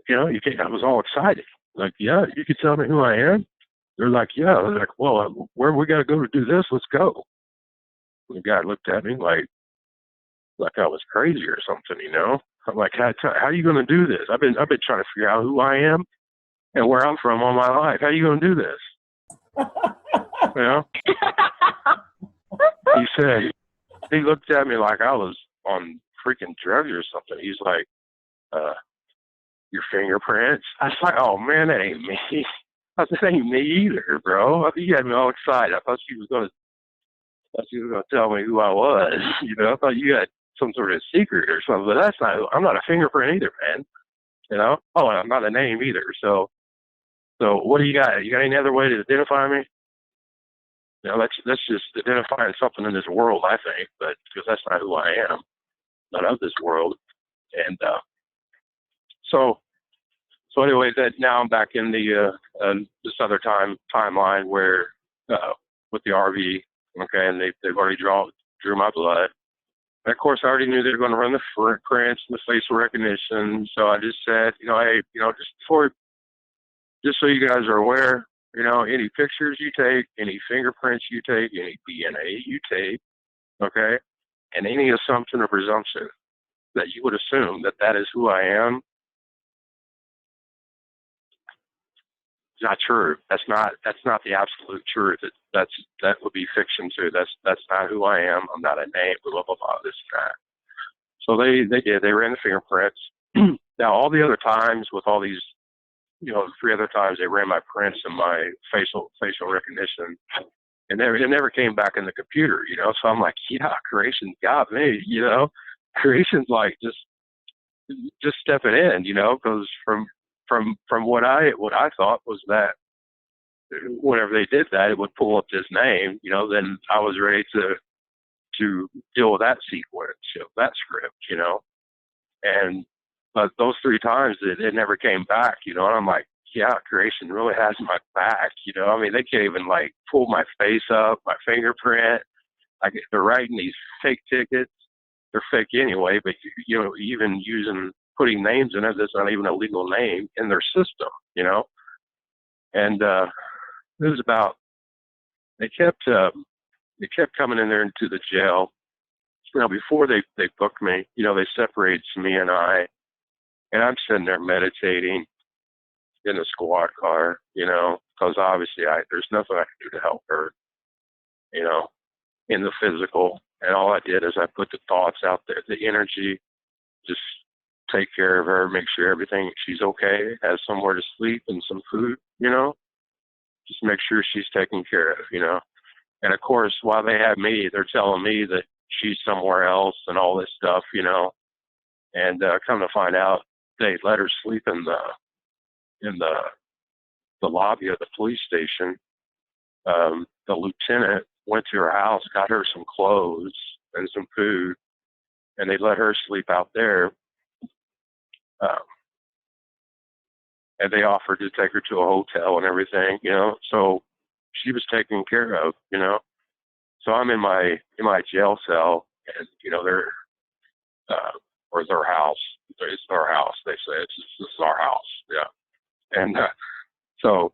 You know, you can. I was all excited. Like, yeah, you can tell me who I am? They're like, yeah. They're like, well, where we got to go to do this? Let's go. The guy looked at me like I was crazy or something, you know. I'm like, how are you going to do this? I've been trying to figure out who I am and where I'm from all my life. How are you going to do this? You know? He looked at me like I was on freaking drugs or something. He's like, your fingerprints? I was like, oh man, that ain't me. I said, "Ain't me either, bro." You had me all excited. I thought she was gonna tell me who I was. You know, I thought you had some sort of secret or something. But that's not. I'm not a fingerprint either, man. You know. Oh, and I'm not a name either. So what do you got? You got any other way to identify me? You know, that's just identifying something in this world, I think. But because that's not who I am, not of this world. And so anyway, that now I'm back in the this other timeline where with the RV, okay, and they've already drew my blood. And of course, I already knew they were going to run the prints and the facial recognition. So I just said, hey, just so you guys are aware, any pictures you take, any fingerprints you take, any DNA you take, okay, and any assumption or presumption that you would assume that is who I am, it's not true. That's not the absolute truth. That would be fiction too. That's not who I am. I'm not a name. Blah blah blah. This and that. So they did. They ran the fingerprints. Now all the other times with all these, 3 other times they ran my prints and my facial recognition, and it never came back in the computer. So I'm like, yeah, creation got me. Creation's like just stepping in. Because from what I thought was that whenever they did that, it would pull up this name. Then I was ready to deal with that sequence, that script. But those 3 times it never came back. And I'm like, yeah, creation really has my back. I mean, they can't even like pull my face up, my fingerprint. Like they're writing these fake tickets. They're fake anyway, but even putting names in it that's not even a legal name in their system, And it was about they kept coming in there into the jail. Now before they booked me, they separated me and I'm sitting there meditating in the squad car, because obviously there's nothing I can do to help her, in the physical. And all I did is I put the thoughts out there, the energy, just take care of her, make sure she's okay, has somewhere to sleep and some food, just make sure she's taken care of, And of course, while they have me, they're telling me that she's somewhere else and all this stuff, And come to find out, they let her sleep in the lobby of the police station. The lieutenant went to her house, got her some clothes and some food, and they let her sleep out there. And they offered to take her to a hotel and everything, So she was taken care of, So I'm in my jail cell, and they're or their house. It's their house. They say this is our house, yeah. And so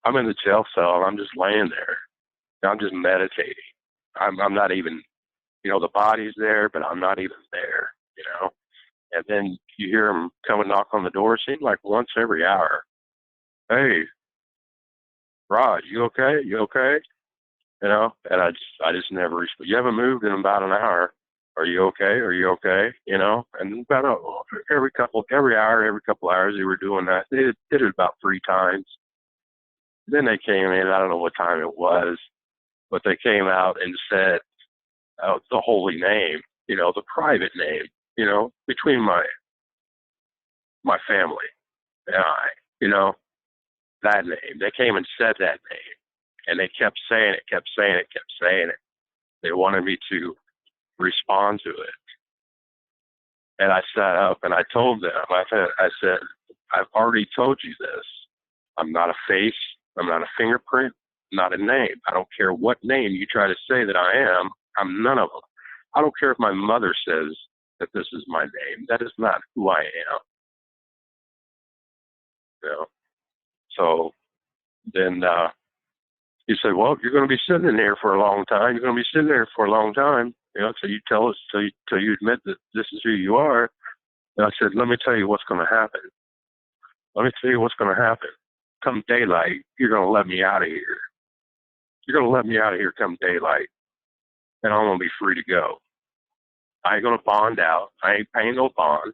I'm in the jail cell, and I'm just laying there. I'm just meditating. I'm not even, the body's there, but I'm not even there, And then you hear them come and knock on the door. It seems like once every hour. Hey, Rod, you okay? You okay? And I just never respond. You haven't moved in about an hour. Are you okay? Are you okay? And about every couple hours they were doing that. They did it about 3 times. Then they came in. I don't know what time it was, but they came out and said the holy name, the private name, between my family and I, that name. They came and said that name, and they kept saying it. They wanted me to respond to it. And I sat up and I told them, I said, I've already told you this. I'm not a face. I'm not a fingerprint. I'm not a name. I don't care what name you try to say that I am. I'm none of them. I don't care if my mother says that this is my name. That is not who I am. So then he said, well, you're going to be sitting in here for a long time. You're going to be sitting there for a long time, till you tell us, till you admit that this is who you are. And I said, let me tell you what's going to happen. Let me tell you what's going to happen. Come daylight, you're going to let me out of here. You're going to let me out of here come daylight, and I'm going to be free to go. I ain't going to bond out. I ain't paying no bond.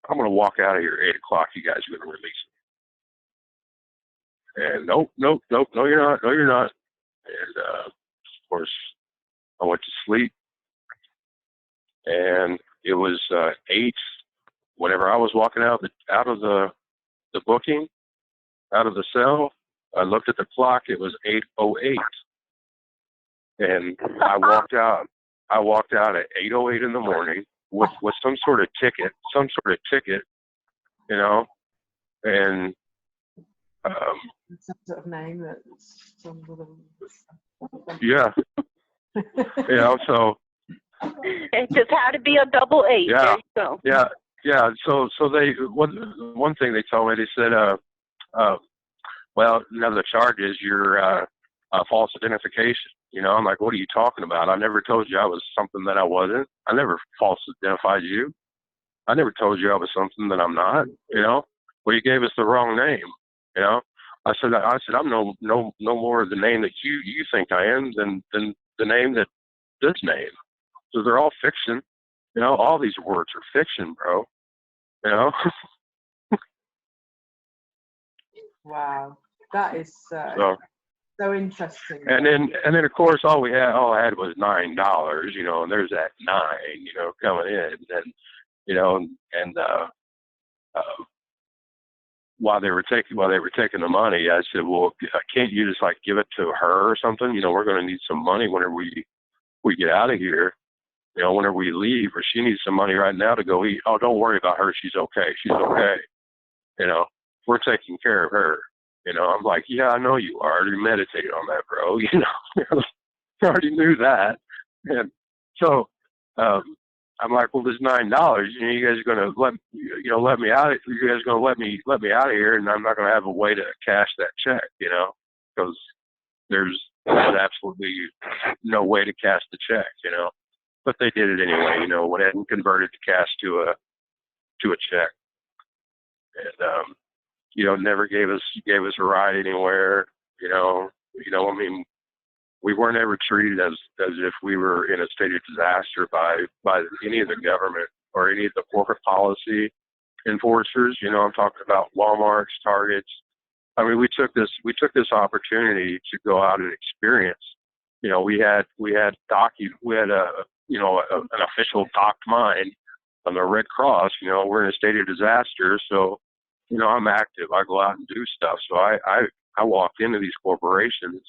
I'm going to walk out of here at 8 o'clock. You guys are going to release me. And nope, nope, nope, no, you're not, no, you're not. And of course, I went to sleep, and it was 8. Whenever I was walking out of the booking, out of the cell, I looked at the clock. It was 8:08, and I walked out. I walked out at 8:08 in the morning with some sort of ticket, you know, and Some sort of name that's some sort of. yeah, you know, so It just had to be a double 8. yeah, There you go. yeah, yeah. So they one thing they told me, they said, well, another charge is your false identification. You know, I'm like, what are you talking about? I never told you I was something that I wasn't. I never false identified you. I never told you I was something that I'm not. You know, well, you gave us the wrong name. You know, I said I'm no more the name that you think I am than the name that this name. So they're all fiction. You know, all these words are fiction, bro. You know. Wow, that is So interesting. and then of course all I had was $9, you know, and there's that 9, you know, coming in, and you know, and while they were taking the money, I said, well, can't you just like give it to her or something? You know, we're going to need some money whenever we get out of here. You know, whenever we leave, or she needs some money right now to go eat. Oh, don't worry about her. She's okay. She's okay. You know, we're taking care of her. You know, I'm like, yeah, I know you are. I already meditated on that, bro. You know, I already knew that. And so I'm like, well, there's $9. You know, you guys are going to let me out. You guys are going to let me out of here, and I'm not going to have a way to cash that check. You know, because there's absolutely no way to cash the check. You know, but they did it anyway. You know, went ahead and converted the cash to a check, and you know, never gave us a ride anywhere. You know, I mean, we weren't ever treated as if we were in a state of disaster by any of the government or any of the corporate policy enforcers. You know, I'm talking about Walmart's, Targets. I mean, we took this opportunity to go out and experience. You know, we had an official docked mine on the Red Cross. You know, we're in a state of disaster, so you know, I'm active. I go out and do stuff. So I walked into these corporations,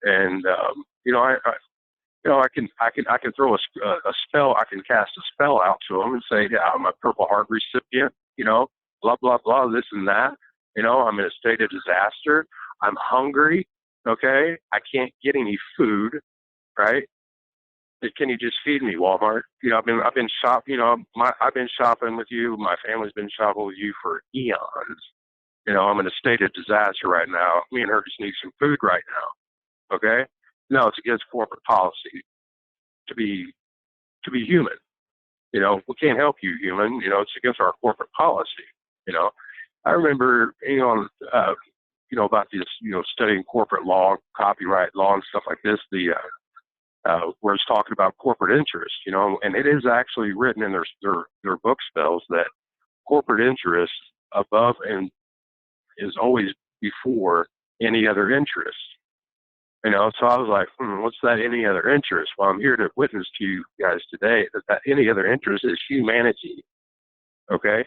and you know, I can throw a spell. I can cast a spell out to them and say, yeah, I'm a Purple Heart recipient. You know, blah blah blah, this and that. You know, I'm in a state of disaster. I'm hungry. Okay, I can't get any food. Right? Can you just feed me, Walmart? You know, I've been shopping. You know, I've been shopping with you. My family's been shopping with you for eons. You know, I'm in a state of disaster right now. Me and her just need some food right now. Okay? No, it's against corporate policy to be human. You know, we can't help you, human. You know, it's against our corporate policy. You know, I remember, about this, studying corporate law, copyright law, and stuff like this. Where it's talking about corporate interest, and it is actually written in their book spells that corporate interest above and is always before any other interest. So I was like, what's that any other interest? Well, I'm here to witness to you guys today that any other interest is humanity, okay?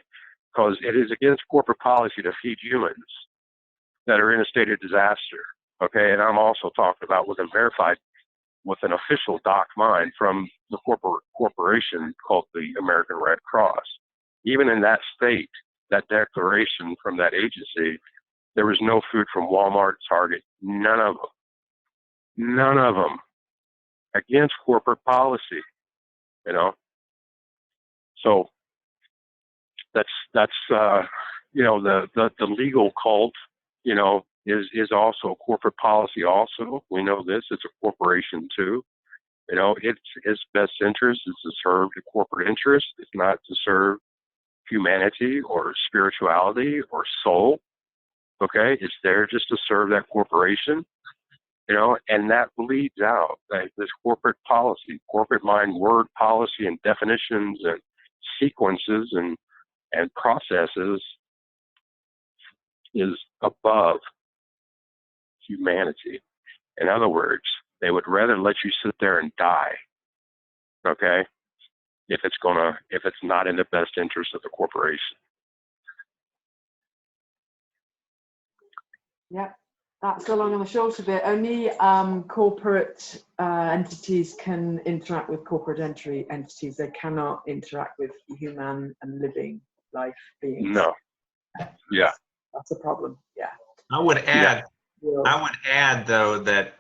Because it is against corporate policy to feed humans that are in a state of disaster, okay? And I'm also talking about with an official doc mine from the corporation called the American Red Cross. Even in that state, that declaration from that agency, there was no food from Walmart, Target, none of them, against corporate policy, So that's the legal cult, is also corporate policy also. We know this, it's a corporation too. Its best interest is to serve the corporate interest. It's not to serve humanity or spirituality or soul. Okay, it's there just to serve that corporation. And that bleeds out. This corporate policy, corporate mind word policy and definitions and sequences and processes is above humanity. In other words, they would rather let you sit there and die, okay, if it's not in the best interest of the corporation. Yeah, that's the long and the short of it. Only corporate entities can interact with corporate entities. They cannot interact with human and living life beings. No. Yeah. That's a problem. Yeah. I would add, though, that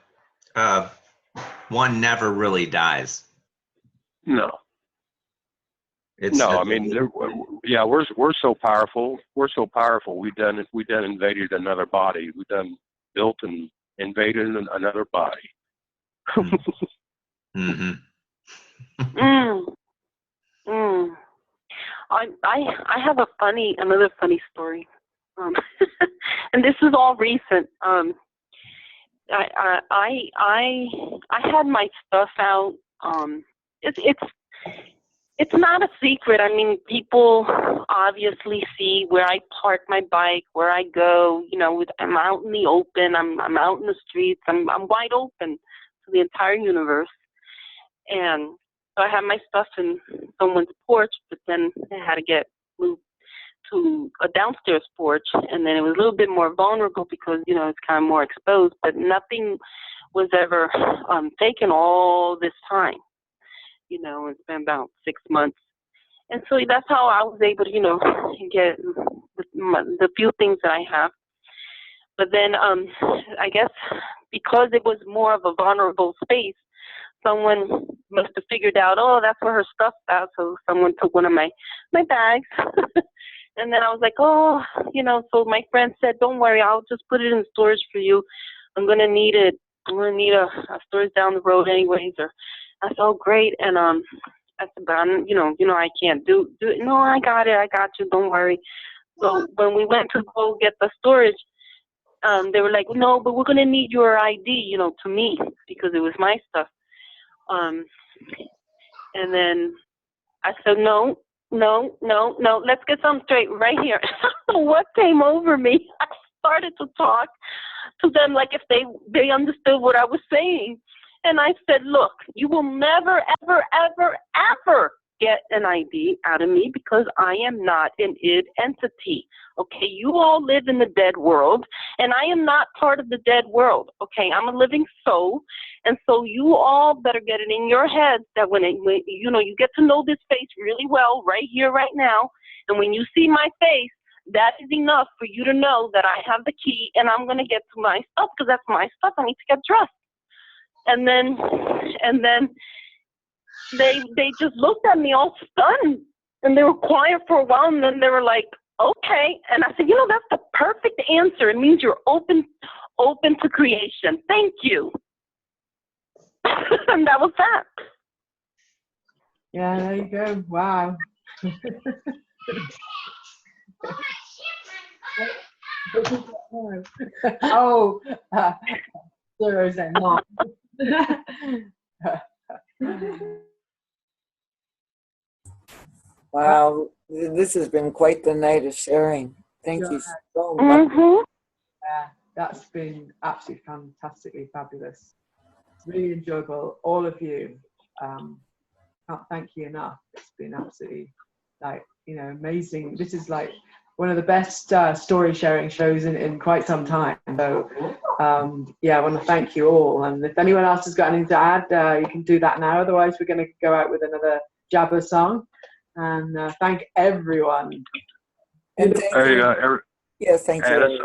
one never really dies. No. I mean, we're so powerful. We're so powerful. We done invaded another body. We done built and invaded another body. Mm-hmm. I have another funny story, and this is all recent. I had my stuff out. It's not a secret. I mean, people obviously see where I park my bike, where I go. You know, I'm out in the open. I'm out in the streets. I'm wide open to the entire universe. And so I had my stuff in someone's porch, but then I had to get moved to a downstairs porch, and then it was a little bit more vulnerable because, you know, it's kind of more exposed. But nothing was ever taken all this time. You know, it's been about 6 months. And so that's how I was able to, you know, get the few things that I have. But then I guess because it was more of a vulnerable space, someone must have figured out, oh, that's where her stuff's at. So someone took one of my bags. And then I was like, oh, you know, so my friend said, don't worry, I'll just put it in storage for you. I'm going to need it. I'm going to need a storage down the road anyways. Or I said, oh, great. And I said, but you know, I can't do it. No, I got you. Don't worry. So when we went to go get the storage, they were like, no, but we're going to need your ID, you know, to me, because it was my stuff. And then I said, no, let's get something straight right here. What came over me? I started to talk to them like if they understood what I was saying. And I said, look, you will never, ever, ever, ever get an ID out of me because I am not an id entity. Okay, you all live in the dead world, and I am not part of the dead world. Okay, I'm a living soul, and so you all better get it in your heads that when you know, you get to know this face really well right here, right now, and when you see my face, that is enough for you to know that I have the key, and I'm going to get to my stuff because that's my stuff. I need to get dressed. And then they just looked at me all stunned, and they were quiet for a while, and then they were like, okay. And I said, you know, that's the perfect answer. It means you're open to creation. Thank you. And that was that. Yeah, there you go. Wow. Oh, zeros and not. Wow, this has been quite the night of sharing. Thank you so much. Yeah, that's been absolutely fantastically fabulous. Really enjoyable, all of you. Can't thank you enough. It's been absolutely, like, you know, amazing. This is like one of the best story sharing shows in quite some time. So yeah, I want to thank you all. And if anyone else has got anything to add, you can do that now. Otherwise, we're going to go out with another Jabba song. And thank everyone. And thank you. Yes, thank you.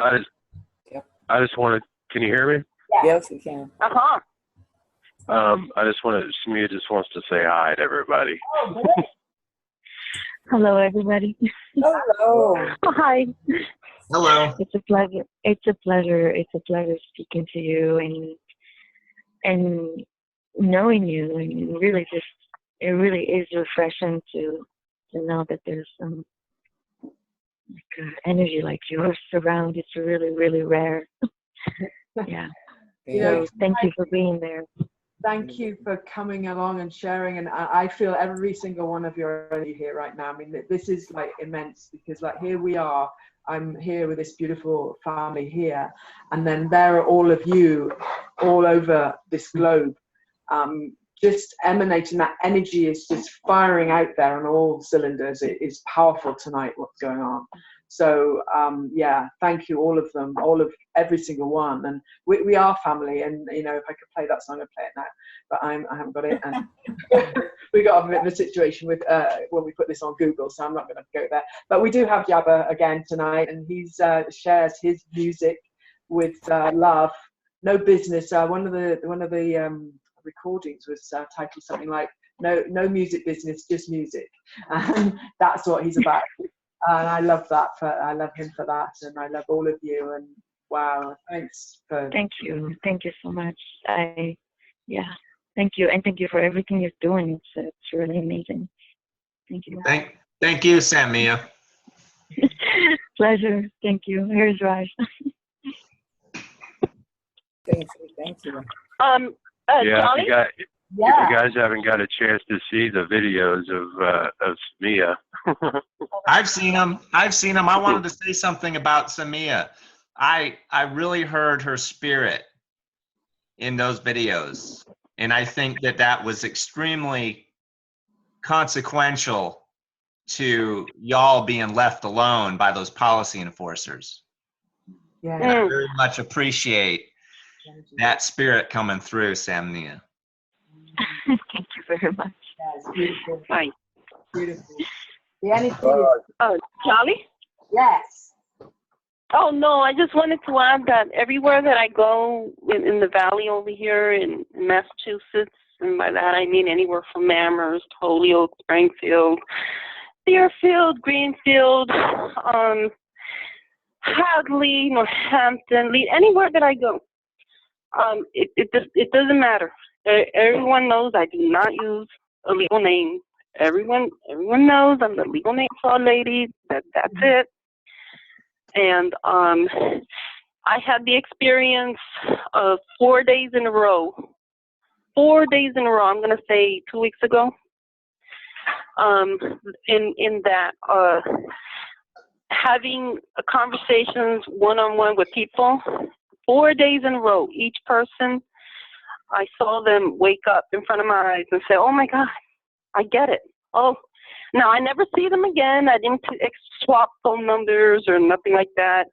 I just want to, can you hear me? Yes, we can. Uh-huh. I just want to, Samia just wants to say hi to everybody. Hello, everybody. Hello. Hi. Hello. It's a pleasure. It's a pleasure speaking to you and knowing you, and really just, it really is refreshing to know that there's some energy like yours around. It's really, really rare. Yeah. So thank you for being there. thank you for coming along and sharing. And I feel every single one of your energy here right now. I mean, this is like immense, because like here we are. I'm here with this beautiful family here, and then there are all of you all over this globe, just emanating. That energy is just firing out there on all cylinders. It is powerful tonight, what's going on. So yeah, thank you, all of them, every single one. And we are family. And you know, if I could play that song, I'd play it now, but I haven't got it. And we got a bit of a situation with when we put this on Google, so I'm not going to go there. But we do have Jabba again tonight, and he's shares his music with love. No business. One of the recordings was titled something like "No music business, just music," and that's what he's about. And I love that. I love him for that, and I love all of you. And wow, thanks for. Thank you so much. Yeah, thank you, and thank you for everything you're doing. It's really amazing. Thank you. Thank you, Samia. Pleasure. Thank you. Here's Raj. Thank you. Yeah, Charlie? if you guys haven't got a chance to see the videos of Samia. I've seen them. I wanted to say something about Samia. I really heard her spirit in those videos, and I think that was extremely consequential to y'all being left alone by those policy enforcers. Yeah. And I very much appreciate that spirit coming through, Samia. Thank you very much. Yeah, it's beautiful. Hi. Beautiful. The energy. Charlie? Yes. Oh, no, I just wanted to add that everywhere that I go in the valley over here in Massachusetts, and by that I mean anywhere from Amherst, Holyoke, Springfield, Deerfield, Greenfield, Hadley, Northampton, anywhere that I go, it doesn't matter. Everyone knows I do not use a legal name. Everyone knows I'm the legal name for a lady. That's it. And I had the experience of 4 days in a row. 4 days in a row. I'm gonna say 2 weeks ago. In that having conversations one-on-one with people, 4 days in a row, each person, I saw them wake up in front of my eyes and say, "Oh my God, I get it." Oh, now I never see them again. I didn't swap phone numbers or nothing like that.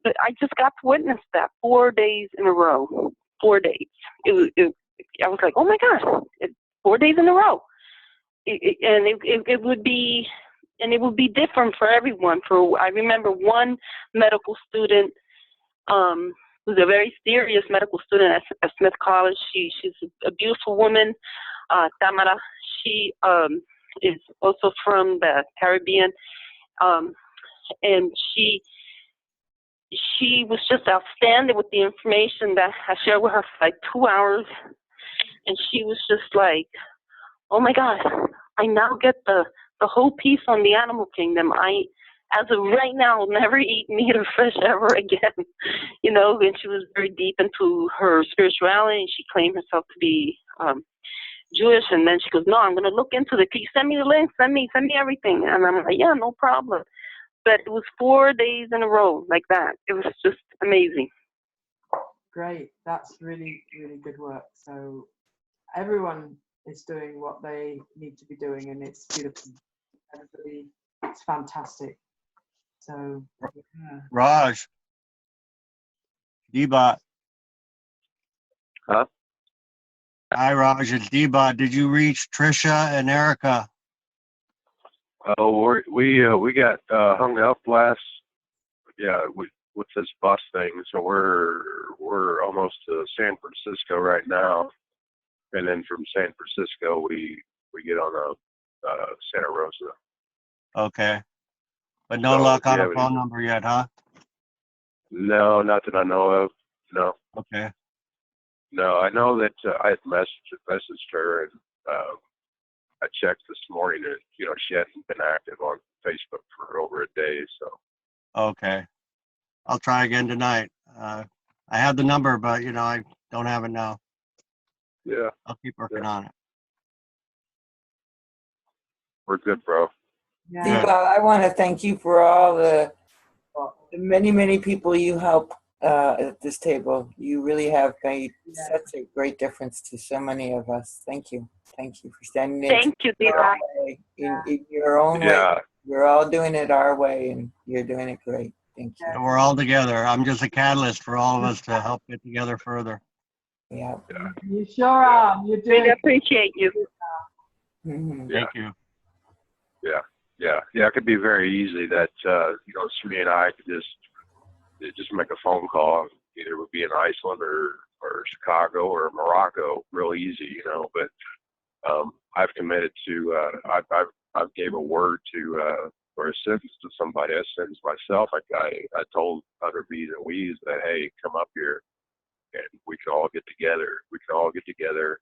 But I just got to witness that 4 days in a row. 4 days. I was like, "Oh my God, 4 days in a row." It would be, and it would be different for everyone. I remember one medical student, who's a very serious medical student at Smith College. She's a beautiful woman, Tamara. She is also from the Caribbean, and she was just outstanding with the information that I shared with her for like 2 hours, and she was just like, "Oh my God, I now get the whole piece on the animal kingdom. As of right now, will never eat meat or fish ever again." You know, and she was very deep into her spirituality, and she claimed herself to be Jewish. And then she goes, "No, I'm going to look into it. Can you send me the link? Send me everything." And I'm like, "Yeah, no problem." But it was 4 days in a row like that. It was just amazing. Great. That's really, really good work. So everyone is doing what they need to be doing, and it's beautiful. Everybody, it's fantastic. So, yeah. Raj, Debot. Huh? Hi, Raj. It's Debot. Did you reach Trisha and Erica? Oh, we got hung up with this bus thing, so we're almost to San Francisco right now, and then from San Francisco we get on a Santa Rosa. Okay, but no luck on a phone number yet, huh? No, not that I know of. No. Okay. No, I know that I had messaged her, and I checked this morning, and she hadn't been active on Facebook for over a day. So. Okay, I'll try again tonight. I have the number, but I don't have it now. Yeah. I'll keep working on it. We're good, bro. Yeah. Deepa, I want to thank you for all the many people you help at this table. You really have made such a great difference to so many of us. Thank you. Thank you for standing in Thank you, Deepa. in your own way. Yeah. We're all doing it our way, and you're doing it great. Thank you. We're all together. I'm just a catalyst for all of us to help get together further. Yeah. You sure are. You're doing Really appreciate you. Mhm. Yeah. Thank you. Yeah. It could be very easy that Sri and I could just make a phone call. Either would be in Iceland or Chicago or Morocco, real easy, But I've committed to. I've gave a word to or a sentence to somebody. I sentenced myself. I told other B's and we's that, hey, come up here and we can all get together. We can all get together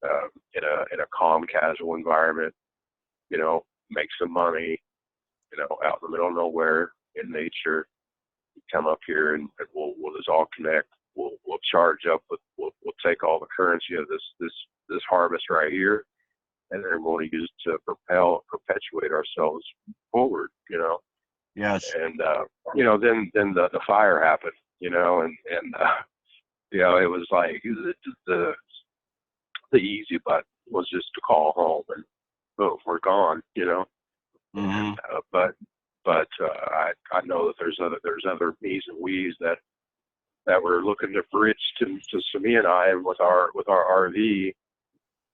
in a calm, casual environment. Make some money. Out in the middle of nowhere in nature. Come up here and we'll just all connect. We'll charge up. We'll take all the currency of this harvest right here, and then we'll use it to perpetuate ourselves forward. Yes. And then the fire happened. And it was like the easy button was just to call home and boom, we're gone. Mm-hmm. But I know that there's other me's and we's that were looking to bridge to Sami and I and with our RV,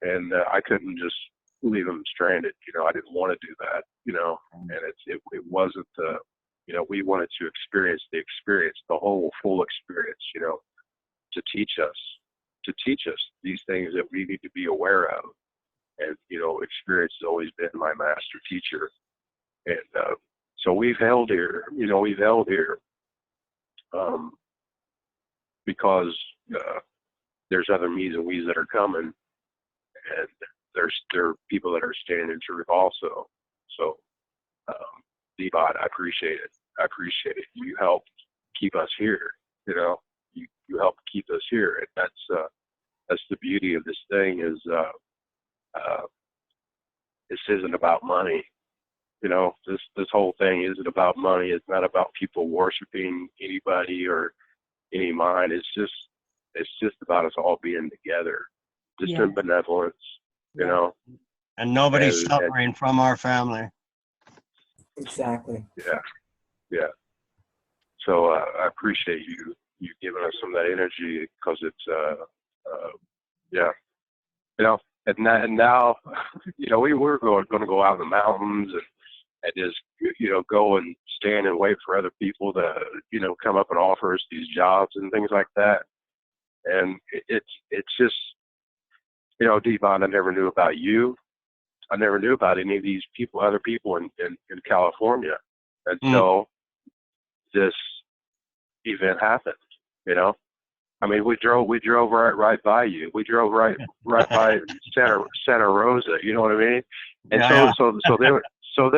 and I couldn't just leave them stranded. I didn't want to do that. And it wasn't we wanted to experience the whole full experience. To teach us these things that we need to be aware of, and experience has always been my master teacher. And so we've held here, because there's other me's and we's that are coming, and there are people that are standing in truth also. So, Devon, I appreciate it. You helped keep us here. You helped keep us here, and that's the beauty of this thing is this isn't about money. This whole thing isn't about money. It's not about people worshiping anybody or any mind. It's just about us all being together, just in benevolence, And nobody's suffering from our family. Exactly. Yeah. So I appreciate you giving us some of that energy, because it's and now we were going to go out in the mountains and just go and stand and wait for other people to come up and offer us these jobs and things like that. And it's just Devon, I never knew about you. I never knew about any of these other people in California until this event happened. I mean, we drove right by you. We drove right by Santa Rosa. You know what I mean? And so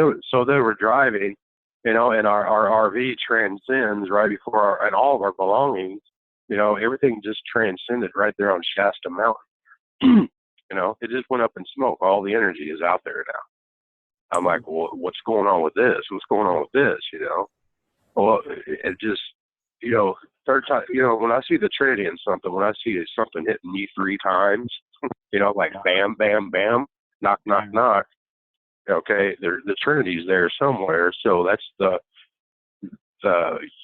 they were driving, and our RV transcends right before and all of our belongings. Everything just transcended right there on Shasta Mountain. It just went up in smoke. All the energy is out there now. I'm like, well, what's going on with this? What's going on with this? Well, it just, third time, when I see the Trinity in something, when I see something hitting me 3 times, like bam, bam, bam, knock, knock, knock. Okay, the Trinity's there somewhere. So that's the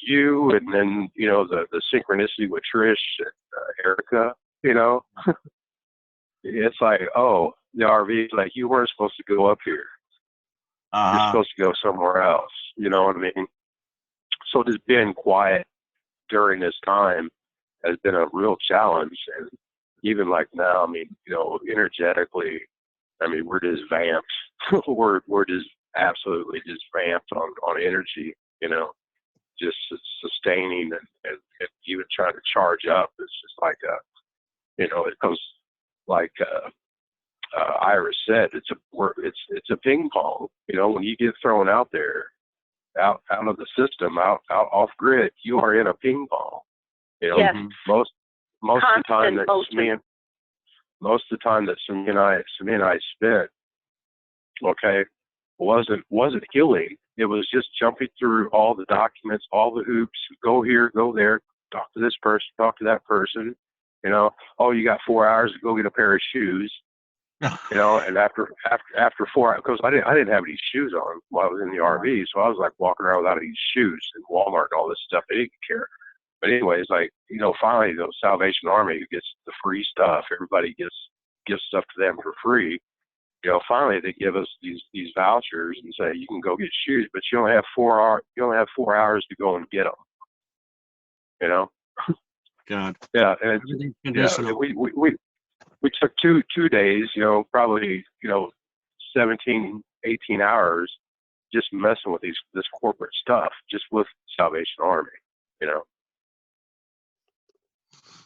you, and then the synchronicity with Trish and Erica. It's like, oh, the RV, like, you weren't supposed to go up here. You're supposed to go somewhere else. You know what I mean? So just being quiet during this time has been a real challenge. And even like now, I mean, energetically, I mean, we're just vamped. we're just absolutely just vamped on energy, just sustaining and even trying to charge up. It's just like it goes like Iris said, it's a ping pong. When you get thrown out there, out of the system, out off grid, you are in a ping pong. Yes. Most of the time, most of the time that Sami and I spent, okay, wasn't healing. It was just jumping through all the documents, all the hoops, go here, go there, talk to this person, talk to that person, you know, oh, you got 4 hours to go get a pair of shoes, you know, and after 4 hours, because I didn't have any shoes on while I was in the RV, so I was like walking around without any shoes in Walmart and all this stuff. They didn't care. But anyways, like, you know, finally the Salvation Army gets the free stuff. Everybody gives stuff to them for free. You know, finally they give us these vouchers and say you can go get shoes, but you only have 4 hours. You only have 4 hours to go and get them. You know. God. Yeah, and Everything's conditional. We took two days. You know, probably 17, 18 hours just messing with this corporate stuff, just with Salvation Army. You know.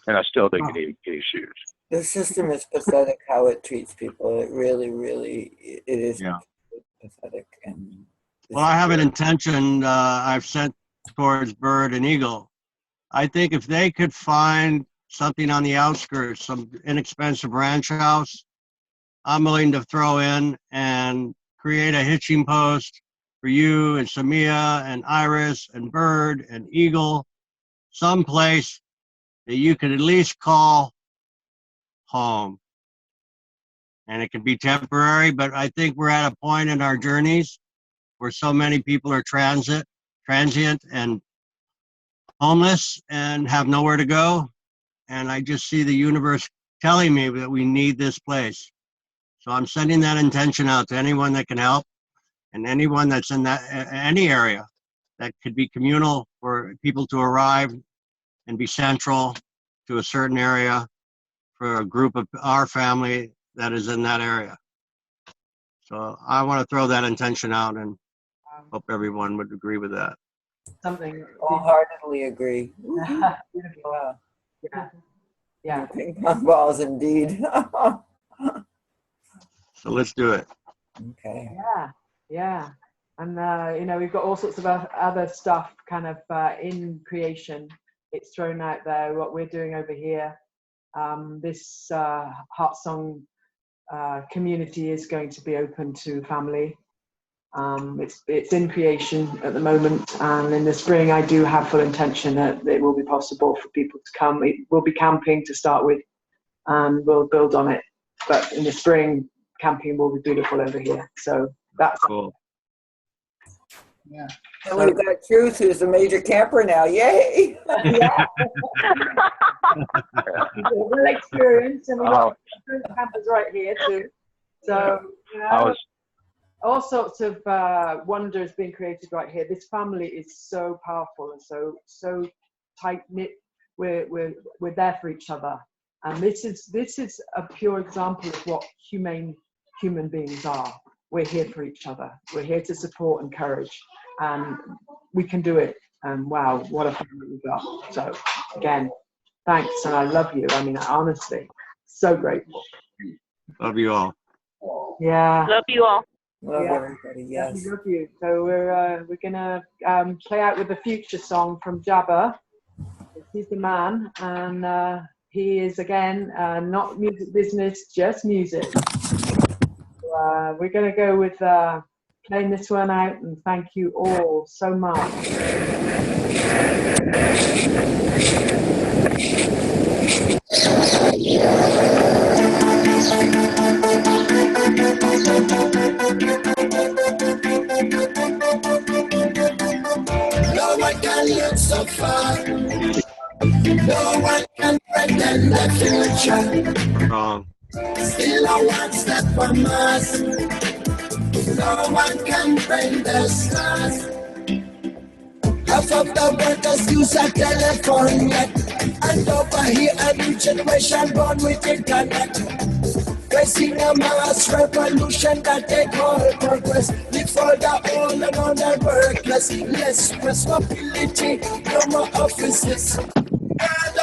And I still didn't get any shoes. The system is pathetic how it treats people. It really, really, it is pathetic. And well, I have an intention I've sent towards Bird and Eagle. I think if they could find something on the outskirts, some inexpensive ranch house, I'm willing to throw in and create a hitching post for you and Samia and Iris and Bird and Eagle, someplace that you could at least call home. And it could be temporary, but I think we're at a point in our journeys where so many people are transient and homeless and have nowhere to go. And I just see the universe telling me that we need this place. So I'm sending that intention out to anyone that can help and anyone that's in that any area that could be communal for people to arrive and be central to a certain area for a group of our family that is in that area. So I want to throw that intention out and hope everyone would agree with that. Something. Wholeheartedly agree. Beautiful. Yeah. Ping pong balls, indeed. So let's do it. Okay. Yeah. And we've got all sorts of other stuff kind of in creation. It's thrown out there, what we're doing over here. This Heart Song community is going to be open to family. It's in creation at the moment, and in the spring I do have full intention that it will be possible for people to come. We'll be camping to start with, and we'll build on it. But in the spring, camping will be beautiful over here. So that's cool. Yeah. And we've got Truth, who's a major camper now. Yay! Yeah. Real experience, and we've got campers right here too. So all sorts of wonders being created right here. This family is so powerful and so tight knit. We're there for each other, and this is a pure example of what human beings are. We're here for each other. We're here to support and encourage, and we can do it. And wow, what a family we've got. So again, thanks, and I love you. I mean, honestly, so grateful. Love you all. Yeah. Love you all. Love everybody. Yes. Love you. So we're gonna play out with the future song from Jabba. He's the man, and he is again not music business, just music. We're going to go with playing this one out, and thank you all so much. No one can look so far. No one can pretend the future. Wrong. Still a one step from us. No one can bring the stars. Half of the workers use a telephone yet. And over here a new generation born with internet. Facing a mass revolution that they call progress. Live for the old and on the workless. Less responsibility, no more offices.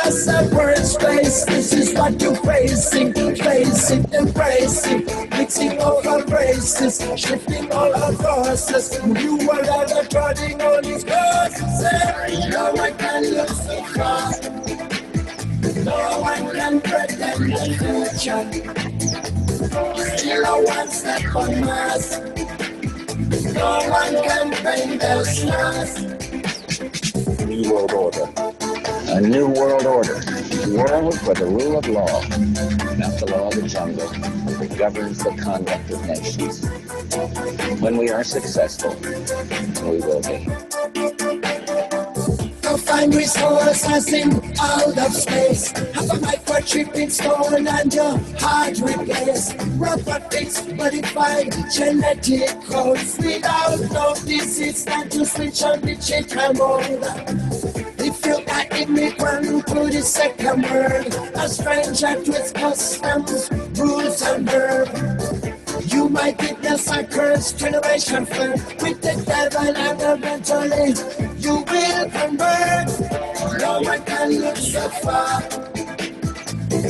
As a workspace, this is what you're facing. Facing, embracing, mixing all our races, shifting all our forces. You are ever treading on these courses. No one can look so far. No one can pretend the future. Still a one step on Mars. No one can bend the stars. New world order. A new world order. A world where the rule of law, not the law of the jungle, governs the conduct of nations. When we are successful, we will be. To find resources in outer space. Have a microchip stolen and your heart replaced. Robotics modified genetic codes. Without no disease, time to switch on digital mode. If you are immigrant to the second world, a stranger to its customs, rules and verb. You might witness a cursed generation flirt with the devil, and eventually you will convert. No one can look so far.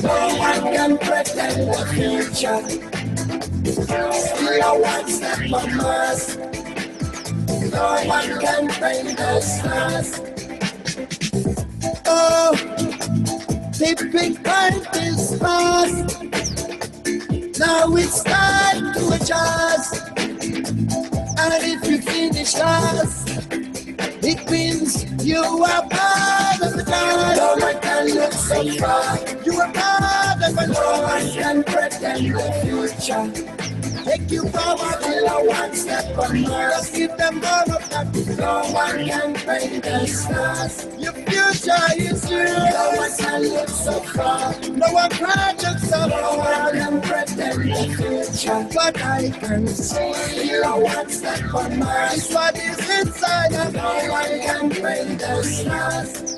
No one can pretend the future. Still a one step on Mars. No one can bend the stars. Oh, tipping point is past. Now it's time to adjust. And if you finish last, it means you are part of the dance. No one can look so far. You are part of the dance. No one can pretend the future. Take you forward till a one step on Mars. Just give them all of that. No one can bend the stars. Your future is yours. No one can look so far. No one can look so far. No one can pretend the future. But I can see you one step on Mars. It's what is inside of me. No one can bend the stars.